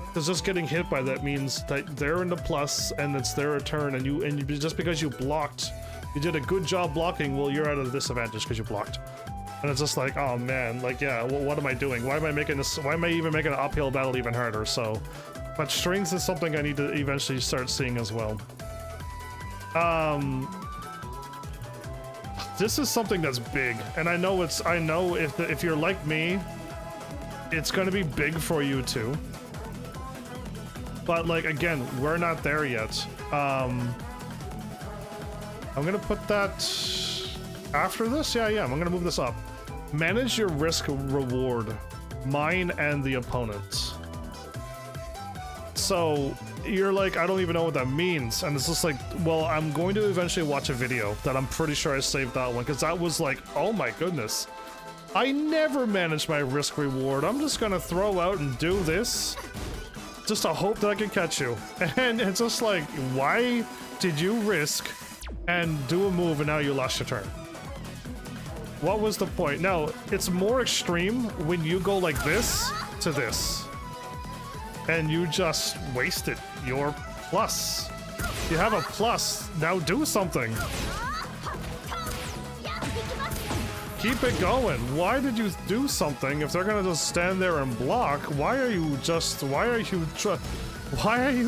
Because just getting hit by that means that they're in the plus and it's their turn, and you just because you blocked, you did a good job blocking, well, you're at a disadvantage because you blocked. And it's just like, oh man, like, yeah, well, what am I doing? Why am I making this? Why am I even making an uphill battle even harder? So, but strings is something I need to eventually start seeing as well. This is something that's big, and I know if you're like me, it's gonna be big for you too. But like, again, we're not there yet. I'm gonna put that after this. Yeah, I'm gonna move this up. Manage your risk reward, mine and the opponent's. So you're like, I don't even know what that means, and it's just like, well, I'm going to eventually watch a video that I'm pretty sure I saved that one, because that was like, oh my goodness, I never manage my risk reward. I'm just gonna throw out and do this just to hope that I can catch you. And it's just like, why did you risk and do a move and now you lost your turn? What was the point? Now, it's more extreme when you go like this to this. And you just wasted your plus. You have a plus. Now do something. Keep it going. Why did you do something if they're gonna just stand there and block? Why are you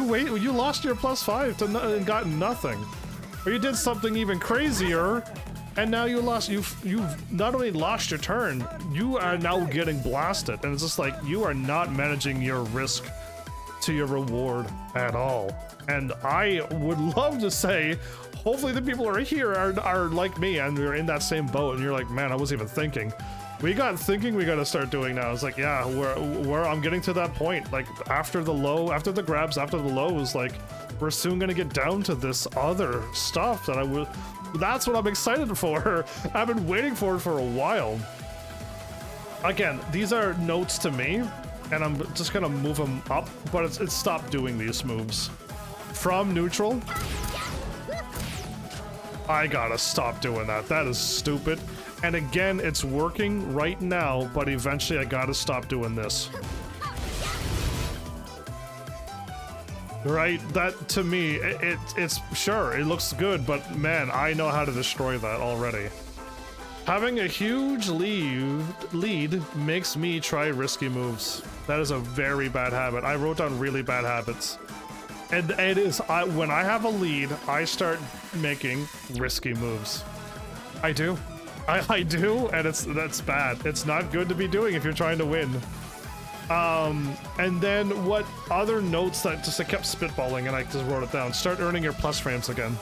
wait? You lost your +5 to and got nothing, or you did something even crazier, and now you lost. You've not only lost your turn, you are now getting blasted, and it's just like you are not managing your risk to your reward at all. And I would love to say, hopefully the people who are here are like me and you're in that same boat and you're like, man, I wasn't even thinking. We got thinking we gotta start doing now. It's like, yeah, I'm getting to that point. Like after the grabs, after the lows, like we're soon gonna get down to this other stuff that that's what I'm excited for. I've been waiting for it for a while. Again, these are notes to me and I'm just gonna move them up, but it's stopped doing these moves. From neutral, I gotta stop doing that. That is stupid. And again, it's working right now, but eventually I gotta stop doing this. Right? That, to me, it's sure, it looks good, but man, I know how to destroy that already. Having a huge lead makes me try risky moves. That is a very bad habit. I wrote down really bad habits. And it is, when I have a lead, I start making risky moves. I do. I do, and that's bad. It's not good to be doing if you're trying to win. And then what other notes that I kept spitballing and I just wrote it down. Start earning your plus frames again.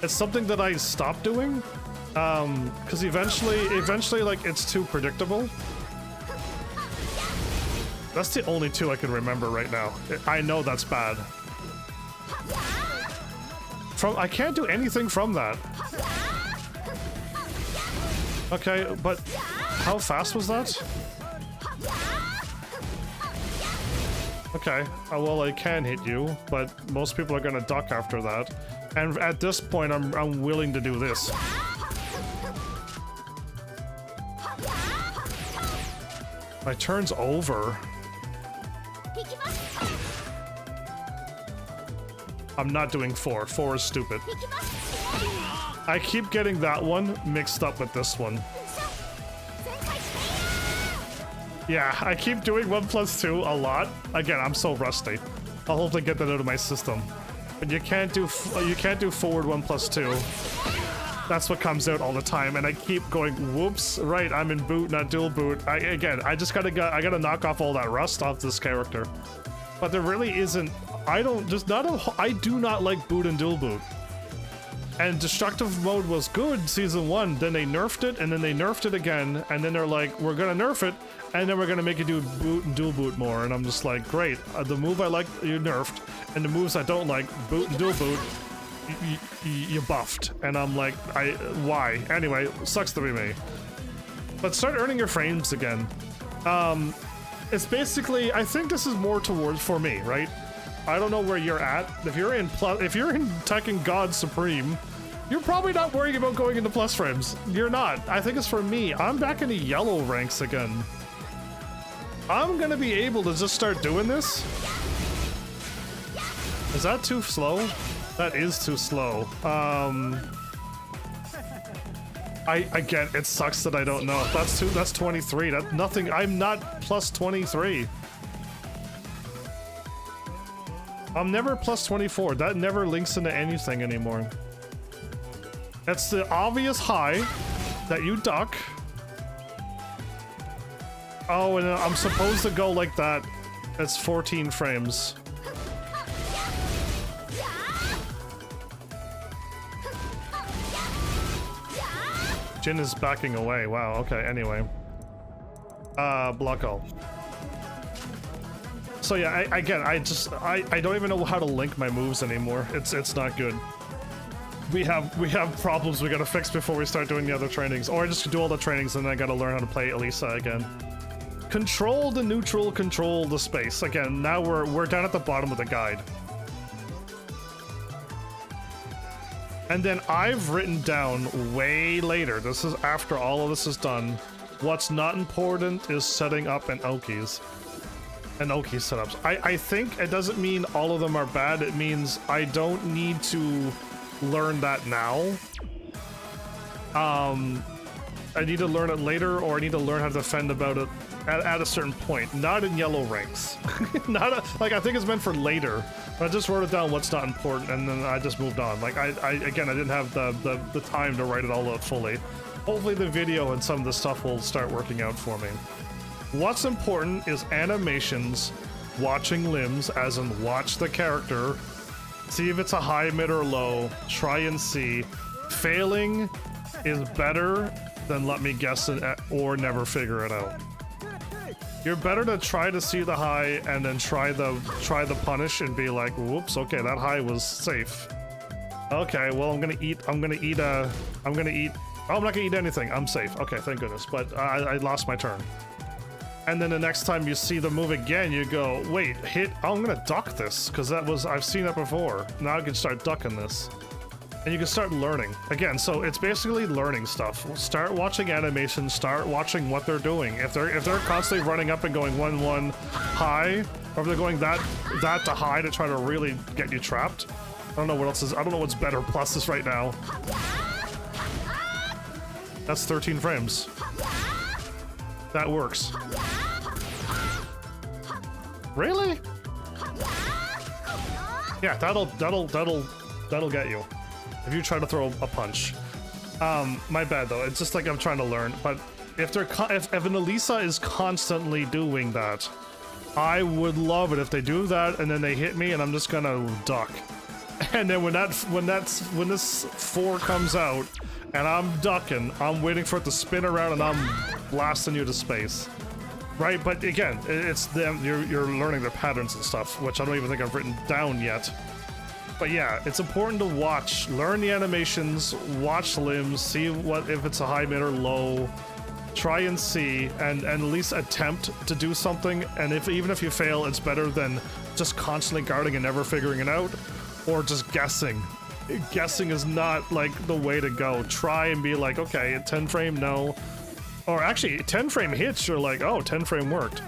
It's something that I stopped doing, because eventually like it's too predictable. That's the only two I can remember right now. I know that's bad. I can't do anything from that. Okay, but how fast was that? Okay, well I can hit you, but most people are gonna duck after that. And at this point, I'm willing to do this. My turn's over. I'm not doing 4. 4 is stupid. I keep getting that one mixed up with this one. Yeah, I keep doing 1+2 a lot. Again, I'm so rusty. I'll hopefully get that out of my system. But you can't do forward 1+2. That's what comes out all the time, and I keep going, whoops, right, I'm in boot, not dual boot. I gotta knock off all that rust off this character. But there really isn't, I do not like boot and dual boot. And destructive mode was good season 1, then they nerfed it, and then they nerfed it again, and then they're like, we're gonna nerf it, and then we're gonna make you do boot and dual boot more, and I'm just like, great, the move I like you nerfed, and the moves I don't like, boot and dual boot, you buffed. And I'm like, why? Anyway, sucks to be me. But start earning your frames again. It's basically, I think this is more towards, for me, right? I don't know where you're at. If you're in Tekken God Supreme, you're probably not worrying about going into plus frames. You're not. I think it's for me. I'm back into yellow ranks again. I'm gonna be able to just start doing this. Is that too slow? That is too slow. Again, it sucks that I don't know. That's 23. That's nothing. I'm not plus 23. I'm never plus 24. That never links into anything anymore. That's the obvious high that you duck. Oh, and I'm supposed to go like that. That's 14 frames. Jin is backing away. Wow, okay, anyway. Block all. So yeah, I don't even know how to link my moves anymore. It's not good. We have problems we gotta fix before we start doing the other trainings. Or I just do all the trainings and then I gotta learn how to play Elisa again. Control the neutral, control the space. Again, now we're down at the bottom of the guide. And then I've written down way later, this is after all of this is done, what's not important is setting up an Okies. and Oki setups. I think it doesn't mean all of them are bad. It means I don't need to learn that now. I need to learn it later, or I need to learn how to defend about it at a certain point. Not in yellow ranks. Like, I think it's meant for later. But I just wrote it down what's not important, and then I just moved on. Like, again, I didn't have the time to write it all out fully. Hopefully the video and some of the stuff will start working out for me. What's important is animations, watching limbs, as in watch the character, see if it's a high, mid, or low, try and see. Failing is better than let me guess it or never figure it out. You're better to try to see the high and then try the punish and be like, whoops, okay, that high was safe. Okay, well, I'm gonna eat, oh, I'm not gonna eat anything, I'm safe. Okay, thank goodness, but I lost my turn. And then the next time you see the move again, you go, wait, hit, oh, I'm gonna duck this, because I've seen that before. Now I can start ducking this. And you can start learning. Again, so it's basically learning stuff. Start watching animations, start watching what they're doing. If they're constantly running up and going 1-1 high, or if they're going that to high to try to really get you trapped. I don't know what else is, I don't know what's better pluses right now. That's 13 frames. That works. Really? Yeah, that'll get you. If you try to throw a punch. My bad though, it's just like I'm trying to learn, but if an Elisa is constantly doing that, I would love it if they do that and then they hit me and I'm just gonna duck. And then when this 4 comes out and I'm ducking, I'm waiting for it to spin around and I'm blasting you to space. Right, but again, it's them, you're learning their patterns and stuff, which I don't even think I've written down yet. But yeah, it's important to watch, learn the animations, watch limbs, see if it's a high, mid, or low, try and see, and at least attempt to do something. And even if you fail, it's better than just constantly guarding and never figuring it out, or just guessing. Guessing is not like the way to go. Try and be like, okay, 10 frame, no. Or actually, 10 frame hits, you're like, oh, 10 frame worked.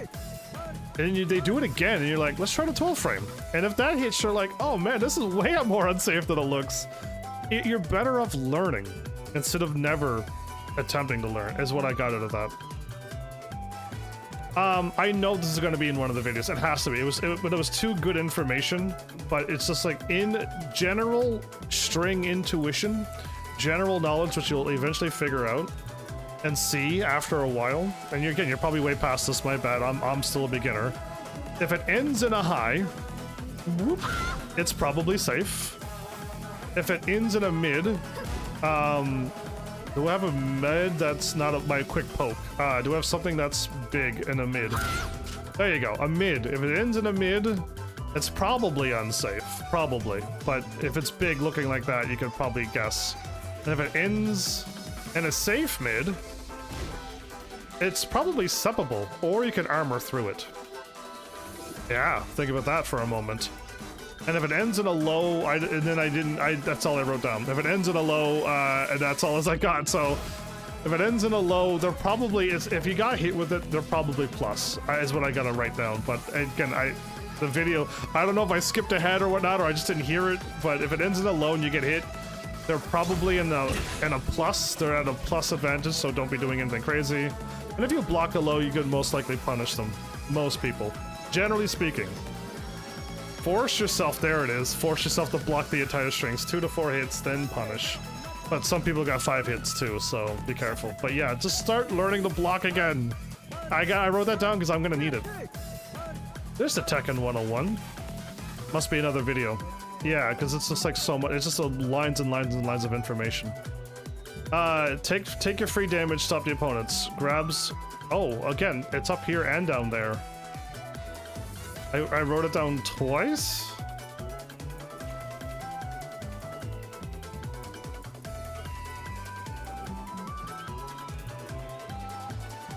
And they do it again, and you're like, let's try the 12 frame. And if that hits, you're like, oh man, this is way more unsafe than it looks. You're better off learning instead of never attempting to learn, is what I got out of that. I know this is going to be in one of the videos. It has to be. But it was too good information. But it's just like, in general string intuition, general knowledge, which you'll eventually figure out and see after a while. And you're probably way past this, my bad. I'm still a beginner. If it ends in a high, whoop, it's probably safe. If it ends in a mid, do I have a mid that's not my quick poke? Do I have something that's big in a mid? There you go, a mid. If it ends in a mid, it's probably unsafe, probably. But if it's big looking like that, you could probably guess. And if it ends in a safe mid, it's probably suppable, or you can armor through it. Yeah, think about that for a moment. And if it ends in a low, that's all I wrote down. If it ends in a low, and that's all as I got. So if it ends in a low, they're probably, if you got hit with it, they're probably plus, is what I gotta write down. But again, the video, I don't know if I skipped ahead or whatnot, or I just didn't hear it, but if it ends in a low and you get hit, they're probably in a plus. They're at a plus advantage, so don't be doing anything crazy. And if you block a low, you could most likely punish them. Most people. Generally speaking. Force yourself, there it is. Force yourself to block the entire strings. 2 to 4 hits, then punish. But some people got 5 hits too, so be careful. But yeah, just start learning to block again. I wrote that down because I'm gonna need it. There's the Tekken 101. Must be another video. Yeah, because it's just like so much. It's just lines and lines and lines of information. Take your free damage, stop the opponents. Grabs. Oh, again, it's up here and down there. I wrote it down twice.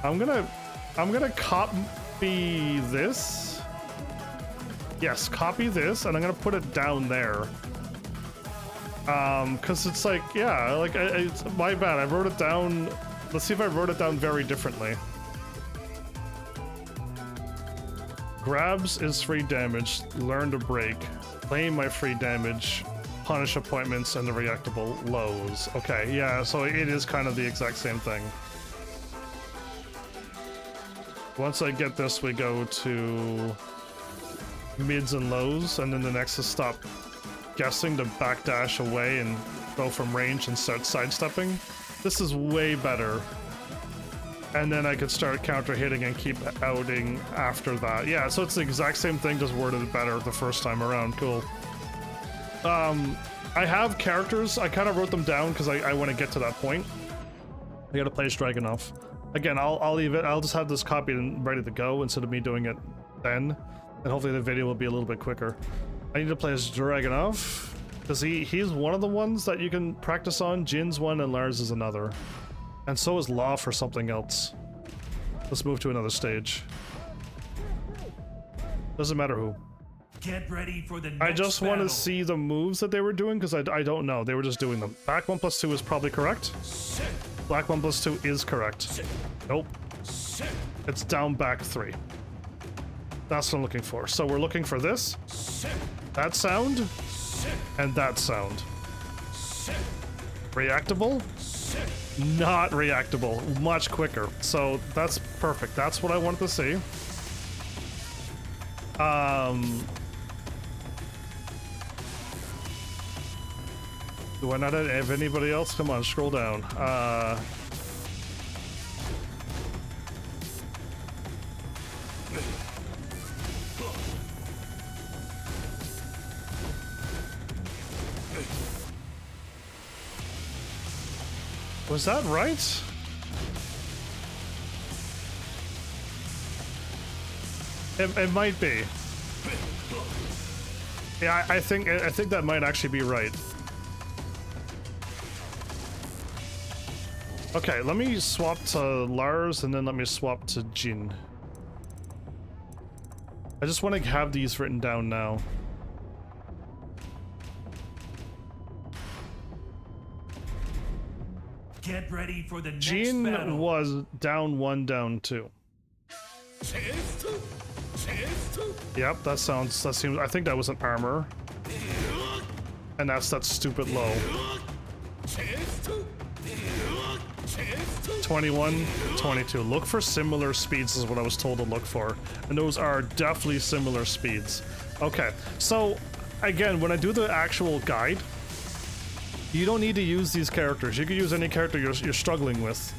I'm gonna copy this. Yes, copy this, and I'm gonna put it down there. Cause it's like, yeah, like it's my bad. I wrote it down. Let's see if I wrote it down very differently. grabs is free damage, learn to break, claim my free damage, punish appointments, and the reactable lows. Okay, yeah, so it is kind of the exact same thing. Once I get this, we go to mids and lows, and then the next is stop guessing to backdash away and go from range and start sidestepping. This is way better. And then I could start counter hitting and keep outing after that. Yeah, so it's the exact same thing, just worded better the first time around. Cool. I have characters. I kind of wrote them down because I want to get to that point. I gotta play Dragunov. Again, I'll leave it. I'll just have this copied and ready to go instead of me doing it then. And hopefully the video will be a little bit quicker. I need to play as Dragunov because he's one of the ones that you can practice on. Jin's one and Lars is another. And so is Law for something else. Let's move to another stage. Doesn't matter who. Get ready for the next I just want to battle. see the moves that they were doing because I don't know. They were just doing them. Black 1+2 is probably correct. Black 1+2 is correct. Nope. It's down back 3. That's what I'm looking for. So we're looking for this, that sound, and that sound. Reactable? Not reactable. Much quicker. So that's perfect. That's what I wanted to see. Do I not have anybody else? Come on, scroll down. Was that right? It might be. Yeah, I think that might actually be right. Okay, let me swap to Lars and then let me swap to Jin. I just want to have these written down now. Get ready for the next Jin battle. was down 1, down 2. Yep, that seems, I think that was an armor. And that's that stupid low. 21, 22. Look for similar speeds is what I was told to look for. And those are definitely similar speeds. Okay, so again, when I do the actual guide, you don't need to use these characters. You can use any character you're struggling with.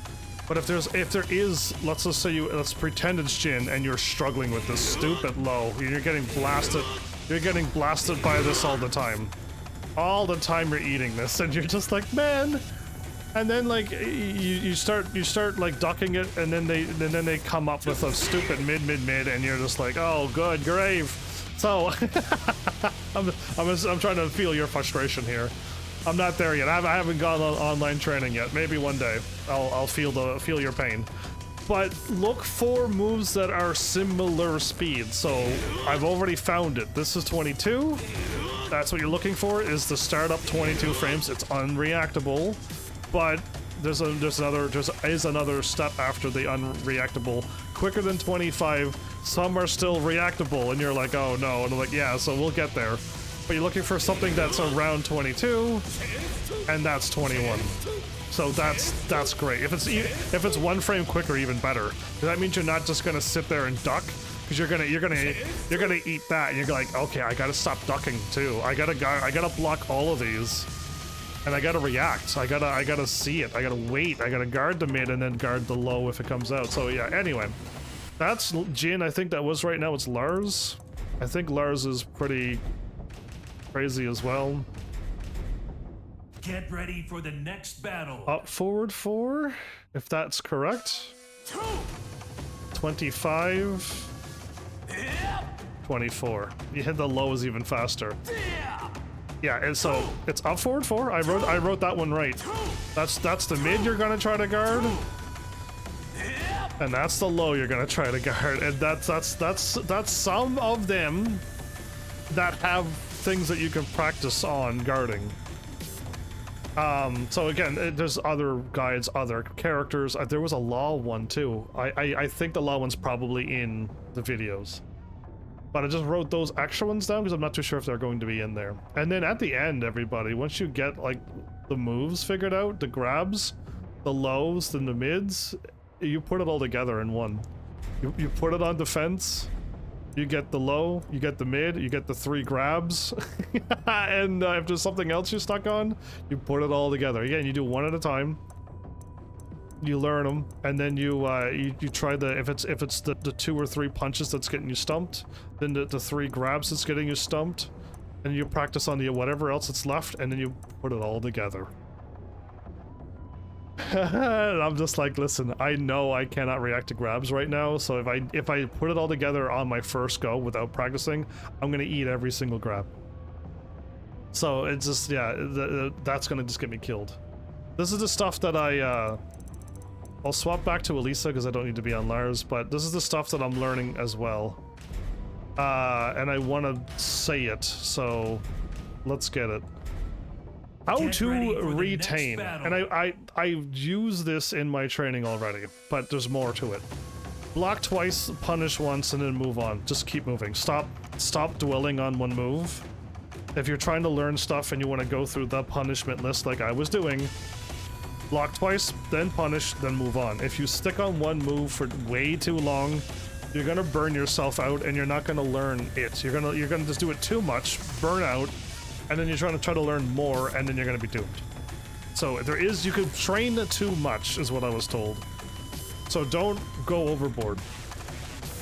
But if there is, let's just say let's pretend it's Jin and you're struggling with this stupid low. You're getting blasted. You're getting blasted by this all the time. All the time you're eating this and you're just like, man. And then like you start like ducking it and then they come up with a stupid mid and you're just like, oh good grave. So I'm trying to feel your frustration here. I'm not there yet. I haven't gone on online training yet. Maybe one day I'll feel your pain. But look for moves that are similar speed. So I've already found it. This is 22. That's what you're looking for. Is the startup 22 frames. It's unreactable, but there's another step after the unreactable. Quicker than 25. Some are still reactable, and you're like, oh no. And I'm like, yeah. So we'll get there. But you're looking for something that's around 22, and that's 21. So that's great. If it's 1 frame quicker, even better. That means you're not just gonna sit there and duck, because you're gonna eat that, and you're like, okay, I gotta stop ducking too. I gotta block all of these, and I gotta react. I gotta see it. I gotta wait. I gotta guard the mid and then guard the low if it comes out. So yeah. Anyway, that's Jin. I think that was right. Now it's Lars. I think Lars is pretty crazy as well. Get ready for the next battle. Up forward 4, if that's correct. 25. 24. You hit the lows even faster. Yeah, and so it's up forward 4. I wrote that one right. That's the mid you're gonna try to guard. And that's the low you're gonna try to guard. And that's some of them that have things that you can practice on guarding. So again, there's other guides, other characters. There was a law one too. I think the law one's probably in the videos. But I just wrote those extra ones down because I'm not too sure if they're going to be in there. And then at the end, everybody, once you get like the moves figured out, the grabs, the lows, then the mids, you put it all together in one. You put it on defense, you get the low, you get the mid, you get the 3 grabs, and if there's something else you're stuck on, you put it all together. Again, you do one at a time. You learn them, and then you try the if it's the 2 or 3 punches that's getting you stumped, then the 3 grabs that's getting you stumped, and you practice on the whatever else that's left, and then you put it all together. And I'm just like, listen, I know I cannot react to grabs right now, so if I put it all together on my first go without practicing, I'm gonna eat every single grab. So it's just, yeah, that's gonna just get me killed. This is the stuff that I'll swap back to Elisa because I don't need to be on Lars, but this is the stuff that I'm learning as well. And I want to say it, so let's get it. How to retain. And I use this in my training already, but there's more to it. Block twice, punish once, and then move on. Just keep moving. Stop dwelling on one move. If you're trying to learn stuff and you want to go through the punishment list like I was doing, block twice, then punish, then move on. If you stick on one move for way too long, you're gonna burn yourself out and you're not gonna learn it. You're gonna just do it too much, burn out, and then you're trying to learn more, and then you're gonna be doomed. So you could train too much, is what I was told. So don't go overboard.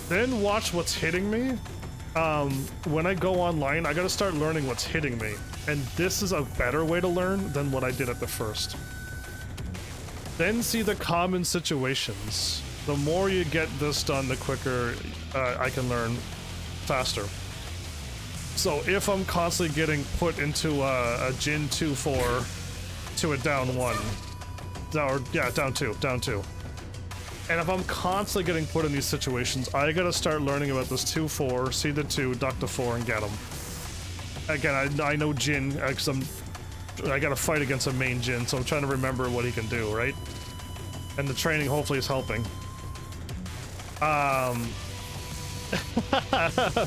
Then watch what's hitting me. When I go online, I gotta start learning what's hitting me. And this is a better way to learn than what I did at the first. Then see the common situations. The more you get this done, the quicker I can learn faster. So if I'm constantly getting put into a Jin 2-4 to a down 1, down 2. And if I'm constantly getting put in these situations, I gotta start learning about this 2-4, see the 2, duck the 4, and get them. Again, I know Jin, because I gotta fight against a main Jin, so I'm trying to remember what he can do, right? And the training hopefully is helping.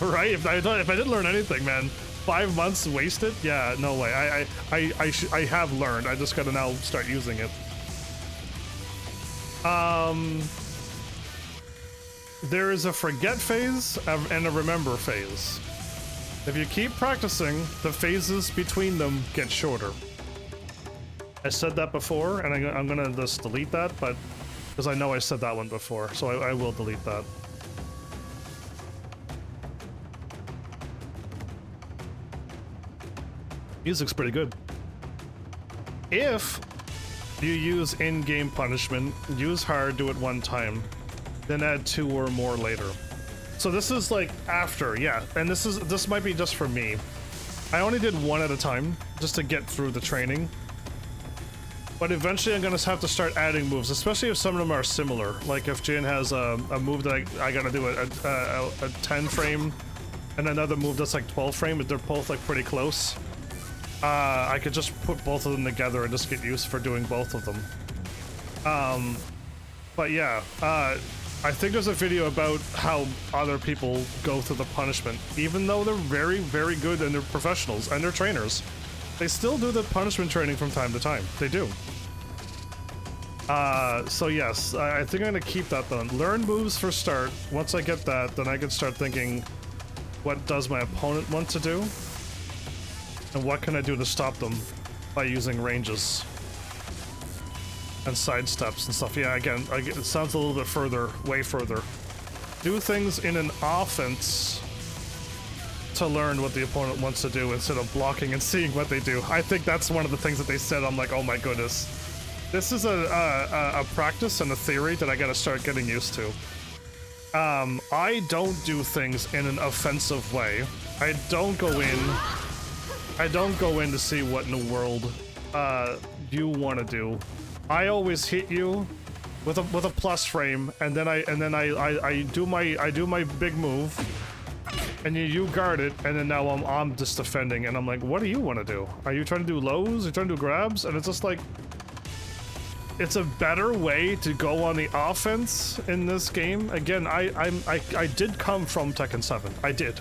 Right? If I didn't learn anything, man, 5 months wasted? Yeah, no way. I have learned. I just gotta now start using it. There is a forget phase and a remember phase. If you keep practicing, the phases between them get shorter. I said that before, and I'm gonna just delete that, but because I know I said that one before, so I will delete that. Music's pretty good. If you use in-game punishment, use hard, do it one time, then add 2 or more later. So this is like after, yeah, and this might be just for me. I only did 1 at a time just to get through the training. But eventually I'm gonna have to start adding moves, especially if some of them are similar. Like if Jin has a move that I gotta do a 10 frame and another move that's like 12 frame, but they're both like pretty close. I could just put both of them together and just get used for doing both of them. But yeah, I think there's a video about how other people go through the punishment. Even though they're very, very good and they're professionals and they're trainers, they still do the punishment training from time to time. They do. So yes, I think I'm gonna keep that though. Learn moves for start. Once I get that, then I can start thinking, what does my opponent want to do? And what can I do to stop them by using ranges and side steps and stuff. Yeah, again, it sounds a little bit further, way further. Do things in an offense to learn what the opponent wants to do instead of blocking and seeing what they do. I think that's one of the things that they said. I'm like, oh my goodness. This is a practice and a theory that I gotta start getting used to. I don't do things in an offensive way. I don't go in to see what in the world you want to do. I always hit you with a plus frame, and then I do my big move, and you guard it, and then now I'm just defending, and I'm like, what do you want to do? Are you trying to do lows? Are you trying to do grabs? And it's just like, it's a better way to go on the offense in this game. Again, I did come from Tekken 7. I did.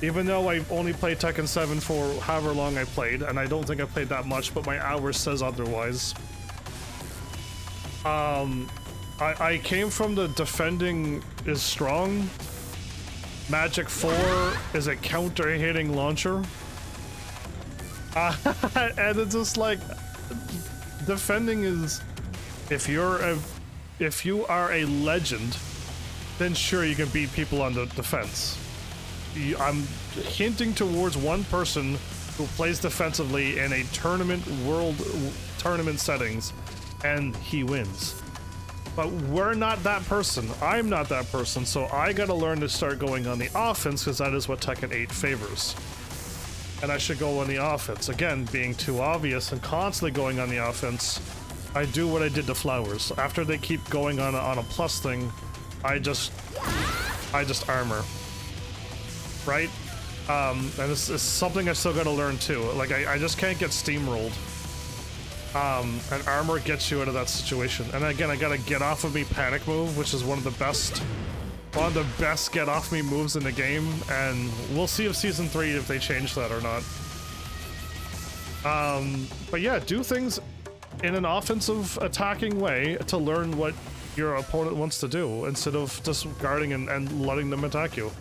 Even though I only played Tekken 7 for however long I played, and I don't think I played that much, but my hours says otherwise. I came from the defending is strong. Magic 4 is a counter-hitting launcher. And it's just like, defending is, if you are a legend, then sure you can beat people on the defense. I'm hinting towards one person who plays defensively in a world tournament settings, and he wins. But we're not that person. I'm not that person, so I gotta learn to start going on the offense, because that is what Tekken 8 favors. And I should go on the offense. Again, being too obvious and constantly going on the offense, I do what I did to Flowers. After they keep going on a plus thing, I just armor. Right? And it's something I still gotta learn too. Like, I just can't get steamrolled. And armor gets you out of that situation. And again, I gotta get off of me panic move, which is one of the best get off me moves in the game, and we'll see if season 3 if they change that or not. But yeah, do things in an offensive attacking way to learn what your opponent wants to do, instead of just guarding and letting them attack you.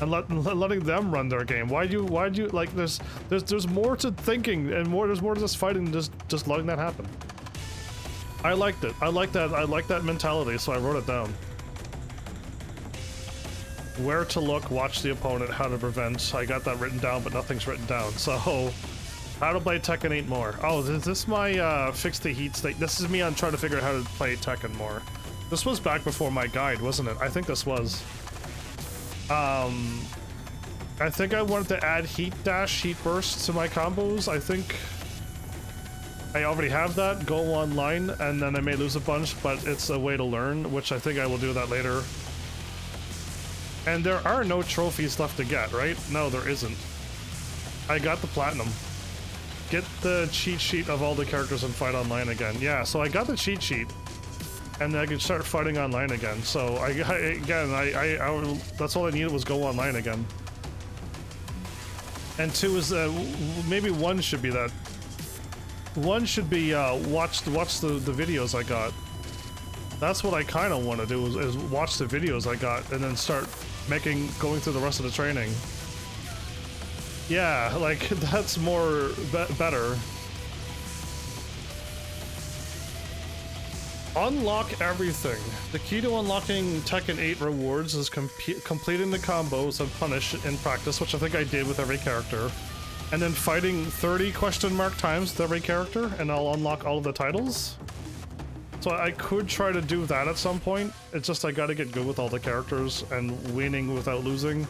And letting them run their game. Why'd you like, there's more to thinking, and there's more to this fighting than just letting that happen. I liked it. I like that mentality, so I wrote it down. Where to look, watch the opponent, how to prevent. I got that written down, but nothing's written down. So, how to play Tekken 8 more. Oh, is this my fix the heat state? This is me on trying to figure out how to play Tekken more. This was back before my guide, wasn't it? I think this was. I think I wanted to add heat dash, heat burst to my combos. I think I already have that. Go online, and then I may lose a bunch, but it's a way to learn, which I think I will do that later. And there are no trophies left to get, right? No, there isn't. I got the platinum. Get the cheat sheet of all the characters and fight online again. Yeah, so I got the cheat sheet, and I can start fighting online again. So that's all I needed was go online again. And 2 is maybe 1 should be that. 1 should be watch the videos I got. That's what I kind of want to do is watch the videos I got and then start going through the rest of the training. Yeah, like that's more better. Unlock everything. The key to unlocking Tekken 8 rewards is completing the combos and punish in practice, which I think I did with every character. And then fighting 30 question mark times with every character, and I'll unlock all of the titles. So I could try to do that at some point. It's just I gotta get good with all the characters and winning without losing.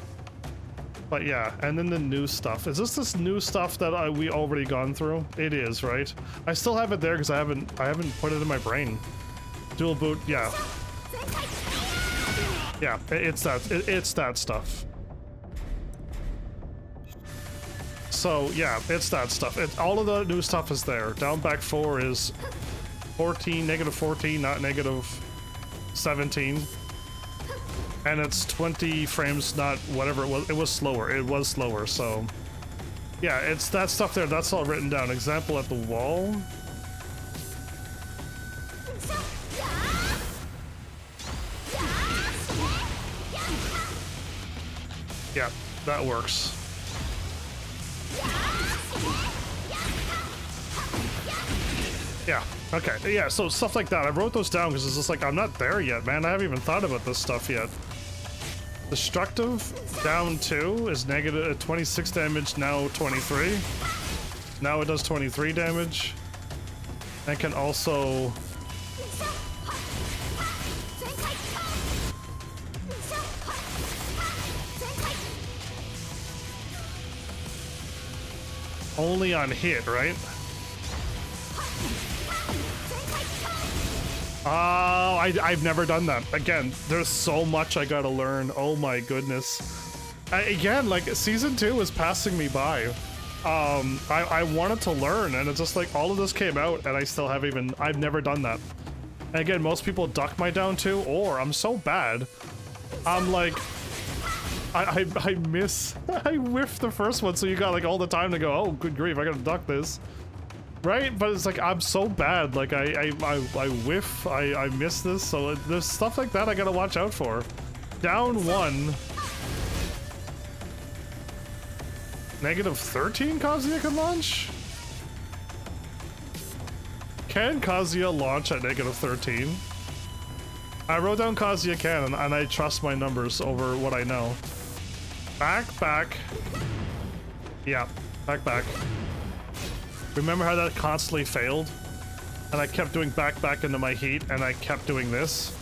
But yeah, and then the new stuff. Is this new stuff that we already gone through? It is, right? I still have it there because I haven't put it in my brain. Dual boot, yeah. Yeah, it's that stuff. So yeah, it's that stuff. All of the new stuff is there. Down back 4 is 14, negative 14, not negative 17. And it's 20 frames, not whatever it was. It was slower. It was slower, so... Yeah, it's that stuff there. That's all written down. Example at the wall. Yeah, that works. Yeah, okay, yeah, so stuff like that. I wrote those down because it's just like, I'm not there yet, man. I haven't even thought about this stuff yet. Destructive, down 2, is negative 26 damage, now 23. Now it does 23 damage. And can also... only on hit, right? Oh, I've never done that. Again, there's so much I gotta learn. Oh my goodness. Again, like, Season 2 is passing me by. I wanted to learn, and it's just like all of this came out, and I still haven't even. I've never done that. And again, most people duck my down two, or I'm so bad. I'm like, I miss. I whiffed the first one, so you got like all the time to go. Oh, good grief! I gotta duck this, right? But it's like I'm so bad. Like I whiff. I miss this. So there's stuff like that I gotta watch out for. Down one. Negative 13 Kazuya can launch? Can Kazuya launch at negative 13? I wrote down Kazuya can, and I trust my numbers over what I know. Back. Yeah, back. Remember how that constantly failed? And I kept doing back into my heat, and I kept doing this?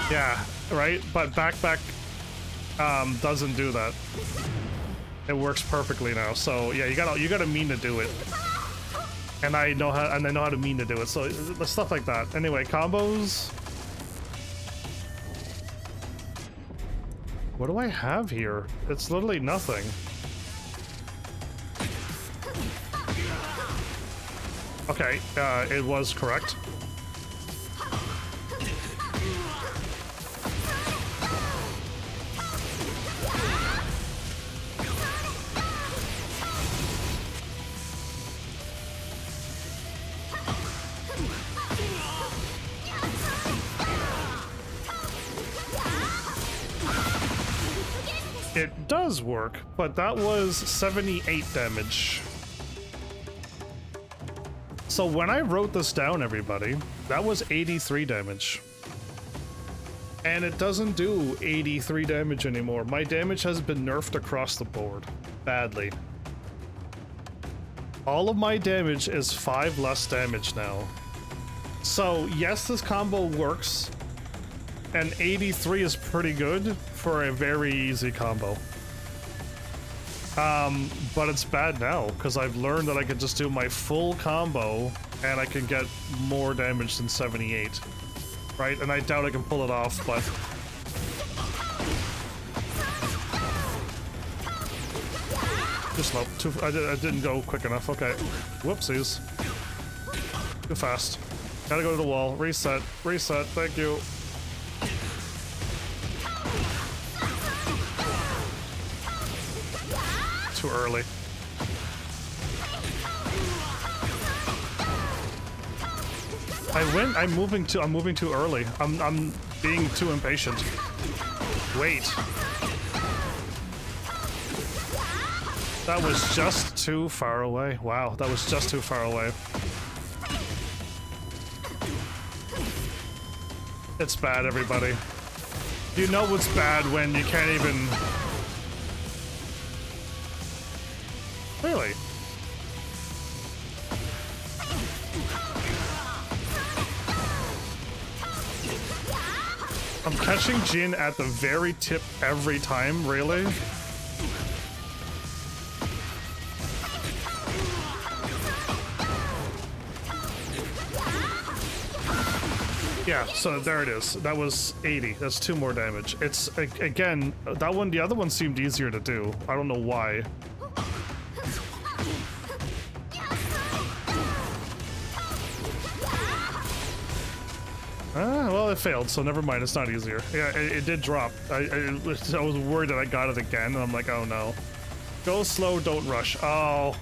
Yeah, right? But back doesn't do that. It works perfectly now. So yeah, you gotta mean to do it. And I know how to mean to do it. So stuff like that. Anyway, combos. What do I have here? It's literally nothing. Okay, it was correct. It does work, but that was 78 damage. So when I wrote this down, everybody, that was 83 damage. And it doesn't do 83 damage anymore. My damage has been nerfed across the board. Badly. All of my damage is 5 less damage now. So yes, this combo works. And 83 is pretty good for a very easy combo. But it's bad now, because I've learned that I can just do my full combo, and I can get more damage than 78. Right? And I doubt I can pull it off, but... Too slow. I didn't go quick enough. Okay. Whoopsies. Too fast. Gotta go to the wall. Reset. Thank you. Too early. I'm moving too early. I'm being too impatient. Wait. That was just too far away. Wow, that was just too far away. It's bad, everybody. You know what's bad when you can't even... Really? I'm catching Jin at the very tip every time, really? Yeah, so there it is. That was 80. That's 2 more damage. It's, again, that one, the other one seemed easier to do. I don't know why. Well, it failed, so never mind. It's not easier. Yeah, it did drop. I was worried that I got it again, and I'm like, oh no. Go slow, don't rush. Oh.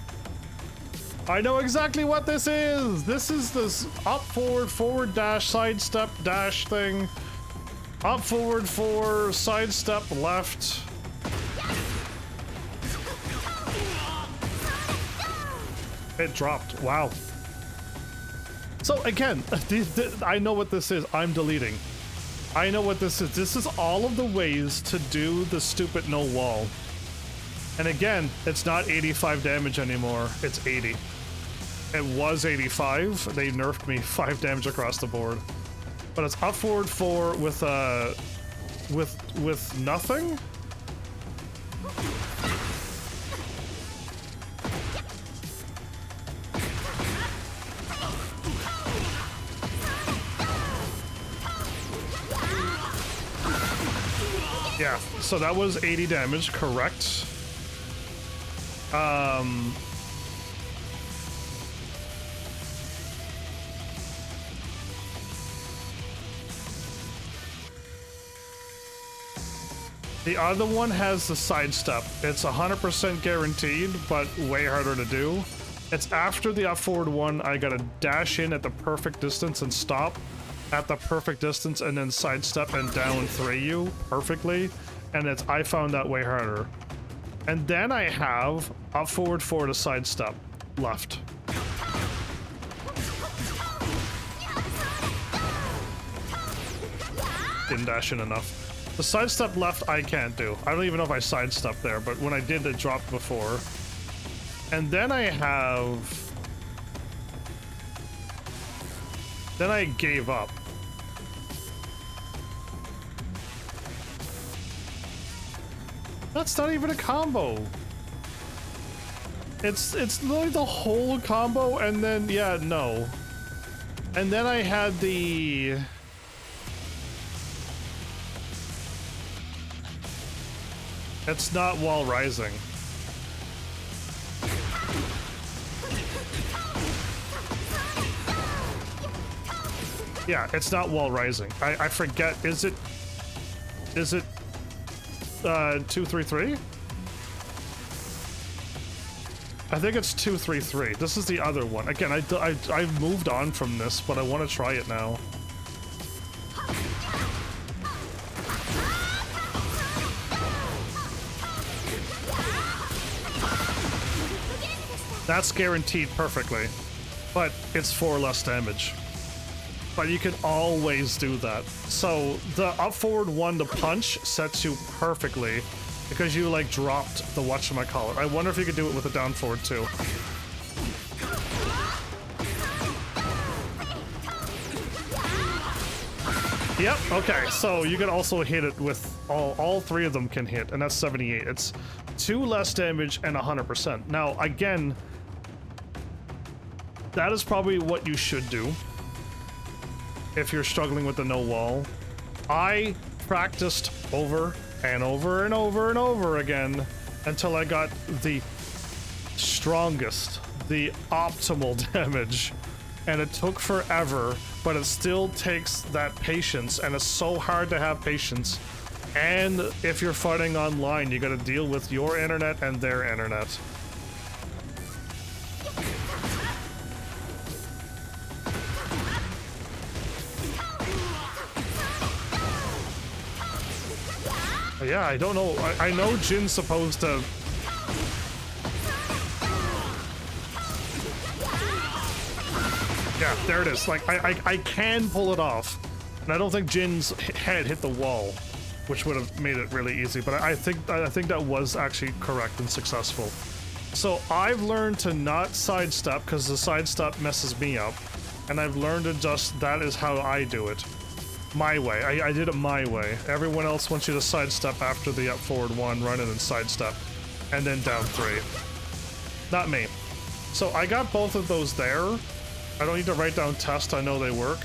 I know exactly what this is! This is this up, forward, dash, sidestep, dash thing. Up, forward, sidestep, left. It dropped. Wow. So again, I know what this is. I'm deleting. I know what this is. This is all of the ways to do the stupid no wall. And again, it's not 85 damage anymore. It's 80. It was 85. They nerfed me 5 damage across the board. But it's up, forward, 4 with nothing? Yeah, so that was 80 damage, correct. The other one has the sidestep. It's 100% guaranteed, but way harder to do. It's after the up forward one, I gotta dash in at the perfect distance and stop at the perfect distance and then sidestep and down 3 you perfectly. And I found that way harder. And then I have up forward forward a sidestep left. Didn't dash in enough. The sidestep left I can't do. I don't even know if I sidestepped there, but when I did, it dropped before. And then I have... Then I gave up. That's not even a combo. It's literally the whole combo, and then, yeah, no. And then I had the... It's not wall rising. Yeah, it's not wall rising. I forget. Is it 233? I think it's 233. This is the other one. Again, I've moved on from this, but I want to try it now. That's guaranteed perfectly, but it's 4 less damage. But you can always do that. So the up forward one to punch sets you perfectly because you like dropped the whatchamacallit. I wonder if you could do it with a down forward too. Yep, okay, so you can also hit it with all 3 of them can hit, and that's 78. It's 2 less damage and 100%. Now, again, that is probably what you should do if you're struggling with the no wall. I practiced over and over and over and over again until I got the strongest, the optimal damage, and it took forever, but it still takes that patience, and it's so hard to have patience. And if you're fighting online, you gotta deal with your internet and their internet. Yeah, I don't know. I know Jin's supposed to... Yeah, there it is. Like, I can pull it off. And I don't think Jin's head hit the wall, which would have made it really easy. But I think that was actually correct and successful. So I've learned to not sidestep because the sidestep messes me up. And I've learned to just, that is how I do it. My way. I did it my way. Everyone else wants you to sidestep after the up forward one, run in and sidestep, and then down 3. Not me. So I got both of those there. I don't need to write down test, I know they work.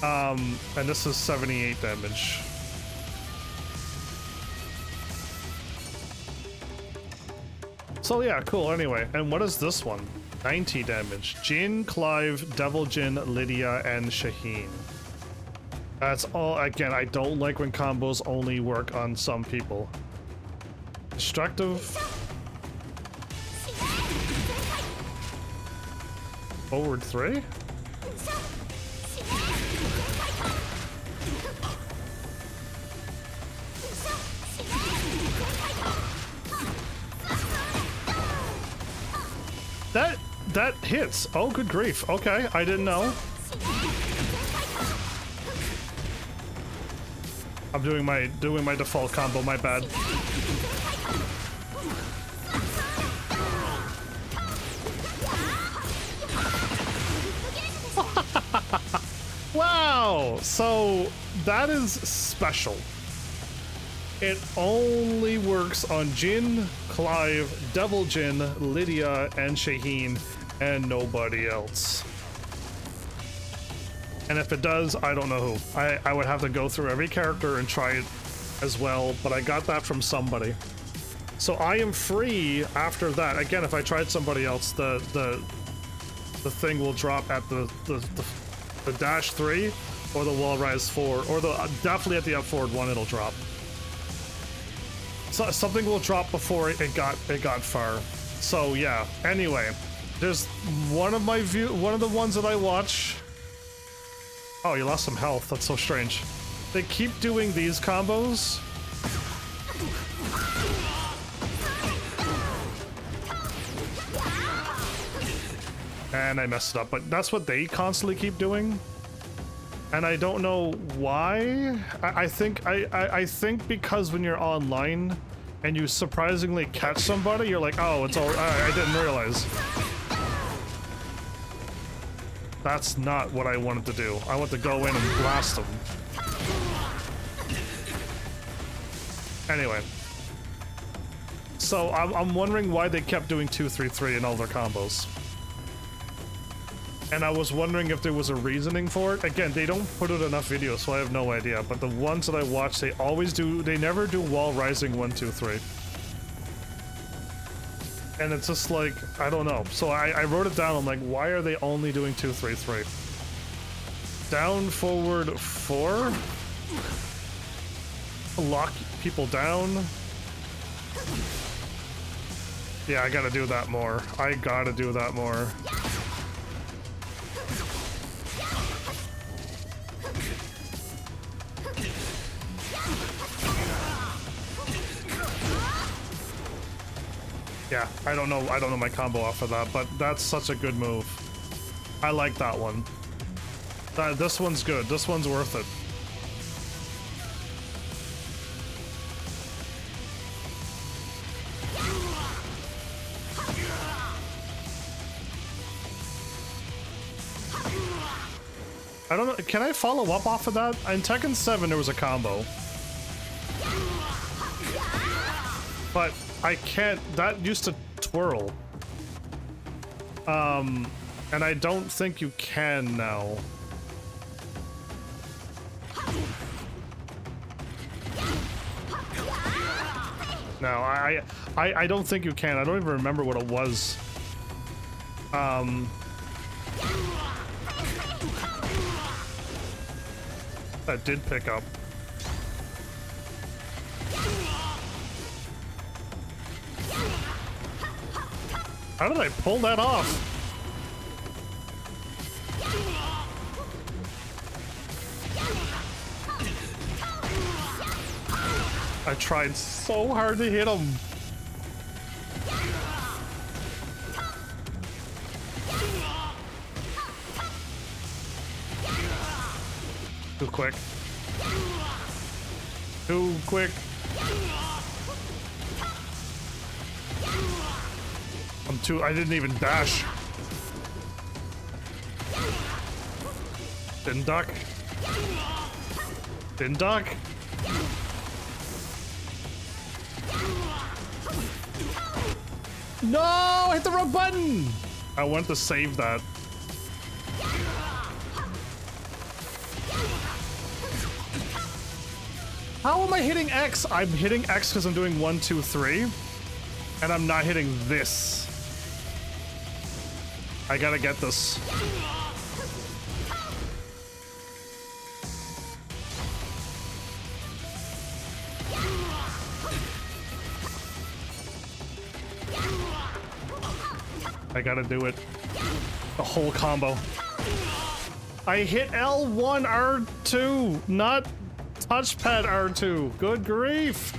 And this is 78 damage. So yeah, cool, anyway. And what is this one? 90 damage. Jin, Clive, Devil Jin, Lydia, and Shaheen. That's all. Again, I don't like when combos only work on some people. Destructive. Forward 3? That hits. Oh, good grief. Okay, I didn't know. I'm doing my default combo, my bad. Wow! So that is special. It only works on Jin, Clive, Devil Jin, Lydia, and Shaheen, and nobody else. And if it does, I don't know who. I would have to go through every character and try it as well, but I got that from somebody. So I am free after that. Again, if I tried somebody else, the thing will drop at the dash 3 or the wall rise 4, or the definitely at the up forward 1 it'll drop. So something will drop before it got far. So yeah. Anyway, there's one of the ones that I watch. Oh, you lost some health. That's so strange. They keep doing these combos. And I messed it up, but that's what they constantly keep doing. And I don't know why. I think because when you're online and you surprisingly catch somebody, you're like, oh, it's all I didn't realize. That's not what I wanted to do. I want to go in and blast them. Anyway. So I'm wondering why they kept doing 2-3-3 in all their combos. And I was wondering if there was a reasoning for it. Again, they don't put out enough videos, so I have no idea. But the ones that I watch, they always do, they never do wall rising 1-2-3. And it's just like, I don't know. So I wrote it down, I'm like, why are they only doing 2-3-3? Down, forward, 4? Lock people down? Yeah, I gotta do that more. I gotta do that more. Yeah, I don't know my combo off of that, but that's such a good move. I like that one. This one's good. This one's worth it. I don't know, can I follow up off of that? In Tekken 7 there was a combo. But I can't, that used to twirl. And I don't think you can now. No, I don't think you can. I don't even remember what it was. That did pick up. How did I pull that off? I tried so hard to hit him. Too quick. Too quick. I didn't even dash. Didn't duck. Didn't duck. No! I hit the wrong button! I want to save that. How am I hitting X? I'm hitting X because I'm doing 1, 2, 3. And I'm not hitting this. I gotta get this. I gotta do it. The whole combo. I hit L1 R2, not touchpad R2. Good grief.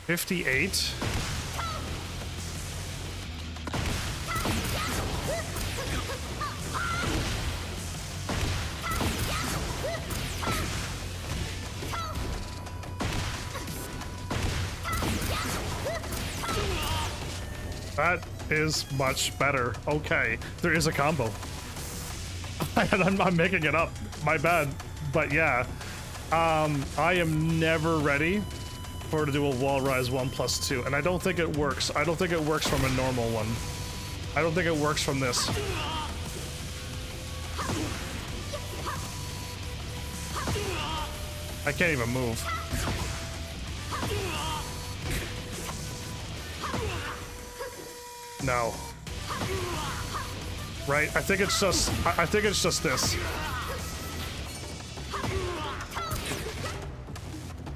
$58. That is much better. Okay, there is a combo. I'm making it up. My bad. But yeah, I am never ready for her to do a wall rise 1+2, and I don't think it works. I don't think it works from a normal one. I don't think it works from this. I can't even move. No. Right? I think it's just this.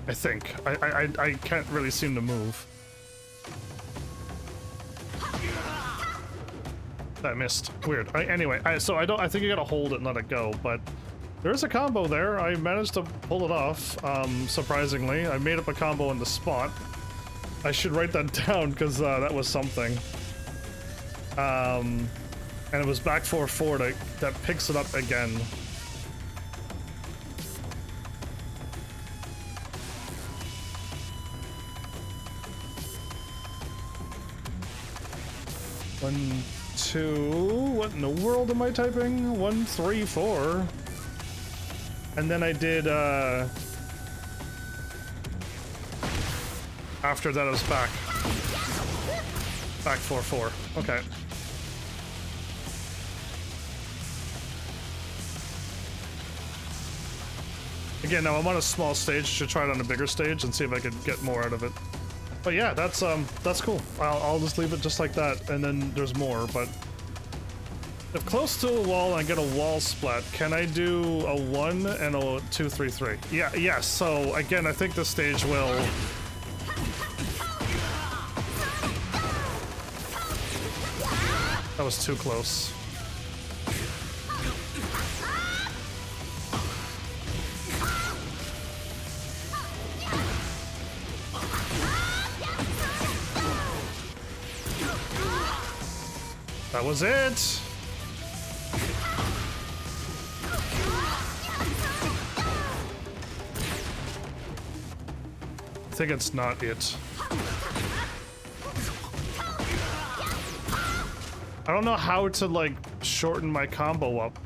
I think. I can't really seem to move. That missed. Weird. Anyway, so I think you gotta hold it and let it go, but there's a combo there. I managed to pull it off, surprisingly. I made up a combo in the spot. I should write that down because that was something. And it was back 4-4 that picks it up again. One, two, what in the world am I typing? 1, 3, 4. And then I did, after that I was back 4-4. Okay. Again, now I'm on a small stage. Should try it on a bigger stage and see if I could get more out of it. But yeah, that's cool. I'll just leave it just like that, and then there's more. But if close to a wall and I get a wall splat, can I do a 1 and a 2, 3, 3? Yeah, yes. So again, I think this stage will. That was too close. That was it. I think it's not it. I don't know how to like shorten my combo up.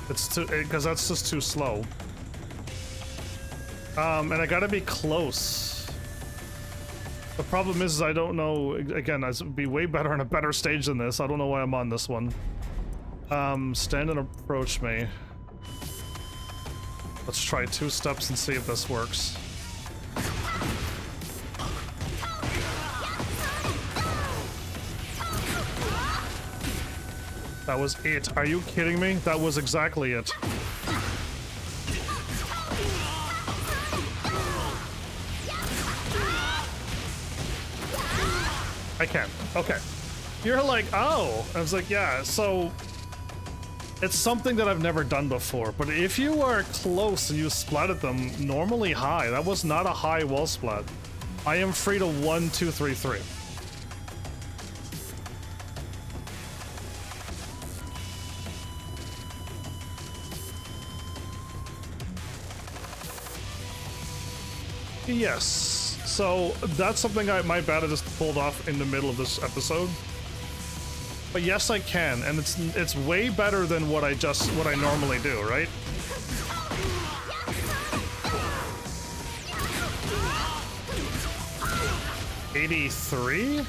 It's too, because that's just too slow. And I gotta be close. The problem is I don't know, again, I'd be way better on a better stage than this. I don't know why I'm on this one. Stand and approach me. Let's try 2 steps and see if this works. That was it. Are you kidding me? That was exactly it. I can. Okay. You're like, oh. I was like, yeah, so it's something that I've never done before, but if you are close and you splatted them normally high, that was not a high wall splat. I am free to 1, 2, 3, 3. Yes. So that's something my bad I just pulled off in the middle of this episode. But yes, I can, and it's way better than what I normally do, right? $83?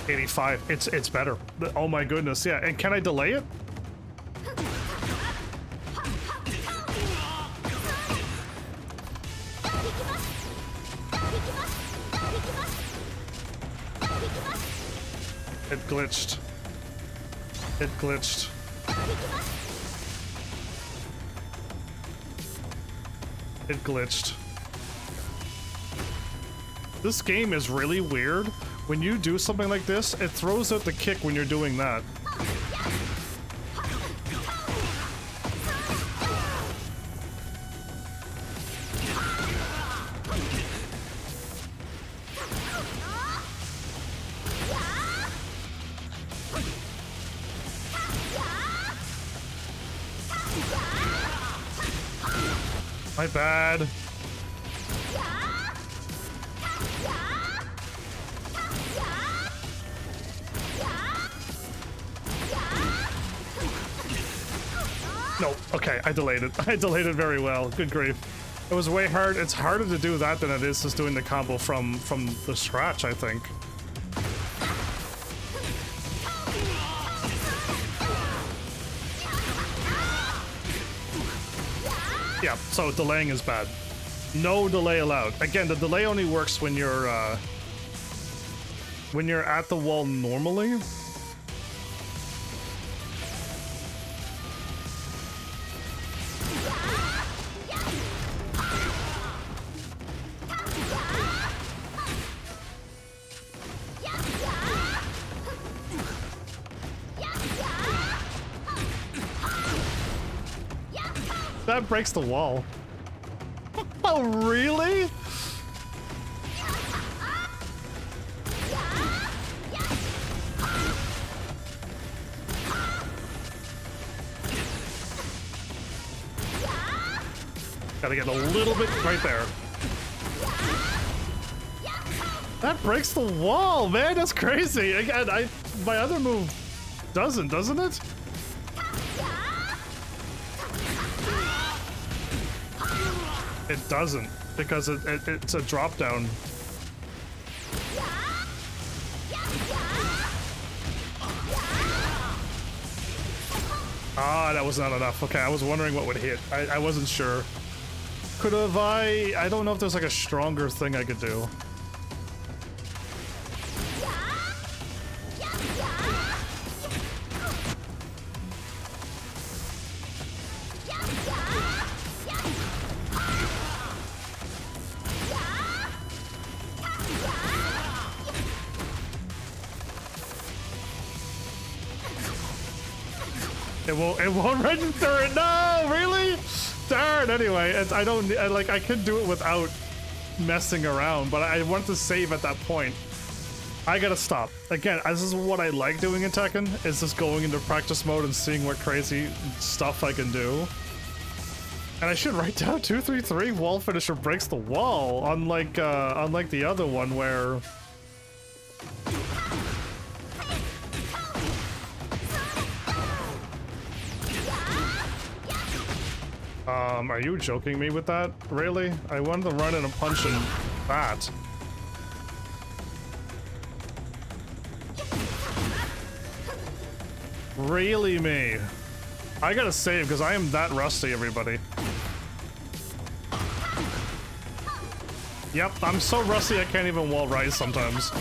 85. It's better. Oh my goodness, yeah. And can I delay it? It glitched. It glitched. It glitched. This game is really weird. When you do something like this, it throws out the kick when you're doing that. My bad. No, okay, I delayed it. I delayed it very well. Good grief. It was way hard. It's harder to do that than it is just doing the combo from the scratch, I think. Yeah, so delaying is bad. No delay allowed. Again, the delay only works when you're at the wall normally. That breaks the wall. Oh, really? Gotta get a little bit right there. That breaks the wall, man. That's crazy. Again, my other move doesn't it? It doesn't, because it's a drop down. Ah, that was not enough. Okay, I was wondering what would hit. I wasn't sure. Could have I don't know if there's like a stronger thing I could do. It won't register it. No, really? Darn. Anyway, I could do it without messing around, but I want to save at that point. I gotta stop. Again, this is what I like doing in Tekken, is just going into practice mode and seeing what crazy stuff I can do. And I should write down 233 wall finisher breaks the wall, unlike the other one where are you joking me with that? Really? I wanted to run in and punch and that. Really, me? I gotta save because I am that rusty, everybody. Yep, I'm so rusty I can't even wall rise sometimes.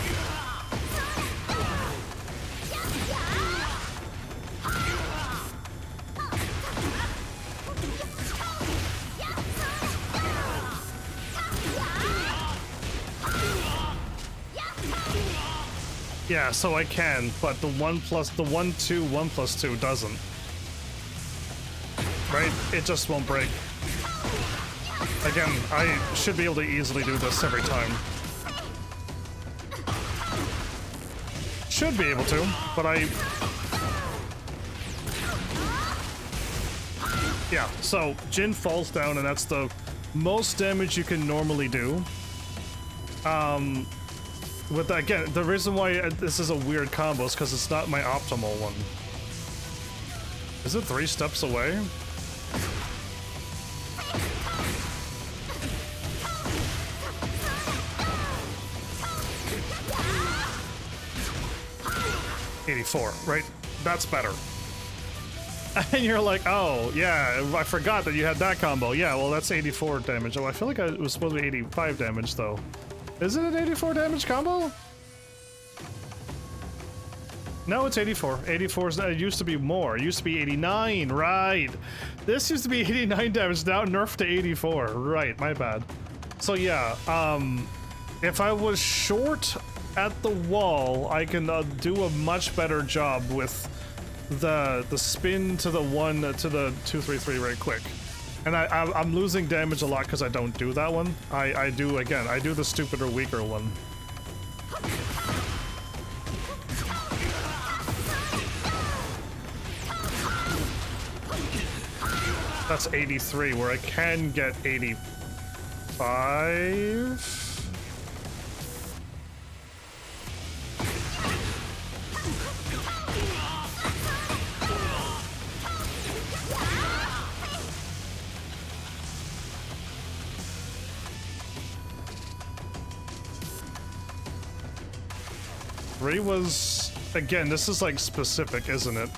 Yeah, so I can, but the 1 2 1 plus 2 doesn't. Right? It just won't break. Again, I should be able to easily do this every time. Should be able to, but yeah, so Jin falls down and that's the most damage you can normally do. With that, again, the reason why this is a weird combo is because it's not my optimal one. Is it 3 steps away? $84, right? That's better. And you're like, oh, yeah, I forgot that you had that combo. Yeah, well, that's 84 damage. Oh, I feel like it was supposed to be 85 damage, though. Is it an 84 damage combo? No, it's 84. 84 it used to be more. It used to be 89, right? This used to be 89 damage, now nerfed to 84. Right, my bad. So yeah, if I was short at the wall, I can do a much better job with the spin to the 233 right quick. And I'm losing damage a lot because I don't do that one. I do the stupider, weaker one. That's 83, where I can get 85. 3 was, again, this is like specific, isn't it?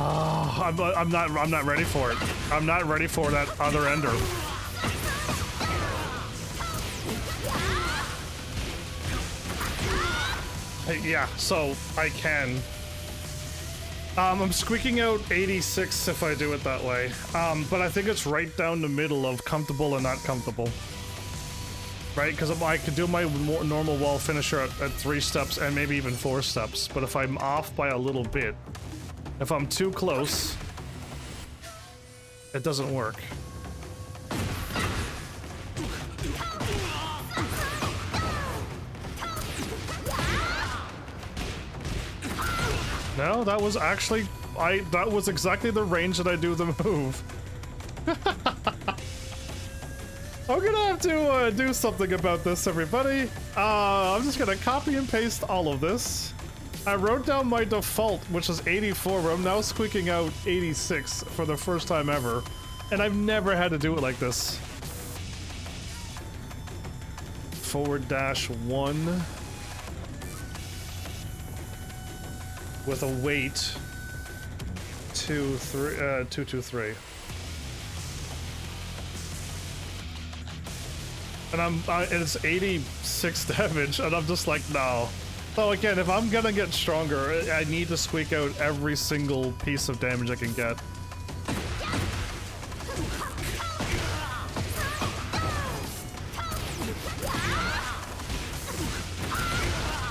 Oh, I'm not ready for it. I'm not ready for that other ender. Hey, yeah, so I can. I'm squeaking out 86 if I do it that way. But I think it's right down the middle of comfortable and not comfortable. Right? Because I could do my normal wall finisher at 3 steps and maybe even 4 steps. But if I'm off by a little bit, if I'm too close, it doesn't work. No, that was actually, that was exactly the range that I do the move. I'm gonna have to do something about this, everybody. I'm just gonna copy and paste all of this. I wrote down my default, which is 84, but I'm now squeaking out 86 for the first time ever. And I've never had to do it like this. /1. With a weight 223, and it's 86 damage, and I'm just like, no. So again, if I'm gonna get stronger, I need to squeak out every single piece of damage I can get.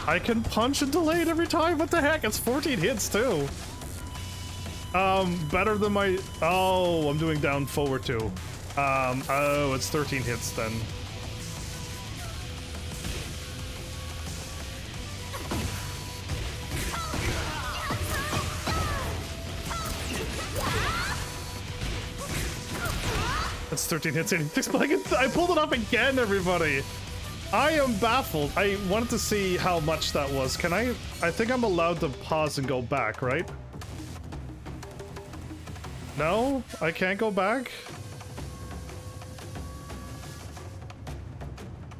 I can punch and delay it every time. What the heck? It's 14 hits too. Better than my. Oh, I'm doing down forward too. Oh, it's 13 hits then. It's 13 hits. 86. I pulled it up again, everybody. I am baffled. I wanted to see how much that was. Can I think I'm allowed to pause and go back, right? No? I can't go back?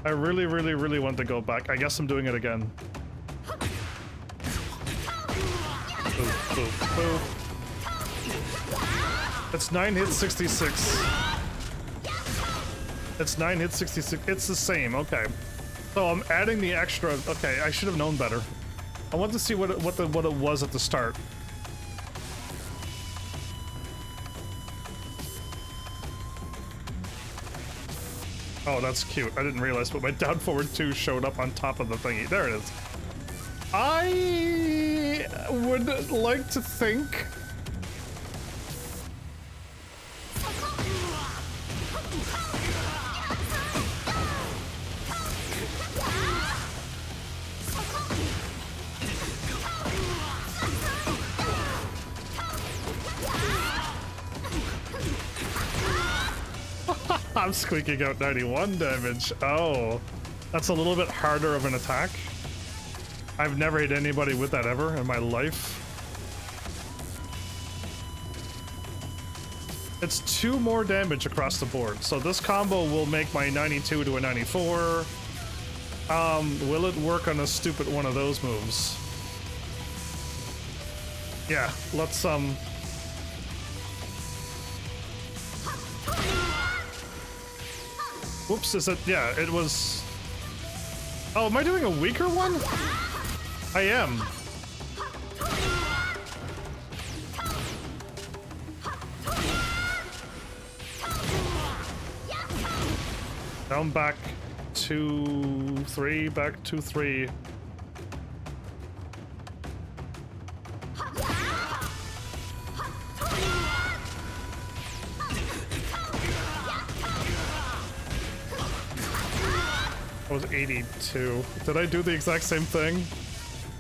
I really, really, really want to go back. I guess I'm doing it again. Boop, boop, boop. It's 9 hits, 66. It's 9 hits, 66. It's the same. Okay. So I'm adding the extra. Okay, I should have known better. I want to see what it was at the start. Oh, that's cute. I didn't realize, but my down forward 2 showed up on top of the thingy. There it is. I would like to think. I'm squeaking out 91 damage. Oh, that's a little bit harder of an attack. I've never hit anybody with that ever in my life. It's 2 more damage across the board. So this combo will make my 92 to a 94. Will it work on a stupid one of those moves? Yeah, let's Whoops, is it? Yeah, it was. Oh, am I doing a weaker one? I am. Down back 2, 3, back 2, 3. I was 82. Did I do the exact same thing?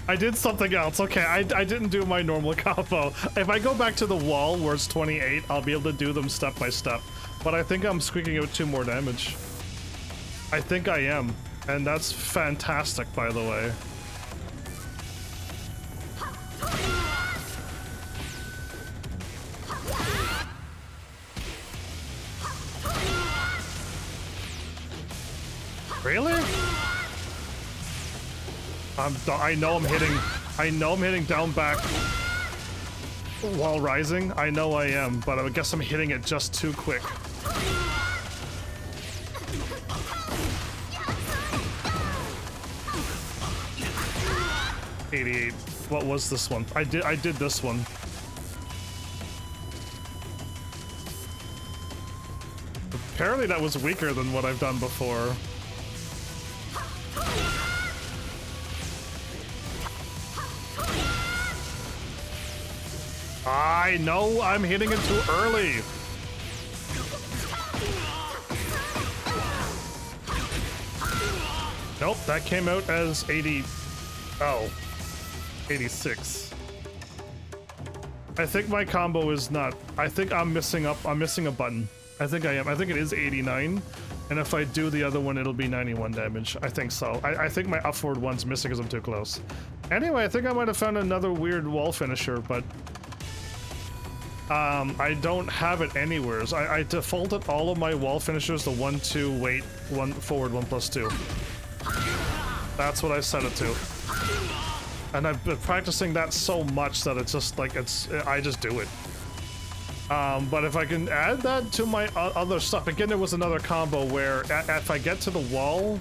I did something else. Okay, I didn't do my normal combo. If I go back to the wall where it's 28, I'll be able to do them step by step. But I think I'm squeaking out 2 more damage. I think I am. And that's fantastic, by the way. Really? I know I'm hitting down back while rising. I know I am, but I guess I'm hitting it just too quick. $88. What was this one? I did this one. Apparently that was weaker than what I've done before. I know I'm hitting it too early. Nope, that came out as 80. Oh, 86. I think my combo is not. I think I'm missing a button. I think I am. I think it is 89. And if I do the other one, it'll be 91 damage. I think so. I think my upward one's missing because I'm too close. Anyway, I think I might have found another weird wall finisher, but I don't have it anywhere. So I defaulted all of my wall finishers to 1, 2, wait, 1 forward, 1 plus 2. That's what I set it to. And I've been practicing that so much that it's just like, I just do it. But if I can add that to my other stuff, again, there was another combo where if I get to the wall,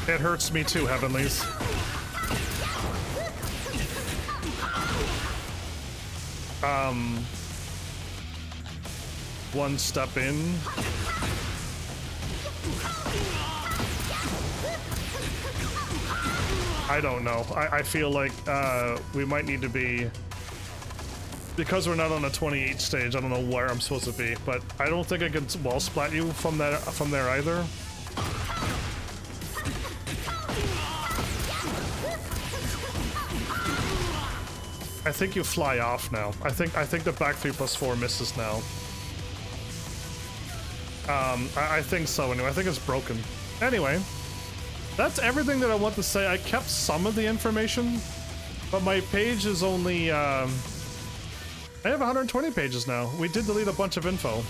it hurts me too, Heavenlies. One step in. I don't know. I feel like we might need to be, because we're not on a 28 stage. I don't know where I'm supposed to be, but I don't think I can wall splat you from there either. I think you fly off now. I think the back 3 plus 4 misses now. I think so anyway. I think it's broken. Anyway, that's everything that I want to say. I kept some of the information, but my page is only, I have 120 pages now. We did delete a bunch of info.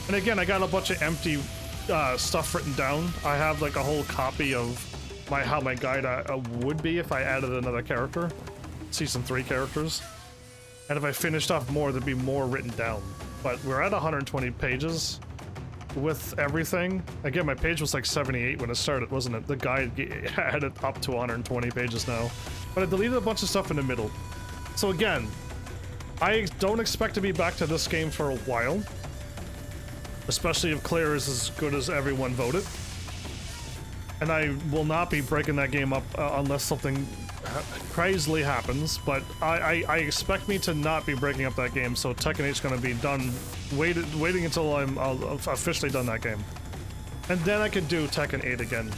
And again, I got a bunch of empty stuff written down. I have like a whole copy of how my guide would be if I added another character. Season 3 characters. And if I finished off more, there'd be more written down. But we're at 120 pages with everything. Again, my page was like 78 when it started, wasn't it? The guide had it up to 120 pages now. But I deleted a bunch of stuff in the middle. So again, I don't expect to be back to this game for a while. Especially if Claire is as good as everyone voted. And I will not be breaking that game up unless something crazily happens, but I expect me to not be breaking up that game, so Tekken 8 is going to be done, waiting until I've officially done that game. And then I can do Tekken 8 again.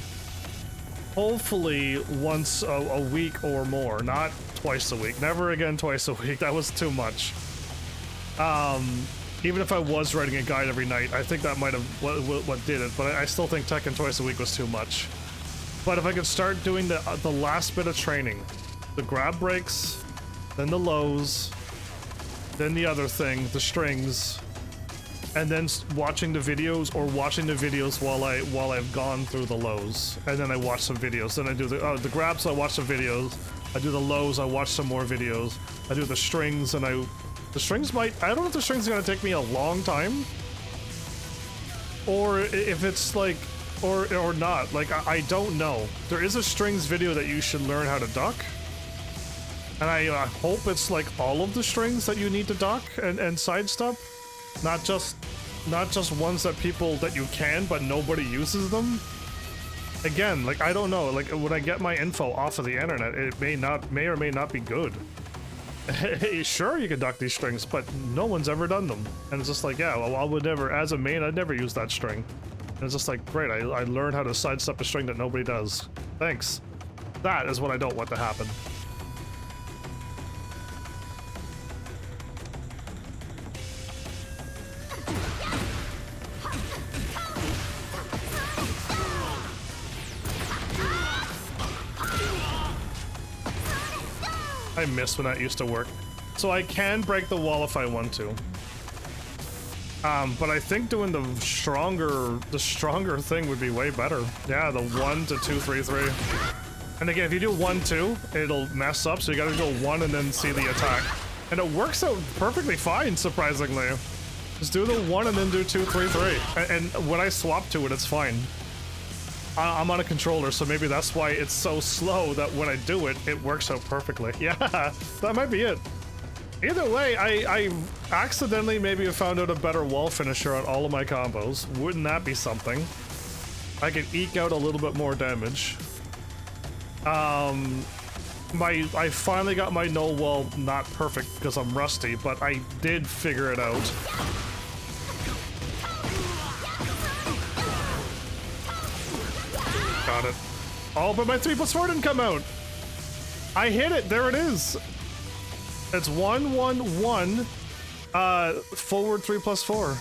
Hopefully once a week or more, not twice a week. Never again twice a week, that was too much. Even if I was writing a guide every night, I think that might have what did it, but I still think Tekken twice a week was too much. But if I could start doing the last bit of training, the grab breaks, then the lows, then the other thing, the strings, and then watching the videos, or watching the videos while I've gone through the lows, and then I watch some videos. Then I do the grabs, I watch some videos. I do the lows, I watch some more videos. I do the strings, and the strings might, I don't know if the strings are gonna take me a long time, or if it's like, or not. Like, I don't know. There is a strings video that you should learn how to duck, and I hope it's like all of the strings that you need to duck and sidestep, not just ones that you can but nobody uses them. Again, like, I don't know. Like, when I get my info off of the internet, it may or may not be good. Hey, sure, you can duck these strings, but no one's ever done them. And it's just like, yeah, well, I would never, as a main, I'd never use that string. And it's just like, great, I learned how to sidestep a string that nobody does. Thanks. That is what I don't want to happen. I miss when that used to work. So I can break the wall if I want to. But I think doing the stronger thing would be way better. Yeah, the 1 to 2 3 3. And again, if you do 1 2, it'll mess up. So you gotta go 1 and then see the attack, and it works out perfectly fine. Surprisingly, just do the 1 and then do 2 3 3. And when I swap to it, it's fine. I'm on a controller, so maybe that's why it's so slow that when I do it, it works out perfectly. Yeah, that might be it. Either way, I accidentally maybe have found out a better wall finisher on all of my combos. Wouldn't that be something? I can eke out a little bit more damage. I finally got my null wall not perfect because I'm rusty, but I did figure it out. Got it. Oh, but my 3+4 didn't come out. I hit it. There it is. It's 1 1 1. Forward 3+4.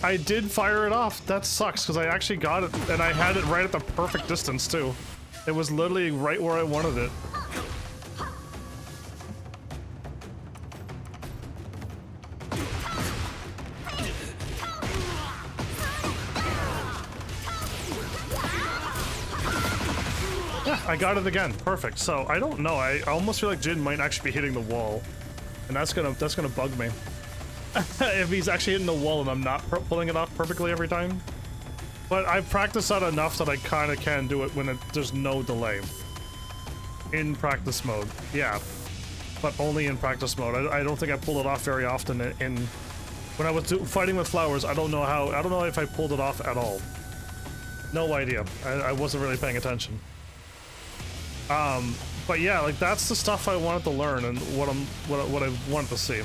I did fire it off. That sucks because I actually got it and I had it right at the perfect distance too. It was literally right where I wanted it. I got it again. Perfect. So I don't know. I almost feel like Jin might actually be hitting the wall, and that's gonna bug me. If he's actually hitting the wall and I'm not pulling it off perfectly every time. But I've practiced that enough that I kind of can do it when there's no delay. In practice mode, yeah, but only in practice mode. I don't think I pulled it off very often when I was fighting with flowers. I don't know if I pulled it off at all. No idea. I wasn't really paying attention. But yeah, like that's the stuff I wanted to learn and what I wanted to see.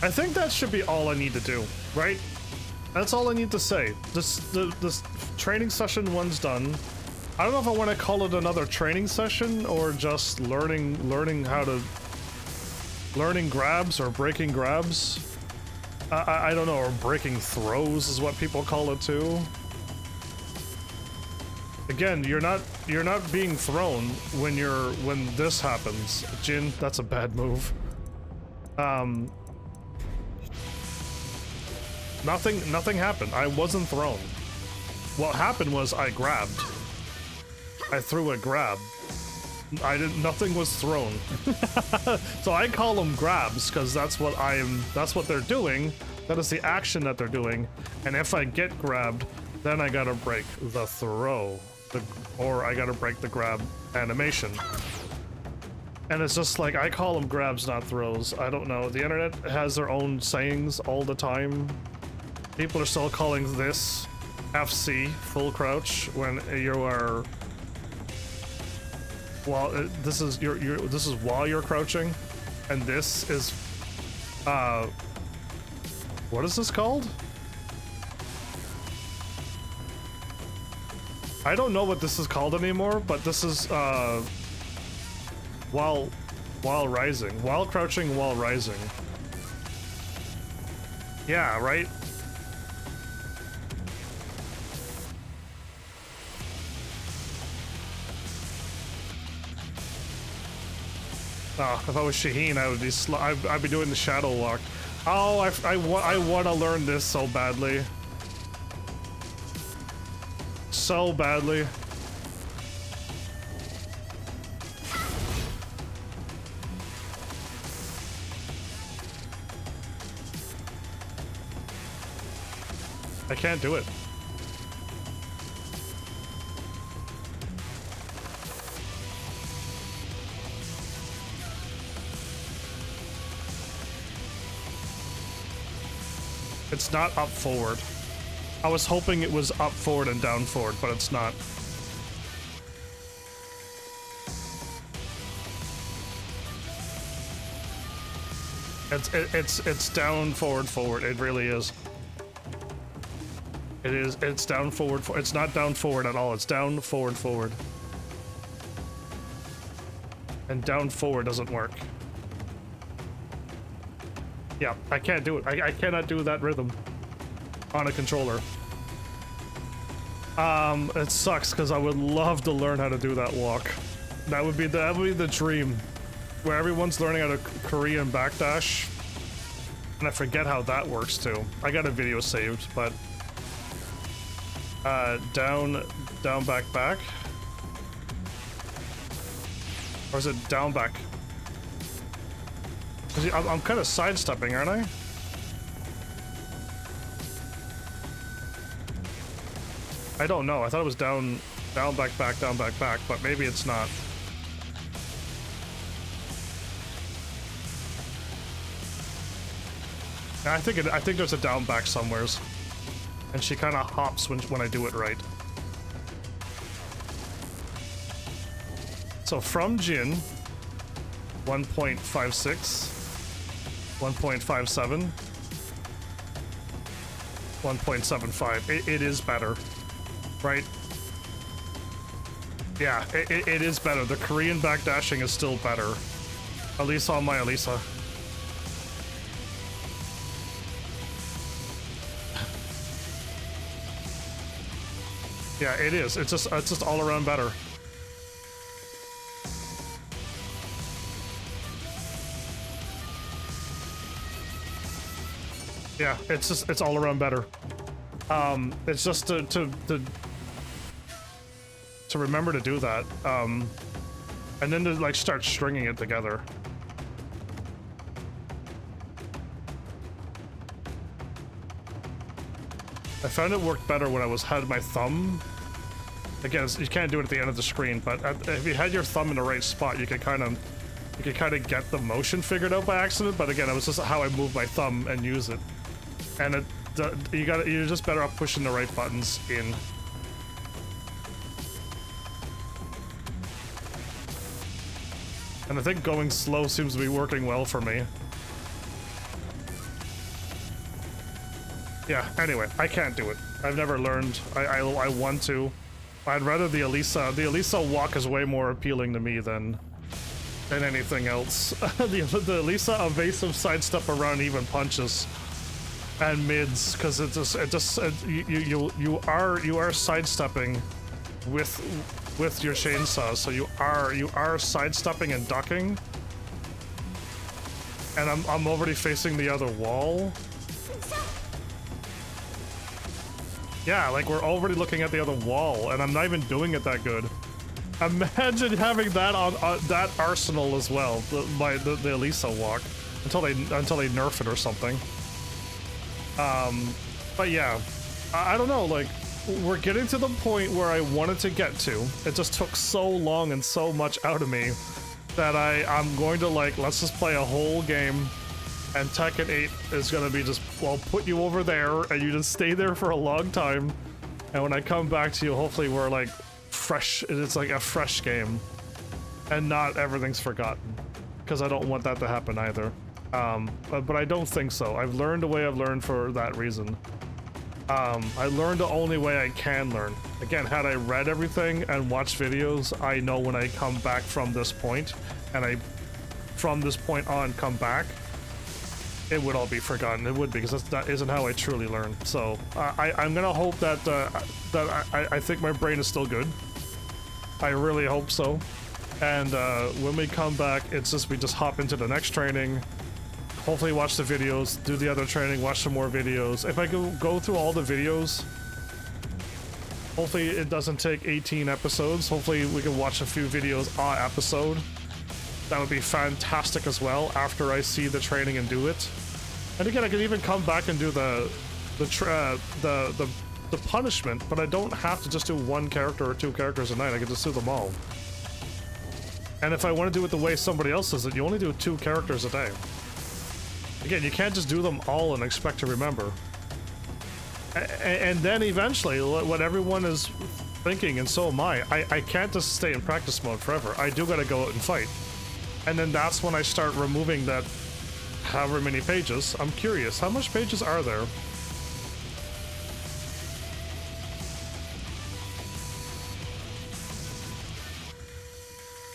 I think that should be all I need to do, right? That's all I need to say. This training session one's done. I don't know if I want to call it another training session or just learning grabs or breaking grabs. I don't know, or breaking throws is what people call it too. Again, you're not being thrown when this happens. Jin, that's a bad move. Nothing happened. I wasn't thrown. What happened was I grabbed. I threw a grab. Nothing was thrown. So I call them grabs because that's what they're doing. That is the action that they're doing. And if I get grabbed, then I gotta break the throw. Or I gotta break the grab animation. And it's just like, I call them grabs, not throws. I don't know. The internet has their own sayings all the time. People are still calling this FC, full crouch, when you are... Well, this is while you're crouching, and this is... what is this called? I don't know what this is called anymore, but this is while rising, while crouching, while rising. Yeah, right? Oh, if I was Shaheen, I would be I'd be doing the shadow walk. Oh, I want to learn this so badly. So badly. I can't do it. It's not up forward. I was hoping it was up forward and down forward, but it's not. It's down forward forward. It really is. It is. It's down forward. It's not down forward at all. It's down forward forward. And down forward doesn't work. Yeah, I can't do it. I cannot do that rhythm on a controller. It sucks because I would love to learn how to do that walk. That would be the dream, where everyone's learning how to Korean backdash, and I forget how that works too. I got a video saved, but down, back, back, or is it down, back? I'm kind of sidestepping, aren't I? I don't know. I thought it was down, back, back, but maybe it's not. I think there's a down back somewheres, and she kind of hops when I do it right. So from Jin, 1.56, 1.57, 1.75. It is better, right? Yeah, it is better. The Korean backdashing is still better. Elisa on my Elisa. Yeah, it is. It's just all around better. Yeah, it's all around better. It's just to remember to do that. And then to like start stringing it together. I found it worked better when I had my thumb. Again, you can't do it at the end of the screen, but if you had your thumb in the right spot, you could kind of get the motion figured out by accident. But again, it was just how I move my thumb and use it. And you're just better off pushing the right buttons in. And I think going slow seems to be working well for me. Yeah, anyway, I can't do it. I've never learned. I want to. I'd rather the Elisa. The Elisa walk is way more appealing to me than anything else. the Elisa evasive sidestep around even punches and mids, because you are sidestepping with your chainsaw, so you are sidestepping and ducking. And I'm already facing the other wall. Yeah, like we're already looking at the other wall, and I'm not even doing it that good. Imagine having that on that arsenal as well, the Elisa walk, until they nerf it or something. But yeah, I don't know. Like, we're getting to the point where I wanted to get to. It just took so long and so much out of me that I'm going to like, let's just play a whole game. And Tekken 8 is gonna be just, well, put you over there and you just stay there for a long time. And when I come back to you, hopefully we're like fresh, it's like a fresh game. And not everything's forgotten. Because I don't want that to happen either. But I don't think so. I've learned the way I've learned for that reason. I learned the only way I can learn. Again, had I read everything and watched videos, I know when I come back from this point, and from this point on come back, it would all be forgotten. It would be, because that isn't how I truly learn. So I'm gonna hope that I think my brain is still good. I really hope so. And when we come back, it's just we just hop into the next training. Hopefully watch the videos, do the other training, watch some more videos. If I go through all the videos, hopefully it doesn't take 18 episodes. Hopefully we can watch a few videos a episode. That would be fantastic as well after I see the training and do it. And again, I can even come back and do the punishment, but I don't have to just do one character or two characters a night. I can just do them all. And if I want to do it the way somebody else does it, you only do 2 characters a day. Again, you can't just do them all and expect to remember. And then eventually, what everyone is thinking, and so am I can't just stay in practice mode forever. I do gotta go out and fight. And then that's when I start removing that however many pages. I'm curious, how much pages are there?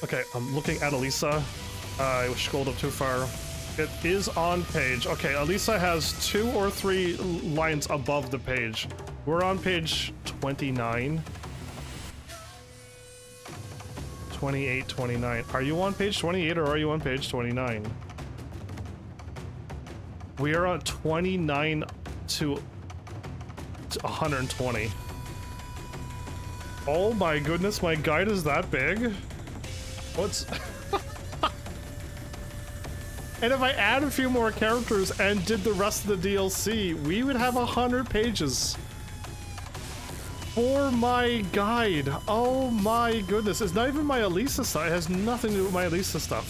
Okay, I'm looking at Elisa. I scrolled up too far. It is on page. Okay, Elisa has 2 or 3 lines above the page. We're on page 29. 28, 29. Are you on page 28 or are you on page 29? We are on 29 to 120. Oh my goodness, my guide is that big? What's... And if I add a few more characters and did the rest of the DLC, we would have 100 pages for my guide. Oh my goodness. It's not even my Elisa stuff. It has nothing to do with my Elisa stuff.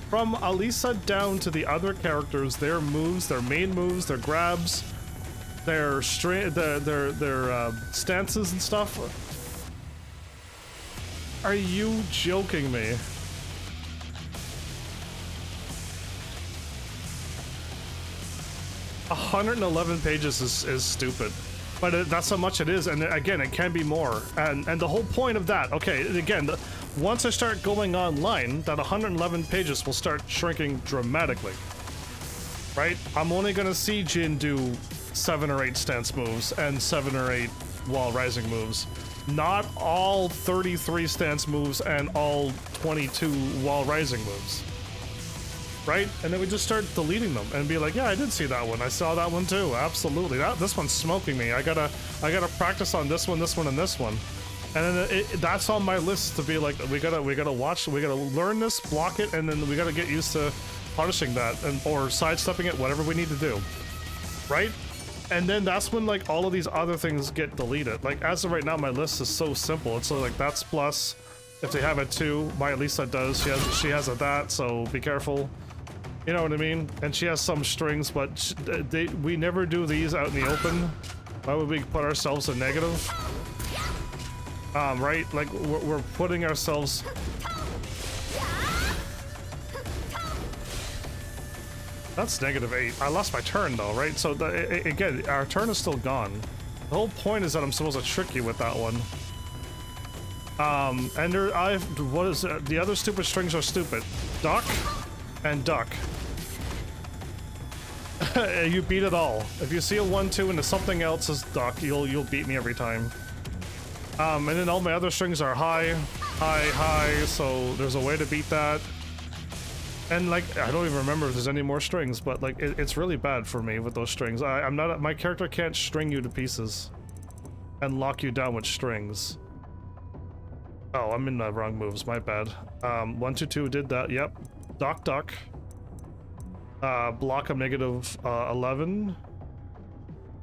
From Elisa down to the other characters, their moves, their main moves, their grabs, their stances and stuff. Are you joking me? A 111 pages is stupid, but that's how much it is, and again, it can be more. And the whole point of that, okay, again, once I start going online, that 111 pages will start shrinking dramatically, right? I'm only gonna see Jin do 7 or 8 stance moves and 7 or 8 wall rising moves. Not all 33 stance moves and all 22 wall rising moves. Right? And then we just start deleting them and be like, yeah, I did see that one. I saw that one too. Absolutely. This one's smoking me. I gotta practice on this one, and this one. And then that's on my list to be like, we gotta watch, we gotta learn this, block it, and then we gotta get used to punishing that or sidestepping it, whatever we need to do. Right? And then that's when like all of these other things get deleted. Like as of right now, my list is so simple. It's so like that's plus. If they have a 2, my Elisa does. She has a that, so be careful. You know what I mean? And she has some strings, but we never do these out in the open. Why would we put ourselves in negative? Right? Like, we're putting ourselves... That's -8. I lost my turn, though, right? So, again, our turn is still gone. The whole point is that I'm supposed to trick you with that one. And what is it? The other stupid strings are stupid. Duck and duck. You beat it all. If you see a 1-2 and something else is duck, you'll beat me every time. And then all my other strings are high, high, high, so there's a way to beat that. And like, I don't even remember if there's any more strings, but like, it's really bad for me with those strings. My character can't string you to pieces and lock you down with strings. Oh, I'm in the wrong moves, my bad. 1-2-2 did that, yep. Duck, duck. Block of -11.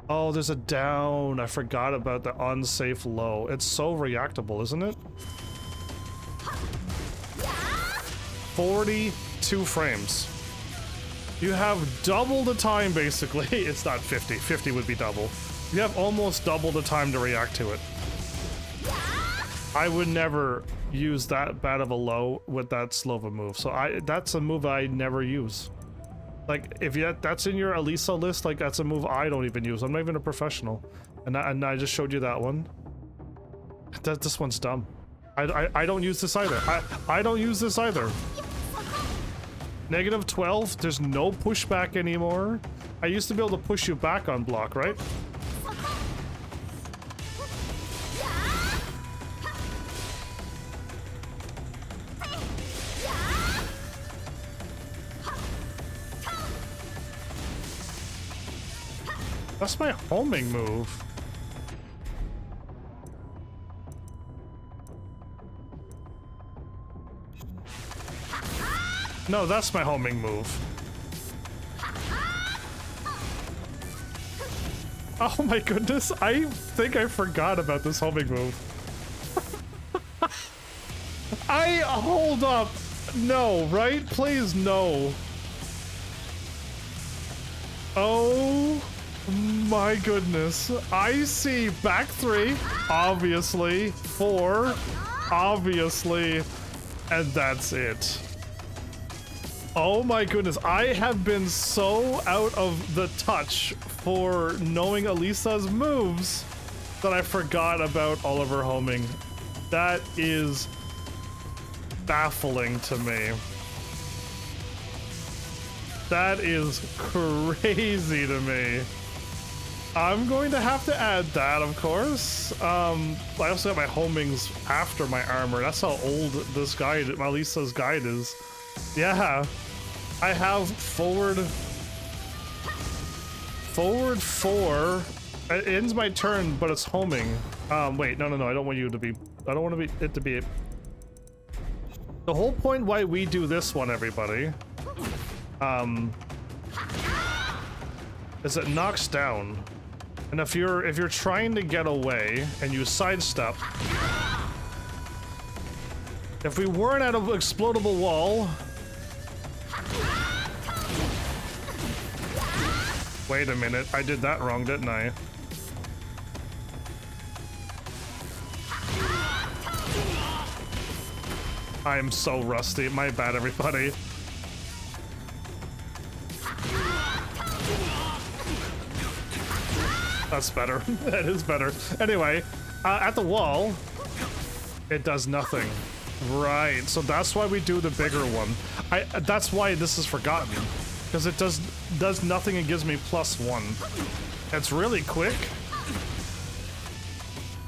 Oh, there's a down. I forgot about the unsafe low. It's so reactable, isn't it? 42 frames. You have double the time, basically. It's not 50. 50 would be double. You have almost double the time to react to it. I would never use that bad of a low with that slow of a move. So that's a move I never use. Like, if that's in your Elisa list, like, that's a move I don't even use. I'm not even a professional. And I just showed you that one. This one's dumb. I don't use this either. I don't use this either. -12, there's no pushback anymore. I used to be able to push you back on block, right? That's my homing move. No, that's my homing move. Oh my goodness, I think I forgot about this homing move. Hold up. No, right? Please, no. Oh My goodness. I see back 3, obviously, 4, obviously, and that's it. Oh my goodness, I have been so out of the touch for knowing Elisa's moves that I forgot about Oliver homing. That is baffling to me. That is crazy to me. I'm going to have to add that, of course. I also have my homings after my armor. That's how old this guide, Elisa's guide is. Yeah, I have forward 4. It ends my turn, but it's homing. Wait, no, I don't want you to be. I don't want it to be. The whole point why we do this one, everybody, is it knocks down, and if you're trying to get away and you sidestep, if we weren't at an explodable wall. Wait a minute, I did that wrong, didn't I? I am so rusty. My bad, everybody. That's better. That is better. Anyway, at the wall, it does nothing. Right, so that's why we do the bigger one. That's why this is forgotten. Because it does nothing and gives me +1. It's really quick.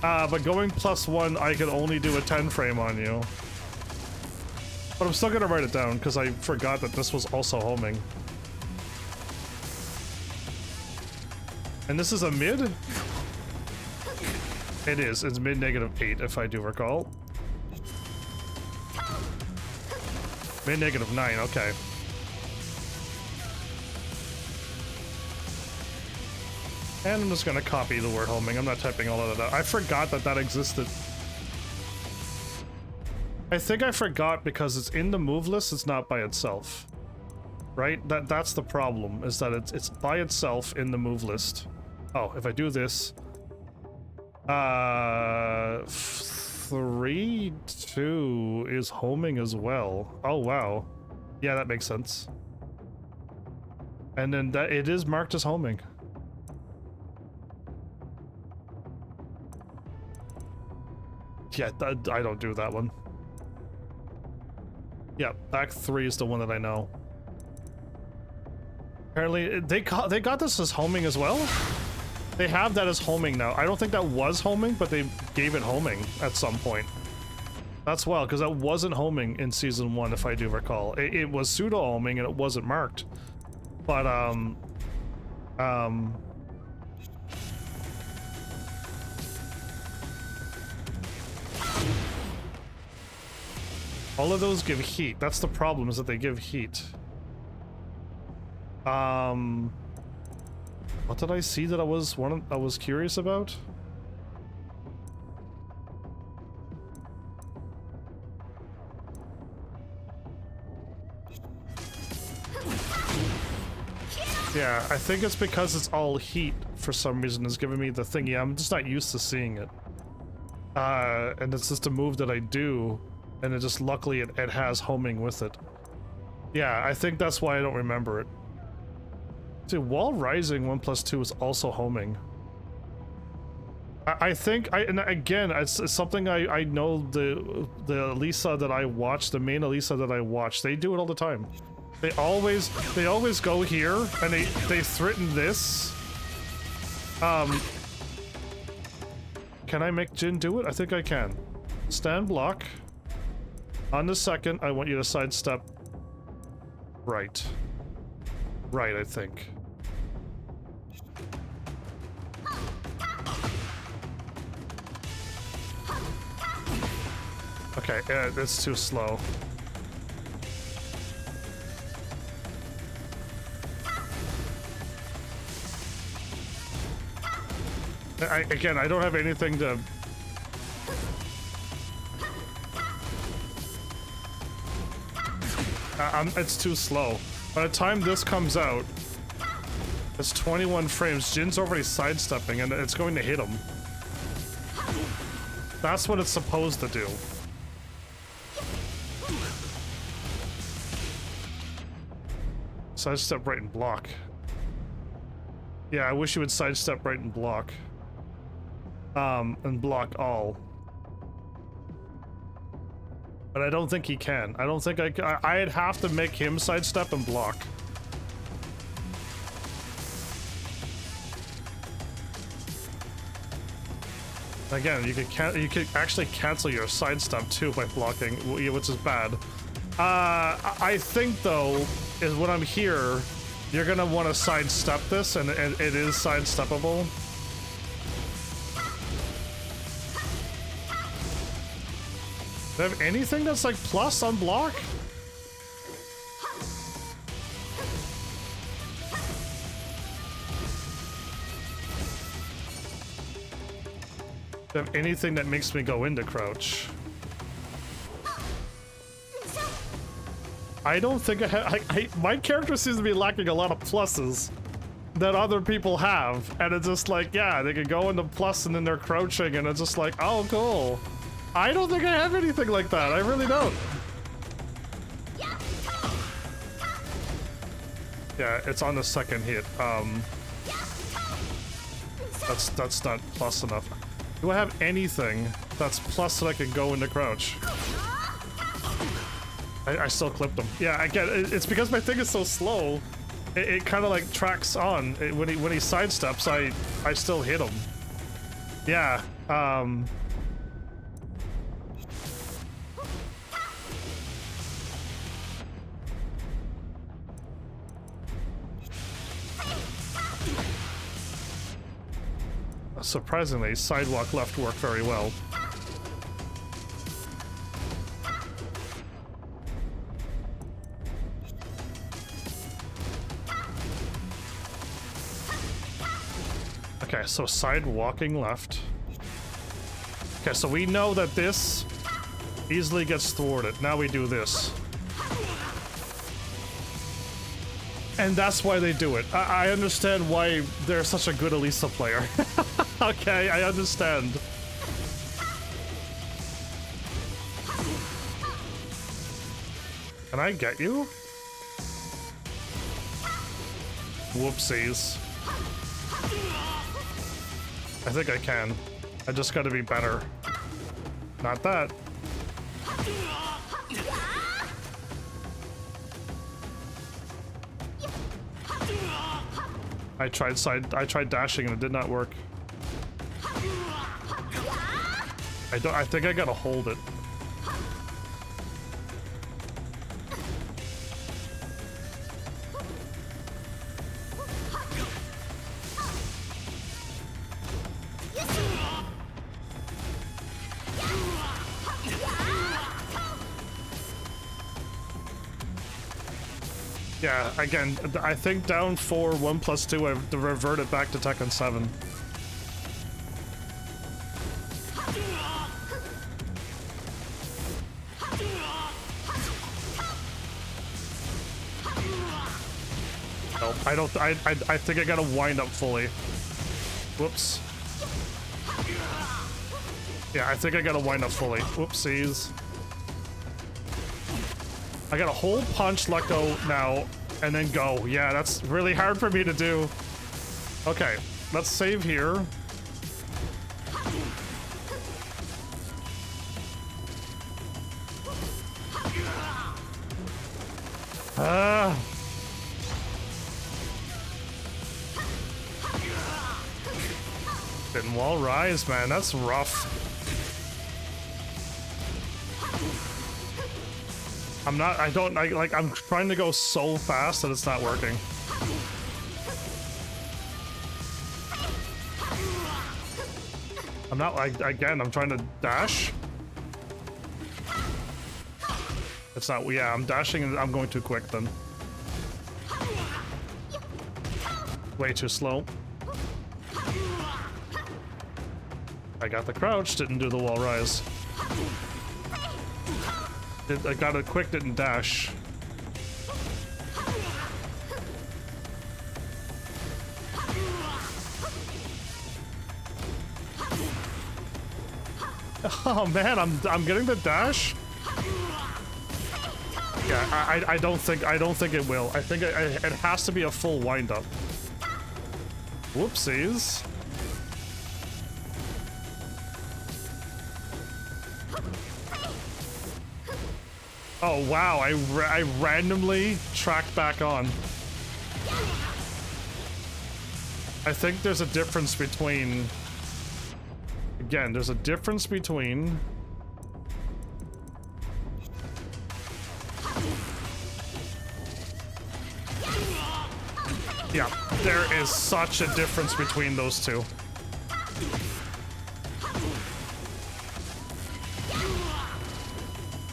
But going +1, I can only do a 10 frame on you. But I'm still gonna write it down because I forgot that this was also homing. And this is a mid? It is. It's mid -8 if I do recall. Mid -9, okay. And I'm just gonna copy the word homing. I'm not typing all of that. I forgot that that existed. I think I forgot because it's in the move list, it's not by itself. Right? That's the problem, is that it's by itself in the move list. Oh, if I do this... 3-2 is homing as well. Oh, wow. Yeah, that makes sense. And then that it is marked as homing. Yeah, I don't do that one. Yeah, back 3 is the one that I know. Apparently, they got this as homing as well? They have that as homing now. I don't think that was homing, but they gave it homing at some point. That's wild, because that wasn't homing in Season 1, if I do recall. It was pseudo-homing, and it wasn't marked. But, all of those give heat. That's the problem, is that they give heat. What did I see that I was curious about? Yeah, I think it's because it's all heat for some reason. It's giving me the thing. Yeah, I'm just not used to seeing it. And it's just a move that I do, and it just luckily it has homing with it. Yeah, I think that's why I don't remember it. See, Wall Rising 1+2 is also homing. I think and again, it's something I know the Elisa that I watch, the main Elisa that I watch, they do it all the time. They always go here and they threaten this. Can I make Jin do it? I think I can. Stand block. On the second, I want you to sidestep right. Right, I think. Okay, it's too slow. Again, I don't have anything to... it's too slow. By the time this comes out, It's 21 frames. Jin's already sidestepping and it's going to hit him. That's what it's supposed to do. Sidestep right and block. Yeah, I wish you would sidestep right and block. And block all. But I don't think he can. I don't think I'd have to make him sidestep and block. Again, you could actually cancel your sidestep too by blocking, which is bad. I think though, is when I'm here, you're gonna want to sidestep this, and it is sidesteppable. Do I have anything that's like plus on block? Do I have anything that makes me go into crouch? I don't think I have. My character seems to be lacking a lot of pluses that other people have, and it's just like, yeah, they can go into plus and then they're crouching, and it's just like, oh, cool. I don't think I have anything like that. I really don't. Yeah, it's on the second hit. That's not plus enough. Do I have anything that's plus that I can go into crouch? I still clipped him. Yeah, again, it's because my thing is so slow. It kind of like tracks on. When he sidesteps, I still hit him. Yeah. Surprisingly, sidewalk left worked very well. Okay, so side walking left. Okay, so we know that this easily gets thwarted. Now we do this. And that's why they do it. I understand why they're such a good Elisa player. Okay, I understand. Can I get you? Whoopsies. I think I can. I just gotta be better. Not that. I tried dashing and it did not work. I think I gotta hold it. Yeah, again, I think down 4, 1 plus 2, I've reverted back to Tekken 7. Nope, I think I gotta wind up fully. Whoops. Yeah, I think I gotta wind up fully. Whoopsies. I got a whole punch, let go now, and then go. Yeah, that's really hard for me to do. Okay, let's save here. Didn't wall rise, man. That's rough. I'm trying to go so fast that it's not working. I'm trying to dash. It's not, yeah, I'm dashing and I'm going too quick then. Way too slow. I got the crouch, didn't do the wall rise. I got it quick, didn't dash. Oh man, I'm getting the dash. Yeah, I don't think it will. I think it has to be a full wind-up. Whoopsies. Oh wow, I randomly tracked back on. I think there's a difference between... Again, there's a difference between... Yeah, there is such a difference between those two.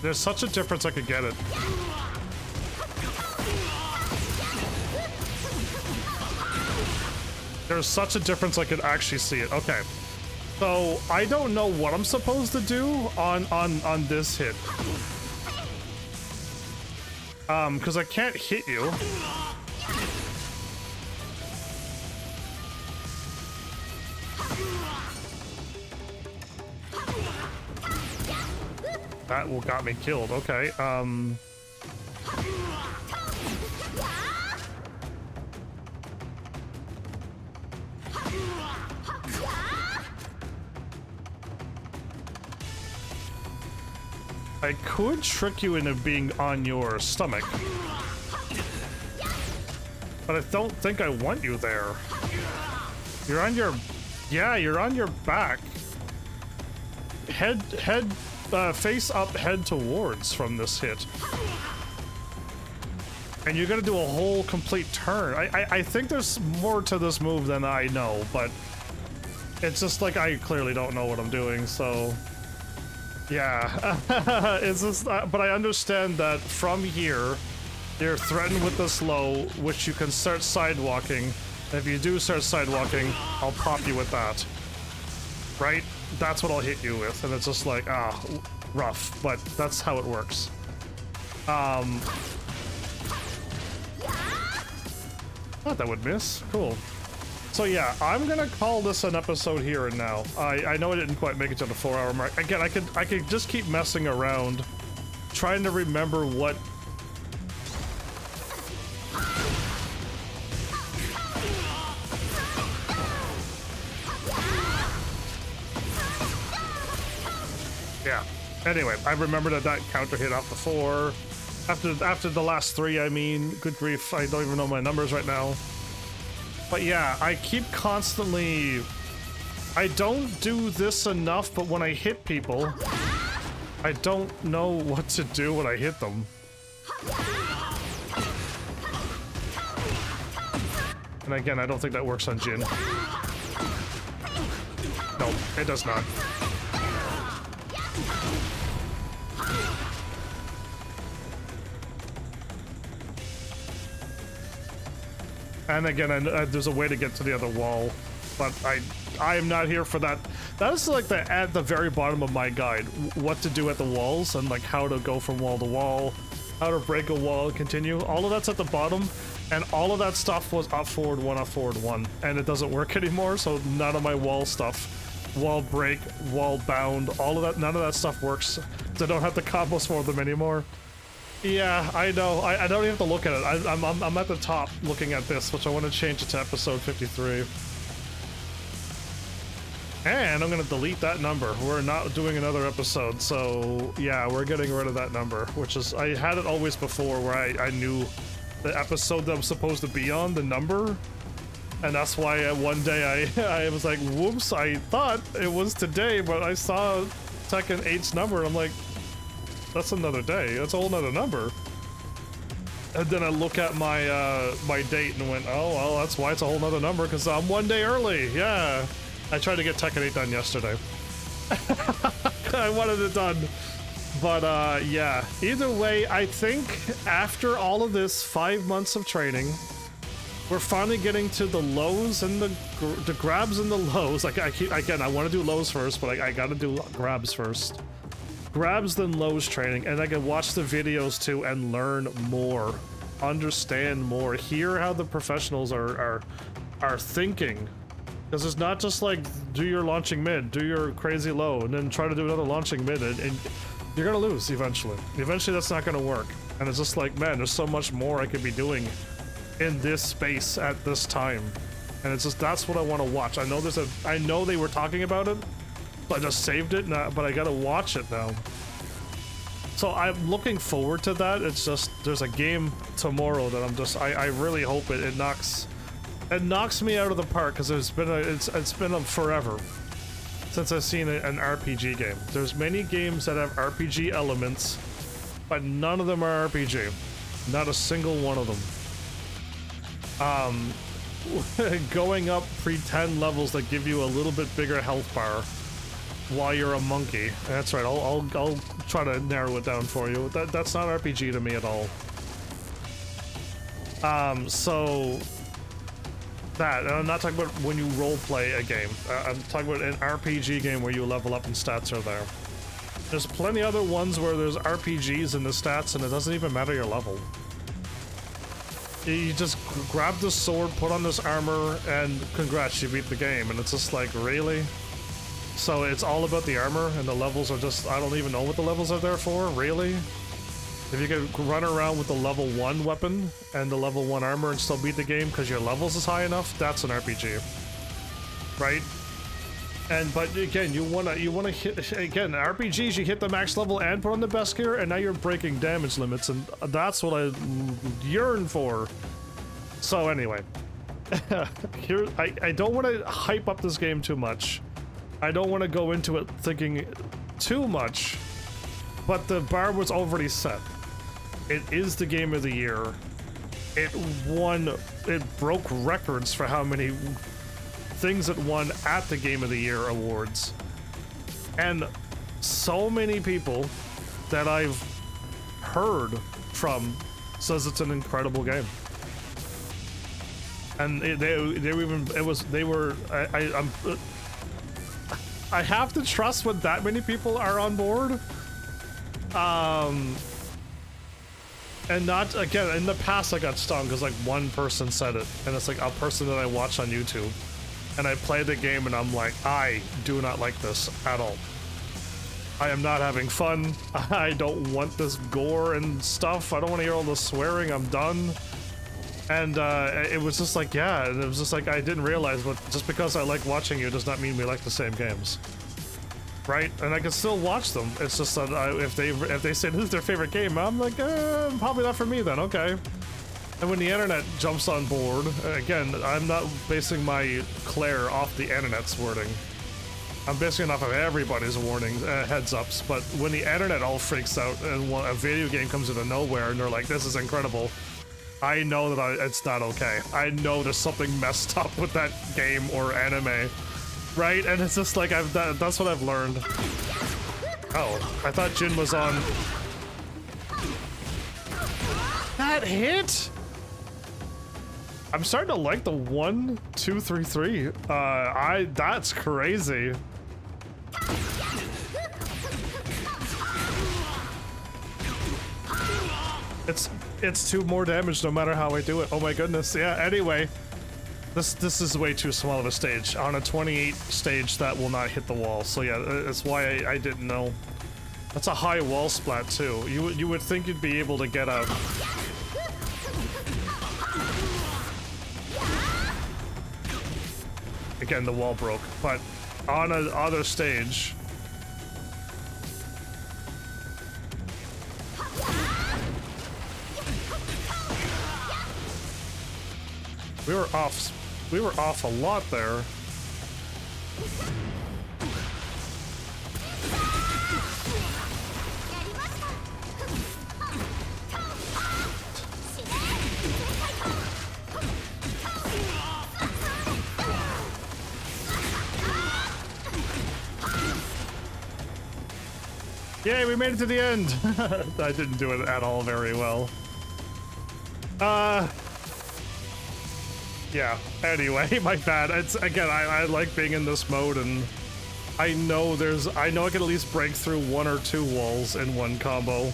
There's such a difference I could get it. There's such a difference I could actually see it. Okay. So, I don't know what I'm supposed to do on this hit. Because I can't hit you. That got me killed. Okay. I could trick you into being on your stomach. But I don't think I want you there. You're on your... Yeah, you're on your back. Face up, head towards from this hit. And you're gonna do a whole complete turn. I think there's more to this move than I know, but it's just like I clearly don't know what I'm doing, so yeah. It's just, but I understand that from here, you're threatened with the slow, which you can start sidewalking. If you do start sidewalking, I'll pop you with that. Right? That's what I'll hit you with, and it's just like, rough, but that's how it works. Thought that would miss. Cool. So yeah, I'm gonna call this an episode here and now. I know I didn't quite make it to the 4-hour mark. Again, I could just keep messing around, trying to remember what... Yeah. Anyway, I remember that counter hit off before. After the last 3, I mean, good grief, I don't even know my numbers right now. But yeah, I keep constantly... I don't do this enough, but when I hit people, I don't know what to do when I hit them. And again, I don't think that works on Jin. No, it does not. And again, there's a way to get to the other wall, but I am not here for that. That is like at the very bottom of my guide, what to do at the walls and like how to go from wall to wall, how to break a wall and continue. All of that's at the bottom, and all of that stuff was up forward 1, up forward 1, and it doesn't work anymore. So none of my wall stuff, wall break, wall bound, all of that, none of that stuff works. So I don't have the combos for them anymore. Yeah, I know. I don't even have to look at it. I'm at the top looking at this, which I want to change it to episode 53. And I'm going to delete that number. We're not doing another episode, so yeah, we're getting rid of that number, which is... I had it always before where I knew the episode that I'm supposed to be on, the number, and that's why one day I was like, whoops, I thought it was today, but I saw Tekken 8's number, and I'm like, that's another day. That's a whole nother number. And then I look at my my date and went, oh, well, that's why it's a whole nother number, because I'm 1 day early. Yeah. I tried to get Tekken 8 done yesterday. I wanted it done. But yeah. Either way, I think after all of this 5 months of training, we're finally getting to the lows and the grabs and the lows. Like I want to do lows first, but I gotta do grabs first. Grabs then lows training, and I can watch the videos too and learn more, understand more, hear how the professionals are thinking Because it's not just like, do your launching mid, do your crazy low, and then try to do another launching mid, and you're gonna lose eventually. Eventually that's not gonna work. And it's just like, man, there's so much more I could be doing in this space at this time. And it's just, that's what I want to watch. I know I know they were talking about it, so I just saved it, but I gotta watch it now. So I'm looking forward to that. It's just, there's a game tomorrow that I really hope it knocks me out of the park, because it's been a forever since I've seen an RPG game. There's many games that have RPG elements, but none of them are RPG. Not a single one of them. Going up pretend levels that give you a little bit bigger health bar while you're a monkey. That's right. I'll try to narrow it down for you. That's not RPG to me at all. So that, and I'm not talking about when you role play a game. I'm talking about an RPG game where you level up and stats are there. There's plenty other ones where there's RPGs in the stats and it doesn't even matter your level. You just grab this sword, put on this armor, and congrats, you beat the game. And it's just like, really? So it's all about the armor, and the levels are just, I don't even know what the levels are there for, really? If you could run around with the level 1 weapon and the level 1 armor and still beat the game because your levels is high enough, that's an RPG. Right? But again, you wanna hit, again, RPGs, you hit the max level and put on the best gear, and now you're breaking damage limits, and that's what I yearn for. So anyway, here, I don't want to hype up this game too much. I don't want to go into it thinking too much, but the bar was already set. It is the game of the year. It broke records for how many things it won at the Game of the Year awards. And so many people that I've heard from says it's an incredible game. And I have to trust when that many people are on board. And not, again, in the past I got stung because like one person said it, and it's like a person that I watch on YouTube. And I play the game and I'm like, I do not like this at all. I am not having fun. I don't want this gore and stuff. I don't want to hear all the swearing. I'm done. And it was just like, yeah, and it was just like, I didn't realize, but just because I like watching you does not mean we like the same games. Right? And I can still watch them. It's just that if they say this is their favorite game, I'm like, probably not for me then, okay. And when the internet jumps on board, again, I'm not basing my Claire off the internet's wording. I'm basing it off of everybody's warnings, heads ups, but when the internet all freaks out and a video game comes out of nowhere and they're like, this is incredible, I know that it's not okay. I know there's something messed up with that game or anime, right? And it's just like, that's what I've learned. Oh, I thought Jin was on. That hit? I'm starting to like the 1, 2, 3, 3. That's crazy. It's 2 more damage no matter how I do it. Oh my goodness. Yeah, anyway. This is way too small of a stage. On a 28 stage, that will not hit the wall. So yeah, that's why I didn't know. That's a high wall splat too. You would think you'd be able to get a... Again, the wall broke, but on another stage... We were off a lot there. Yay, we made it to the end! I didn't do it at all very well. Yeah, anyway, my bad. It's, again, I like being in this mode, and I know I can at least break through 1 or 2 walls in one combo.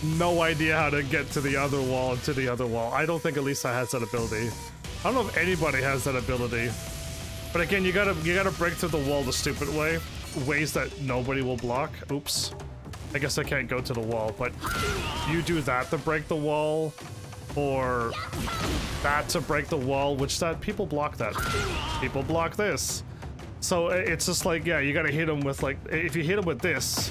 No idea how to get to the other wall and to the other wall. I don't think Elisa has that ability. I don't know if anybody has that ability. But again, you gotta break through the wall the stupid way. Ways that nobody will block. Oops. I guess I can't go to the wall, but you do that to break the wall, or that to break the wall, which that people block that. People block this. So it's just like, yeah, you gotta hit them with like, if you hit them with this,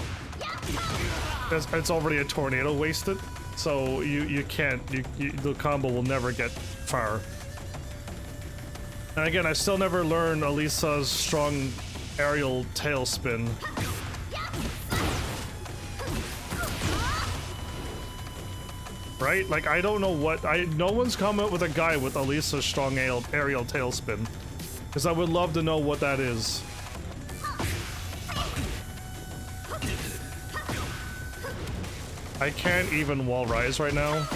it's already a tornado wasted. So you can't, the combo will never get far. And again, I still never learned Elisa's strong aerial tailspin. Right? Like, I don't know what, no one's come up with a guy with Elisa's strong aerial tailspin. Because I would love to know what that is. I can't even wall rise right now.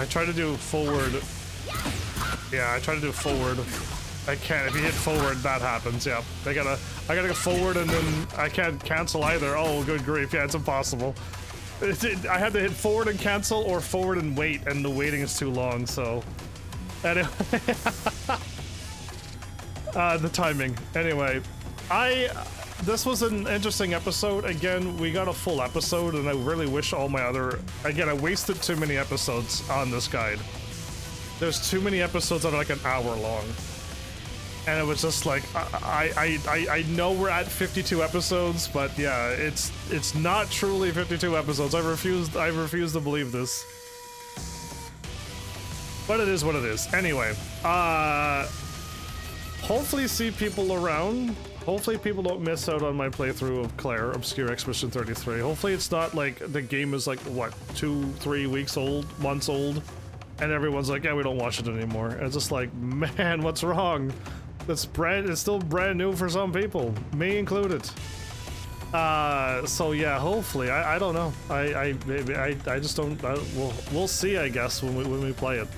I try to do forward. Yeah, I try to do forward. I can't. If you hit forward, that happens. Yeah, I gotta go forward, and then I can't cancel either. Oh, good grief! Yeah, it's impossible. I had to hit forward and cancel, or forward and wait, and the waiting is too long. So, anyway, the timing. Anyway, this was an interesting episode. Again, we got a full episode, and I really wish all my other... Again, I wasted too many episodes on this guide. There's too many episodes that are like an hour long. And it was just like, I know we're at 52 episodes, but yeah, it's not truly 52 episodes. I refuse to believe this. But it is what it is. Anyway, hopefully see people around. Hopefully people don't miss out on my playthrough of Claire, Obscure Expedition 33. Hopefully it's not like the game is like, what, 2-3 months old, and everyone's like, yeah, we don't watch it anymore. And it's just like, man, what's wrong? It's still brand new for some people, me included. So yeah, hopefully, I don't know. I just don't, we'll see, I guess, when we play it.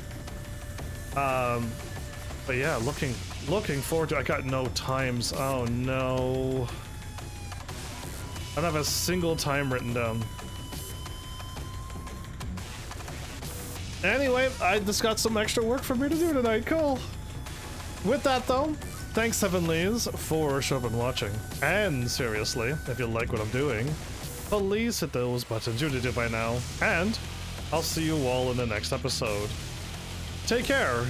But yeah, looking forward to. I got no times. Oh no. I don't have a single time written down. Anyway, I just got some extra work for me to do tonight. Cool. With that though, thanks Heavenlies for showing and watching. And seriously, if you like what I'm doing, please hit those buttons you did by now. And I'll see you all in the next episode. Take care.